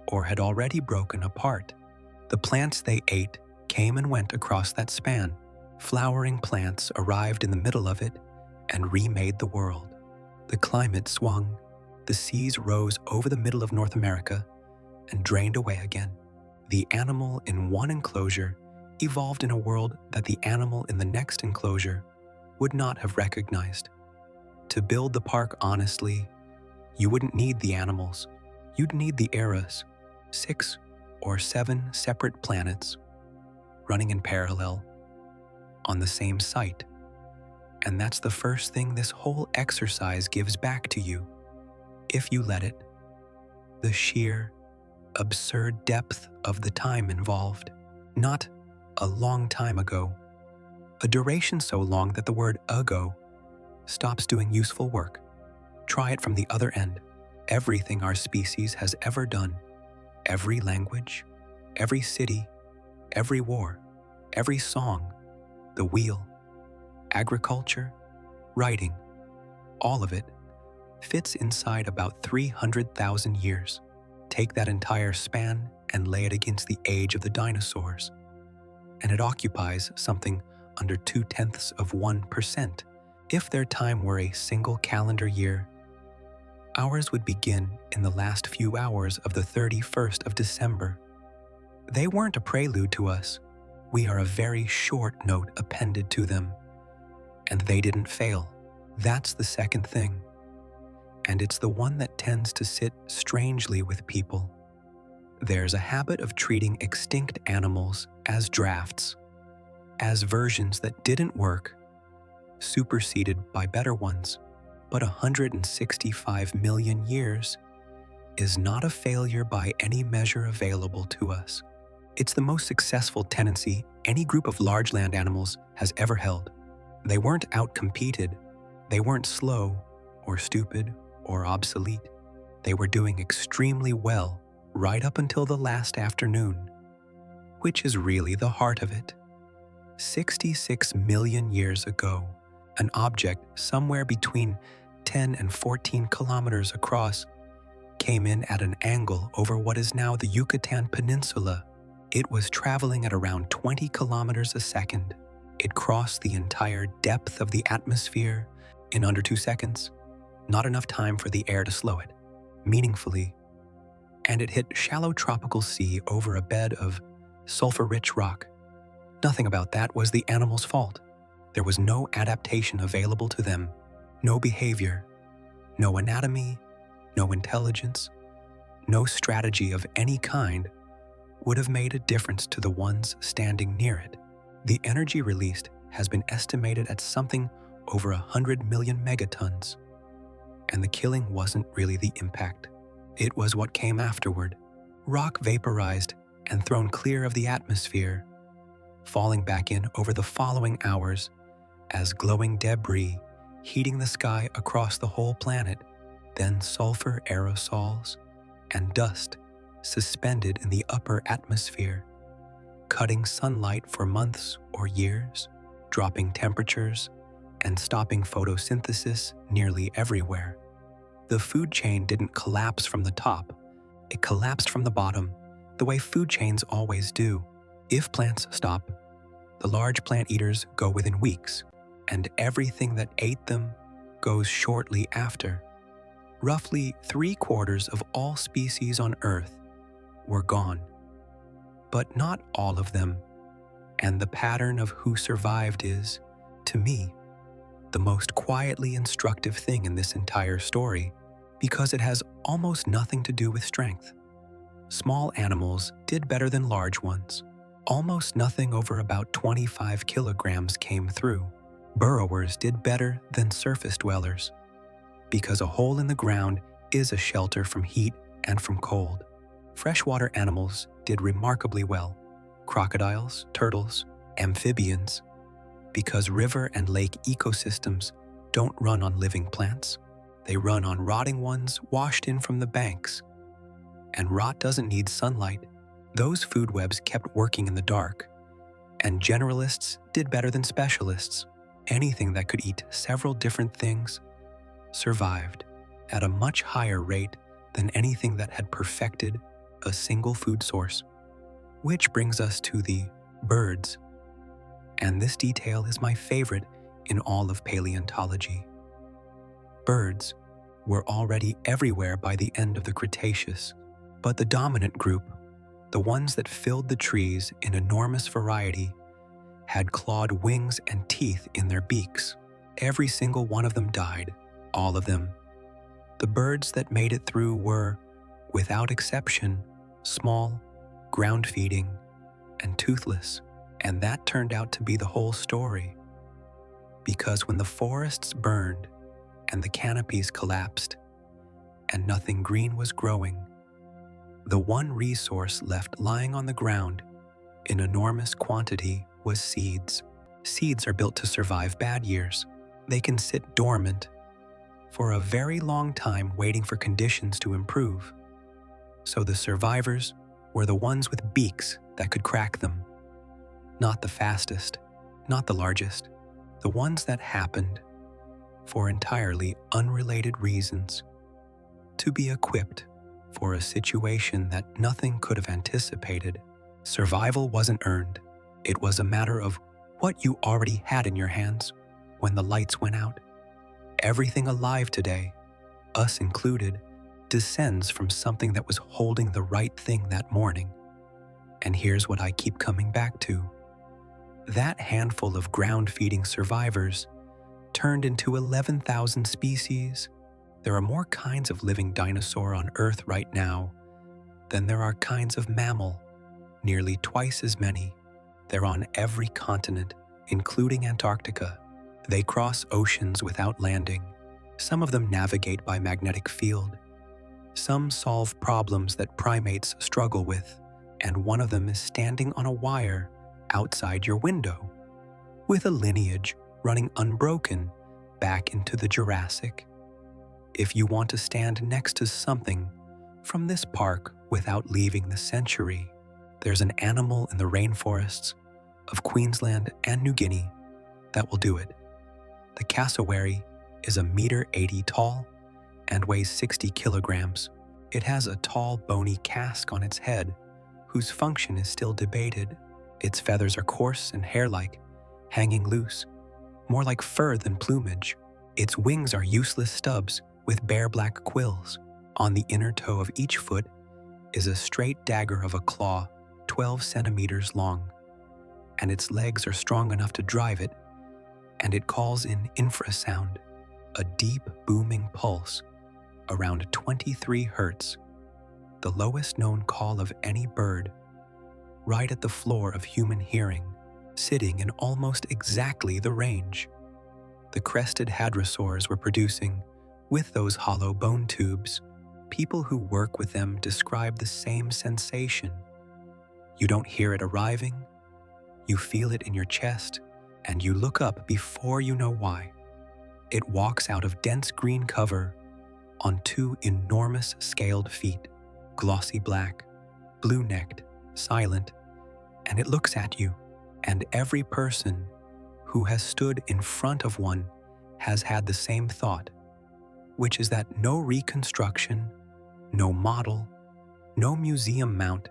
or had already broken apart. The plants they ate came and went across that span. Flowering plants arrived in the middle of it and remade the world. The climate swung, the seas rose over the middle of North America and drained away again. The animal in one enclosure evolved in a world that the animal in the next enclosure would not have recognized. To build the park honestly, you wouldn't need the animals. You'd need the eras, 6 or 7 separate planets, running in parallel on the same site. And that's the first thing this whole exercise gives back to you, if you let it. The sheer, absurd depth of the time involved. Not a long time ago. A duration so long that the word ago stops doing useful work. Try it from the other end. Everything our species has ever done, every language, every city, every war, every song, the wheel, agriculture, writing, all of it fits inside about 300,000 years. Take that entire span and lay it against the age of the dinosaurs, and it occupies something under 0.2%. If their time were a single calendar year, ours would begin in the last few hours of the 31st of December. They weren't a prelude to us. We are a very short note appended to them. And they didn't fail. That's the second thing. And it's the one that tends to sit strangely with people. There's a habit of treating extinct animals as drafts, as versions that didn't work, superseded by better ones. But 165 million years is not a failure by any measure available to us. It's the most successful tendency any group of large land animals has ever held. They weren't outcompeted. They weren't slow or stupid or obsolete. They were doing extremely well right up until the last afternoon, which is really the heart of it. 66 million years ago, an object somewhere between 10 and 14 kilometers across came in at an angle over what is now the Yucatan Peninsula. It was traveling at around 20 kilometers a second. It crossed the entire depth of the atmosphere in under 2 seconds. Not enough time for the air to slow it, meaningfully. And it hit shallow tropical sea over a bed of sulfur-rich rock. Nothing about that was the animal's fault. There was no adaptation available to them, no behavior, no anatomy, no intelligence, no strategy of any kind would have made a difference to the ones standing near it. The energy released has been estimated at something over 100 million megatons. And the killing wasn't really the impact. It was what came afterward. Rock vaporized and thrown clear of the atmosphere, falling back in over the following hours as glowing debris heating the sky across the whole planet, then sulfur aerosols and dust suspended in the upper atmosphere, cutting sunlight for months or years, dropping temperatures, and stopping photosynthesis nearly everywhere. The food chain didn't collapse from the top. It collapsed from the bottom, the way food chains always do. If plants stop, the large plant eaters go within weeks, and everything that ate them goes shortly after. Roughly 3/4 of all species on Earth were gone. but not all of them, and the pattern of who survived is, to me, the most quietly instructive thing in this entire story because it has almost nothing to do with strength. Small animals did better than large ones. Almost nothing over about 25 kilograms came through. Burrowers did better than surface dwellers because a hole in the ground is a shelter from heat and from cold. Freshwater animals did remarkably well. Crocodiles, turtles, amphibians, because river and lake ecosystems don't run on living plants. They run on rotting ones washed in from the banks. And rot doesn't need sunlight. Those food webs kept working in the dark. And generalists did better than specialists. Anything that could eat several different things survived at a much higher rate than anything that had perfected a single food source. Which brings us to the birds. And this detail is my favorite in all of paleontology. Birds were already everywhere by the end of the Cretaceous, but the dominant group, the ones that filled the trees in enormous variety, had clawed wings and teeth in their beaks. Every single one of them died, all of them. The birds that made it through were, without exception, small, ground-feeding, and toothless. And that turned out to be the whole story. Because when the forests burned and the canopies collapsed and nothing green was growing, the one resource left lying on the ground in enormous quantity was seeds. Seeds are built to survive bad years. They can sit dormant for a very long time waiting for conditions to improve. So the survivors were the ones with beaks that could crack them. Not the fastest, not the largest, the ones that happened, for entirely unrelated reasons, to be equipped for a situation that nothing could have anticipated. Survival wasn't earned. It was a matter of what you already had in your hands when the lights went out. Everything alive today, us included, descends from something that was holding the right thing that morning. And here's what I keep coming back to. That handful of ground-feeding survivors turned into 11,000 species. There are more kinds of living dinosaur on Earth right now than there are kinds of mammal, nearly twice as many. They're on every continent, including Antarctica. They cross oceans without landing. Some of them navigate by magnetic field. Some solve problems that primates struggle with, and one of them is standing on a wire outside your window, with a lineage running unbroken back into the Jurassic. If you want to stand next to something from this park without leaving the century, there's an animal in the rainforests of Queensland and New Guinea that will do it. The cassowary is 1.80 meters tall and weighs 60 kilograms. It has a tall, bony casque on its head, whose function is still debated. Its feathers are coarse and hair-like, hanging loose, more like fur than plumage. Its wings are useless stubs with bare black quills. On the inner toe of each foot is a straight dagger of a claw 12 centimeters long, and its legs are strong enough to drive it, and it calls in infrasound, a deep booming pulse, around 23 hertz, the lowest known call of any bird, right at the floor of human hearing, sitting in almost exactly the range. The crested hadrosaurs were producing, with those hollow bone tubes. People who work with them describe the same sensation. You don't hear it arriving, you feel it in your chest, and you look up before you know why. It walks out of dense green cover on 2 enormous scaled feet, glossy black, blue-necked, silent, and it looks at you, and every person who has stood in front of one has had the same thought, which is that no reconstruction, no model, no museum mount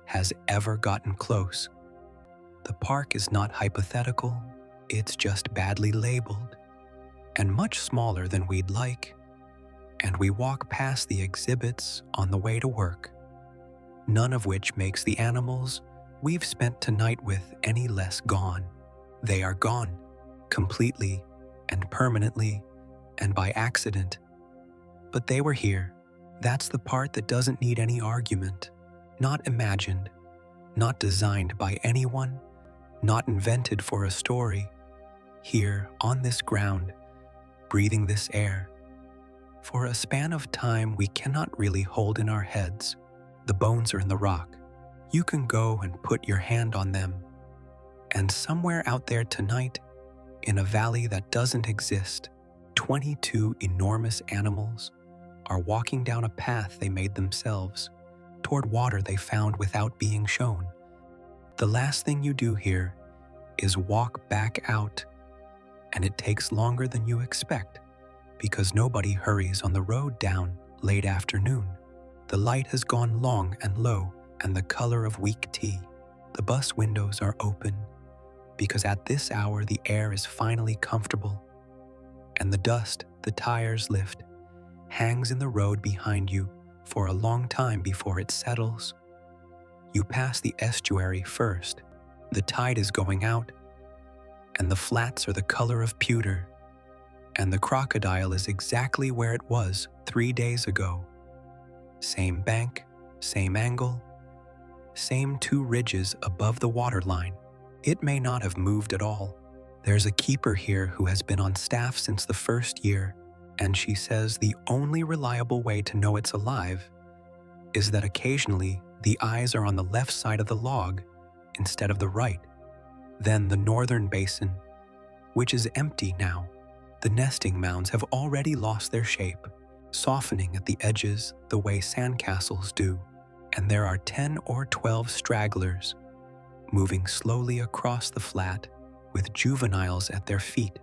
has ever gotten close. The park is not hypothetical, it's just badly labeled, and much smaller than we'd like, and we walk past the exhibits on the way to work, none of which makes the animals we've spent tonight with any less gone. They are gone, completely and permanently and by accident. But they were here. That's the part that doesn't need any argument. Not imagined, not designed by anyone, not invented for a story. Here, on this ground, breathing this air. For a span of time we cannot really hold in our heads. The bones are in the rock. You can go and put your hand on them. And somewhere out there tonight, in a valley that doesn't exist, 22 enormous animals are walking down a path they made themselves, toward water they found without being shown. The last thing you do here is walk back out, and it takes longer than you expect because nobody hurries on the road down late afternoon. The light has gone long and low and the color of weak tea. The bus windows are open because at this hour the air is finally comfortable, and the dust the tires lift hangs in the road behind you for a long time before it settles. You pass the estuary first. The tide is going out, and the flats are the color of pewter, and the crocodile is exactly where it was 3 days ago. Same bank, same angle, same 2 ridges above the waterline. It may not have moved at all. There's a keeper here who has been on staff since the first year, and she says the only reliable way to know it's alive is that occasionally the eyes are on the left side of the log instead of the right. Then the northern basin, which is empty now. The nesting mounds have already lost their shape, softening at the edges the way sandcastles do, and there are 10 or 12 stragglers moving slowly across the flat with juveniles at their feet.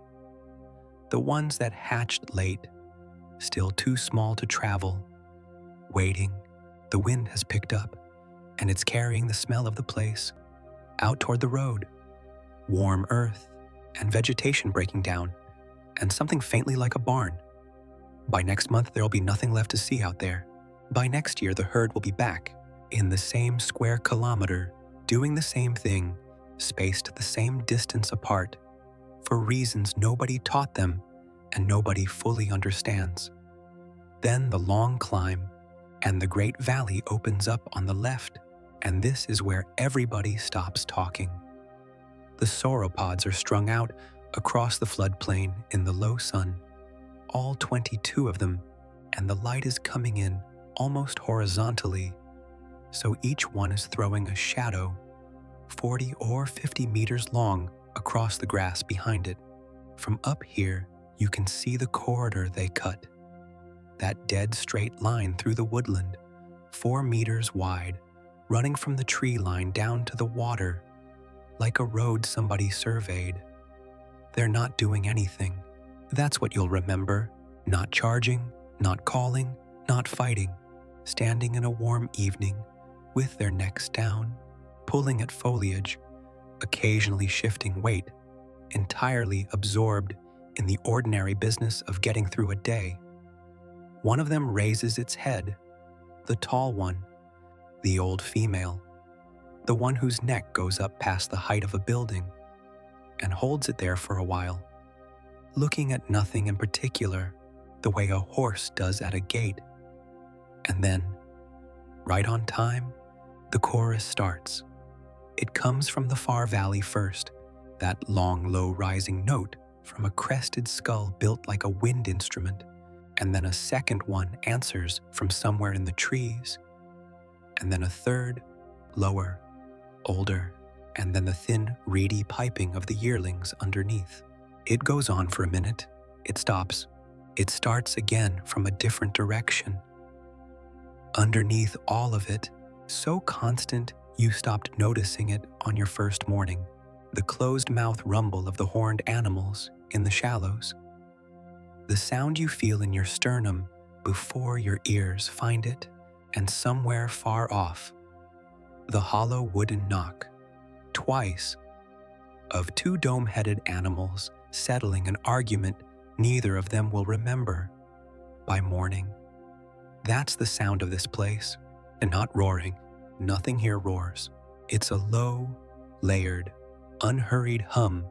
The ones that hatched late, still too small to travel, waiting. The wind has picked up, and it's carrying the smell of the place out toward the road. Warm earth and vegetation breaking down, and something faintly like a barn. By next month, there'll be nothing left to see out there. By next year, the herd will be back in the same square kilometer, doing the same thing, spaced the same distance apart, for reasons nobody taught them and nobody fully understands. Then the long climb, and the great valley opens up on the left, and this is where everybody stops talking. The sauropods are strung out across the floodplain in the low sun, all 22 of them, and the light is coming in almost horizontally, so each one is throwing a shadow 40 or 50 meters long across the grass behind it. From up here, you can see the corridor they cut, that dead straight line through the woodland, 4 meters wide, running from the tree line down to the water, like a road somebody surveyed. They're not doing anything. That's what you'll remember. Not charging, not calling, not fighting, standing in a warm evening, with their necks down, pulling at foliage, occasionally shifting weight, entirely absorbed in the ordinary business of getting through a day. One of them raises its head, the tall one, the old female, the one whose neck goes up past the height of a building, and holds it there for a while, looking at nothing in particular, the way a horse does at a gate. And then, right on time, the chorus starts. It comes from the far valley first, that long, low-rising note from a crested skull built like a wind instrument, and then a second one answers from somewhere in the trees, and then a third, lower, older, and then the thin, reedy piping of the yearlings underneath. It goes on for a minute. It stops. It starts again from a different direction. Underneath all of it, so constant you stopped noticing it on your first morning, the closed-mouth rumble of the horned animals in the shallows. The sound you feel in your sternum before your ears find it, and somewhere far off, the hollow wooden knock, twice, of 2 dome-headed animals settling an argument neither of them will remember by morning. That's the sound of this place, and not roaring. Nothing here roars. It's a low, layered, unhurried hum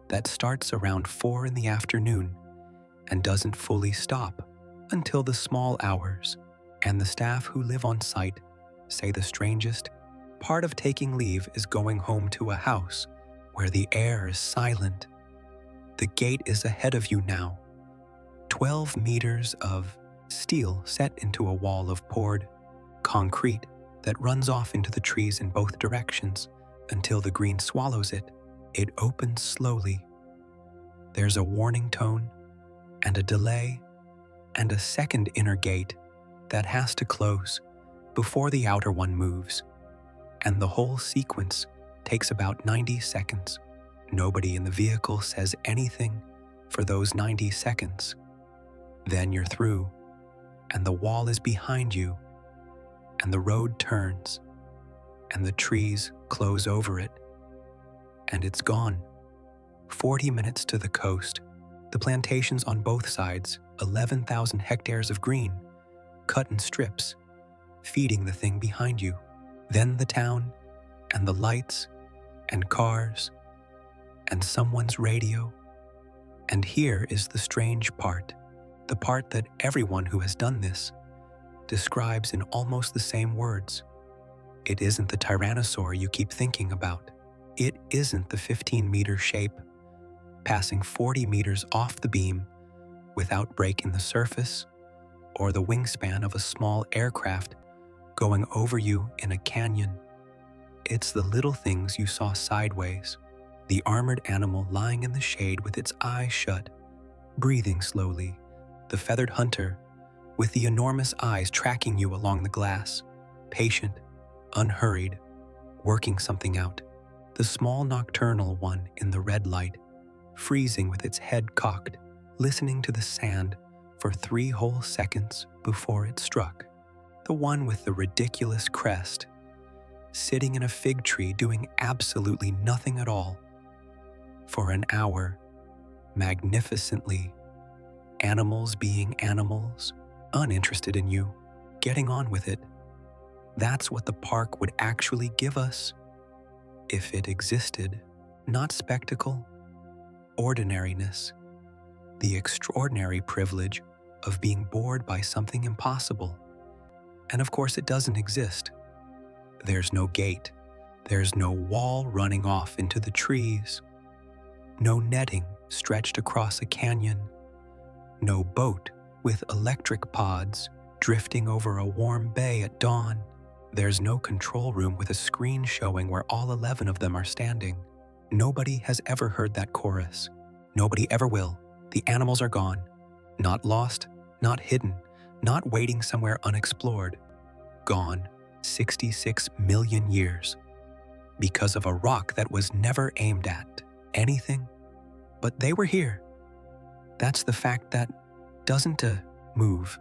that starts around 4 in the afternoon and doesn't fully stop until the small hours, and the staff who live on site say the strangest part of taking leave is going home to a house where the air is silent. The gate is ahead of you now, 12 meters of steel set into a wall of poured concrete that runs off into the trees in both directions until the green swallows it. It opens slowly. There's a warning tone and a delay and a second inner gate that has to close before the outer one moves, and the whole sequence takes about 90 seconds. Nobody in the vehicle says anything for those 90 seconds. Then you're through, and the wall is behind you, and the road turns, and the trees close over it, and it's gone. 40 minutes to the coast, the plantations on both sides, 11,000 hectares of green, cut in strips, feeding the thing behind you. Then the town, and the lights, and cars, and someone's radio. And here is the strange part, the part that everyone who has done this describes in almost the same words. It isn't the Tyrannosaur you keep thinking about. It isn't the 15-meter shape, passing 40 meters off the beam without breaking the surface, or the wingspan of a small aircraft going over you in a canyon. It's the little things you saw sideways, the armored animal lying in the shade with its eyes shut, breathing slowly, the feathered hunter with the enormous eyes tracking you along the glass, patient, unhurried, working something out, the small nocturnal one in the red light, freezing with its head cocked, listening to the sand for 3 whole seconds before it struck, the one with the ridiculous crest, sitting in a fig tree doing absolutely nothing at all, for an hour, magnificently, animals being animals, uninterested in you, getting on with it. That's what the park would actually give us, if it existed. Not spectacle, ordinariness, the extraordinary privilege of being bored by something impossible. And of course it doesn't exist. There's no gate, there's no wall running off into the trees, no netting stretched across a canyon, no boat with electric pods drifting over a warm bay at dawn. There's no control room with a screen showing where all 11 of them are standing. Nobody has ever heard that chorus. Nobody ever will. The animals are gone. Not lost, not hidden, not waiting somewhere unexplored. Gone 66 million years. Because of a rock that was never aimed at anything. But they were here. That's the fact that doesn't move.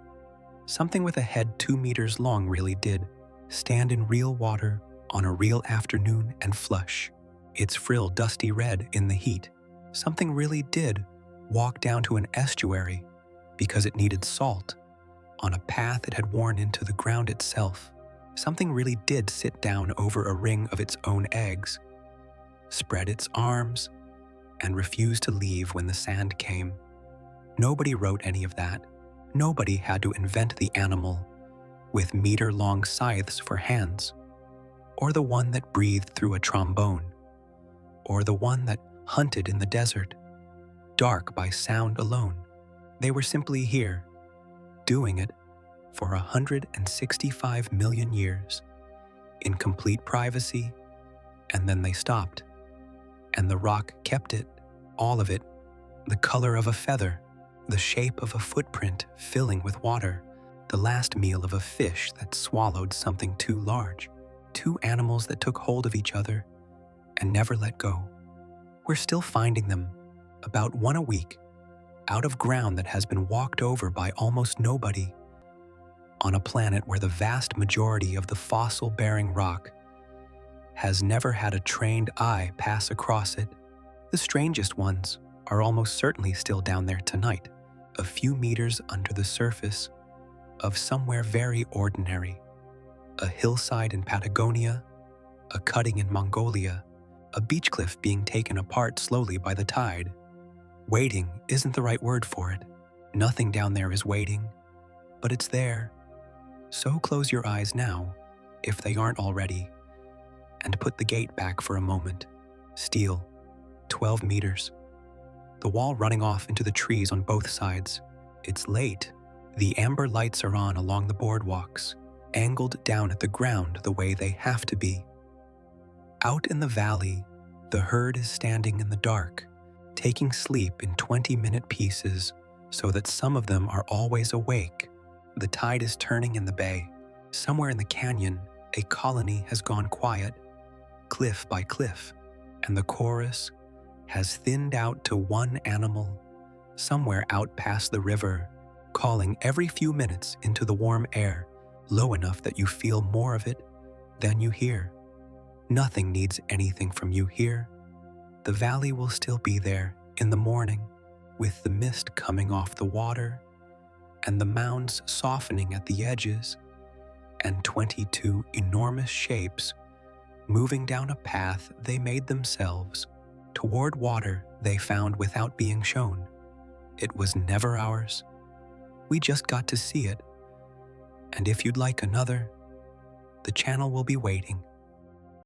Something with a head 2 meters long really did stand in real water on a real afternoon and flush, its frill dusty red in the heat. Something really did walk down to an estuary because it needed salt on a path it had worn into the ground itself. Something really did sit down over a ring of its own eggs, spread its arms, and refuse to leave when the sand came. Nobody wrote any of that. Nobody had to invent the animal with meter-long scythes for hands, or the one that breathed through a trombone, or the one that hunted in the desert, dark by sound alone. They were simply here, doing it for 165 million years, in complete privacy, and then they stopped. And the rock kept it, all of it, the color of a feather, the shape of a footprint filling with water, the last meal of a fish that swallowed something too large, 2 animals that took hold of each other and never let go. We're still finding them, about 1 a week, out of ground that has been walked over by almost nobody, on a planet where the vast majority of the fossil-bearing rock has never had a trained eye pass across it. The strangest ones are almost certainly still down there tonight, a few meters under the surface of somewhere very ordinary, a hillside in Patagonia, a cutting in Mongolia, a beach cliff being taken apart slowly by the tide. Waiting isn't the right word for it. Nothing down there is waiting, but it's there. So close your eyes now, if they aren't already, and put the gate back for a moment. Steel, 12 meters. The wall running off into the trees on both sides. It's late. The amber lights are on along the boardwalks, angled down at the ground the way they have to be. Out in the valley, the herd is standing in the dark, taking sleep in 20-minute pieces so that some of them are always awake. The tide is turning in the bay. Somewhere in the canyon, a colony has gone quiet, cliff by cliff, and the chorus has thinned out to one animal, somewhere out past the river, calling every few minutes into the warm air, low enough that you feel more of it than you hear. Nothing needs anything from you here. The valley will still be there in the morning, with the mist coming off the water, and the mounds softening at the edges, and 22 enormous shapes moving down a path they made themselves toward water they found without being shown. It was never ours. We just got to see it. And if you'd like another, the channel will be waiting.